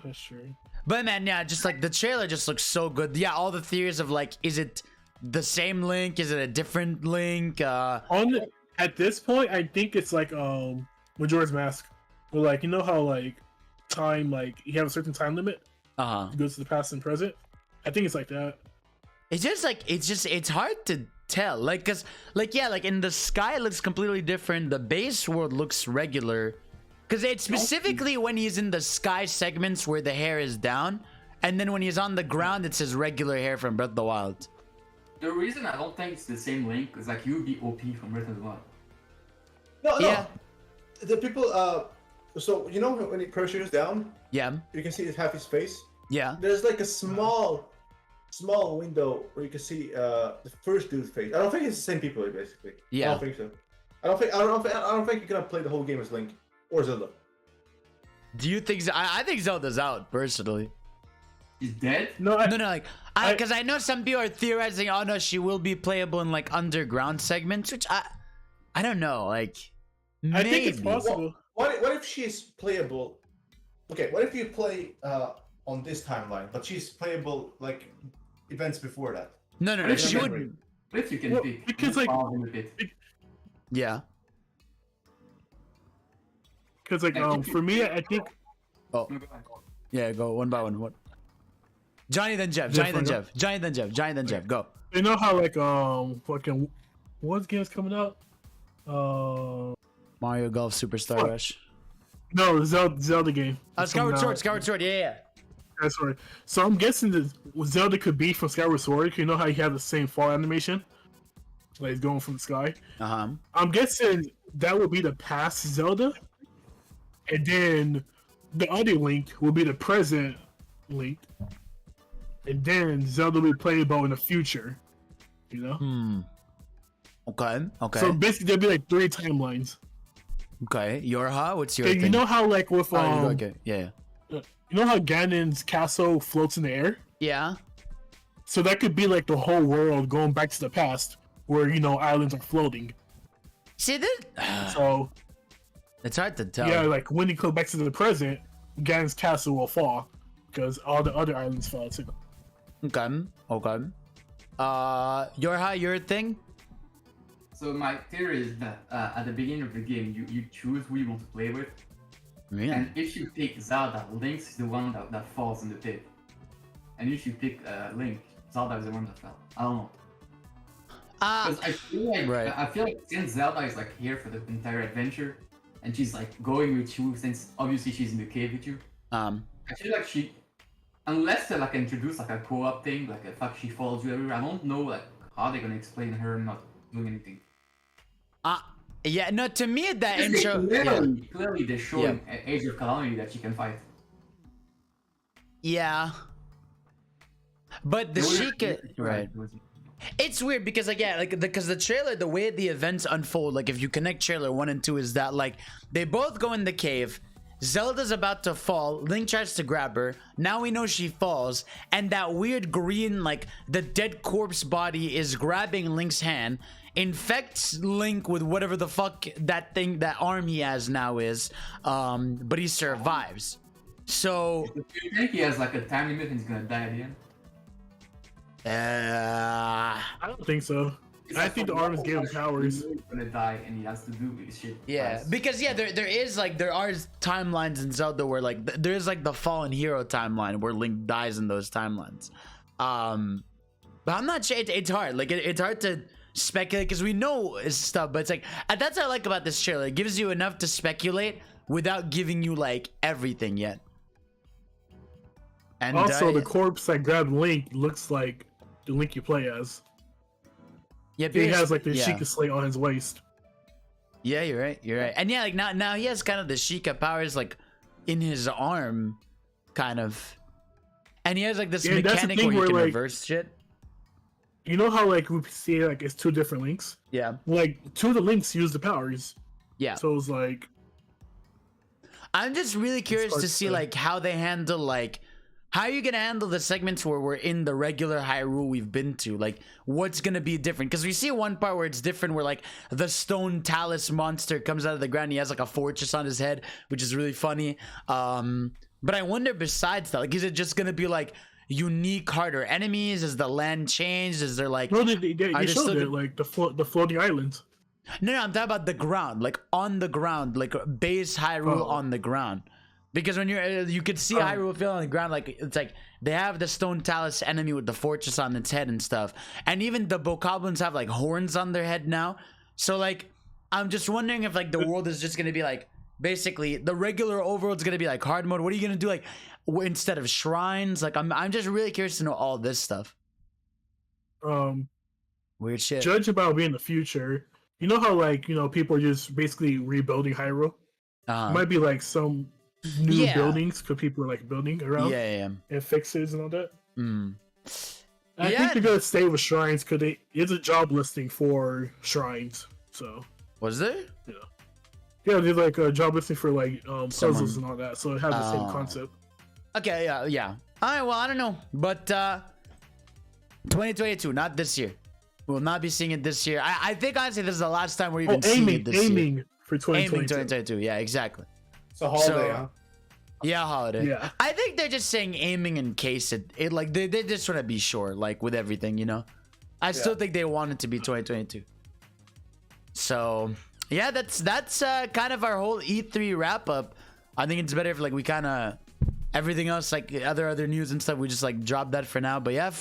that's true. But man, yeah, just like the trailer just looks so good. Yeah, all the theories of like, is it the same Link? Is it a different Link? At this point, I think it's like Majora's Mask. Where like how like time, like you have a certain time limit. It goes to the past and present. I think it's like that. It's just like it's hard to tell. Like, cause like yeah, like in the sky it looks completely different. The base world looks regular. Because it's specifically when he's in the sky segments where the hair is down, and then when he's on the ground, it says regular hair from Breath of the Wild. The reason I don't think it's the same Link is like you would be OP from Breath of the Wild. No. Yeah. The people, so when he pressures down, Yeah. you can see half his face. Yeah. There's like a small window where you can see the first dude's face. I don't think it's the same people basically. Yeah. I don't think so. I don't think you can play the whole game as Link. Or Zelda. Do you think? I think Zelda's out personally. He's dead? No, like, because I know some people are theorizing. Oh no, she will be playable in like underground segments, which I don't know. Like, maybe. I think it's possible. What if she's playable? Okay, what if you play on this timeline, but she's playable like events before that? No. She would. If you can pick. Because like, yeah. Because like for me, I think. Oh, yeah. Go one by one. What? Johnny then Jeff. Johnny then Jeff. Johnny then Jeff. Johnny then Jeff. Go. You know how like fucking what game's coming out? Mario Golf Superstar Rush. No, Zelda game. Skyward Sword. Skyward Sword. Yeah. That's right. So I'm guessing that Zelda could be from Skyward Sword. You know how you have the same fall animation, like it's going from the sky. I'm guessing that would be the past Zelda. And then the other Link will be the present Link. And then Zelda will be playable in the future. Okay. So basically there'll be like 3 timelines. Okay. Yorha, what's your thing? You know how like with okay. Yeah. You know how Ganon's castle floats in the air? Yeah. So that could be like the whole world going back to the past where islands are floating. See this? So it's hard to tell. Yeah, like when you go back to the present, Ganon's castle will fall because all the other islands fall too. Okay. Your thing? So my theory is that at the beginning of the game, you choose who you want to play with. Yeah. And if you pick Zelda, Link's is the one that falls in the pit. And if you pick Link, Zelda is the one that fell. I don't know. Because I feel like since Zelda is like here for the entire adventure, and she's like going with you since obviously she's in the cave with you. I feel like she, unless they like introduce like a co-op thing, like if she follows you everywhere, I don't know like how they're gonna explain her not doing anything. Yeah, no, to me that intro clearly they're showing Age of Calamity that she can fight. Yeah. But the Sheikah, right. It's weird because because the trailer, the way the events unfold, like if you connect trailer 1 and 2, is that like they both go in the cave, Zelda's about to fall, Link tries to grab her, now we know she falls, and that weird green, like the dead corpse body is grabbing Link's hand, infects Link with whatever the fuck that thing, that arm he has now is, but he survives. So do you think he has like a time limit and he's gonna die at the end? I don't think so. I think the arms give him powers. He's gonna die and he has to do this shit. Yeah, because there are timelines in Zelda where like there is like the fallen hero timeline where Link dies in those timelines. But I'm not sure. It's hard. Like it's hard to speculate because we know stuff, but it's like that's what I like about this trailer. It gives you enough to speculate without giving you like everything yet. And also, the corpse that grabbed Link looks like the Link you play as. Yeah, he has like the Sheikah slate on his waist. Yeah, you're right. And yeah, like now he has kind of the Sheikah powers like in his arm, kind of. And he has like this mechanic where you can reverse shit. You know how like we see like it's 2 different Links? Yeah. Like 2 of the Links use the powers. Yeah. So it's like, I'm just really curious to see like how they handle like, how are you gonna handle the segments where we're in the regular Hyrule we've been to? Like, what's gonna be different? Because we see one part where it's different, where like the stone talus monster comes out of the ground. He has like a fortress on his head, which is really funny. But I wonder, besides that, like, is it just gonna be like unique, harder enemies? Is the land changed? Is there like? No, they showed it like the floating islands. No, I'm talking about the ground, like on the ground, like base Hyrule on the ground. Because when you could see Hyrule feel on the ground, like it's like they have the stone talus enemy with the fortress on its head and stuff, and even the bokoblins have like horns on their head now. So like, I'm just wondering if like the world is just gonna be like basically the regular overworld's gonna be like hard mode. What are you gonna do like instead of shrines? Like I'm just really curious to know all this stuff. Weird shit. Judge about being the future. You know how like people are just basically rebuilding Hyrule. Might be like some new buildings because people are like building around and fixes and all that. I think they're gonna stay with shrines because it's a job listing for shrines. So was there? Yeah, there's like a job listing for like puzzles and all that. So it has the same concept. Okay, yeah. All right, well I don't know, but 2022, not this year. We'll not be seeing it this year. I think honestly this is the last time we're even seeing it this year. Aiming for 2022. Aiming 2022, yeah, exactly. It's a holiday, huh? Yeah, holiday. Yeah. I think they're just saying aiming in case it like they just want to be sure, like with everything, I still think they want it to be 2022. So yeah, that's kind of our whole E3 wrap up. I think it's better if like we kind of everything else like other news and stuff we just like drop that for now. But yeah,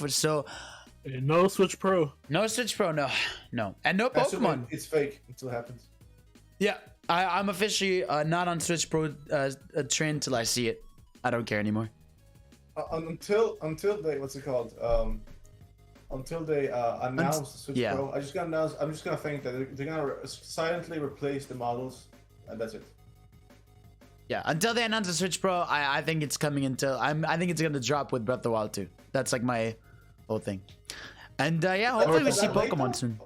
and no Switch Pro. No Switch Pro, no, and no Pokemon. It's fake until it happens. Yeah. I'm officially not on Switch Pro train till I see it. I don't care anymore. Until they until they announce Switch Pro. I'm just gonna think that they're gonna silently replace the models, and that's it. Yeah, until they announce the Switch Pro, I think it's coming until I think it's gonna drop with Breath of the Wild 2. That's like my whole thing. And yeah, hopefully we see Pokemon soon.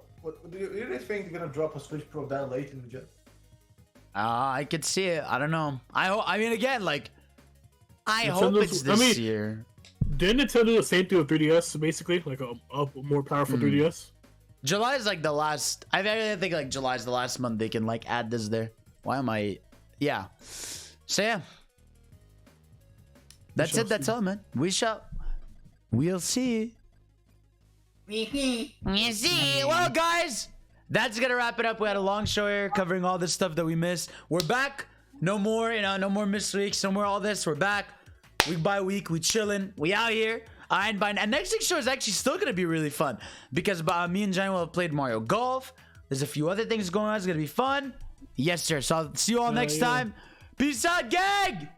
Do you really think they're gonna drop a Switch Pro that late in the gen? I could see it. I don't know. I mean, again, like, I hope it's this year. Didn't Nintendo do the same thing with 3DS, basically? Like a more powerful 3DS? July is like the last... I think like July is the last month they can like add this there. Why am I... Yeah. So yeah. That's it. That's all, man. We shall... We'll see. You see. Well, guys, that's gonna wrap it up. We had a long show here covering all this stuff that we missed. We're back. No more, no more missed weeks. No more all this. We're back week by week. We chilling. We out here. And next week's show is actually still gonna be really fun because me and Johnny will have played Mario Golf. There's a few other things going on. It's gonna be fun. Yes, sir. So I'll see you all next time. Peace out, gang.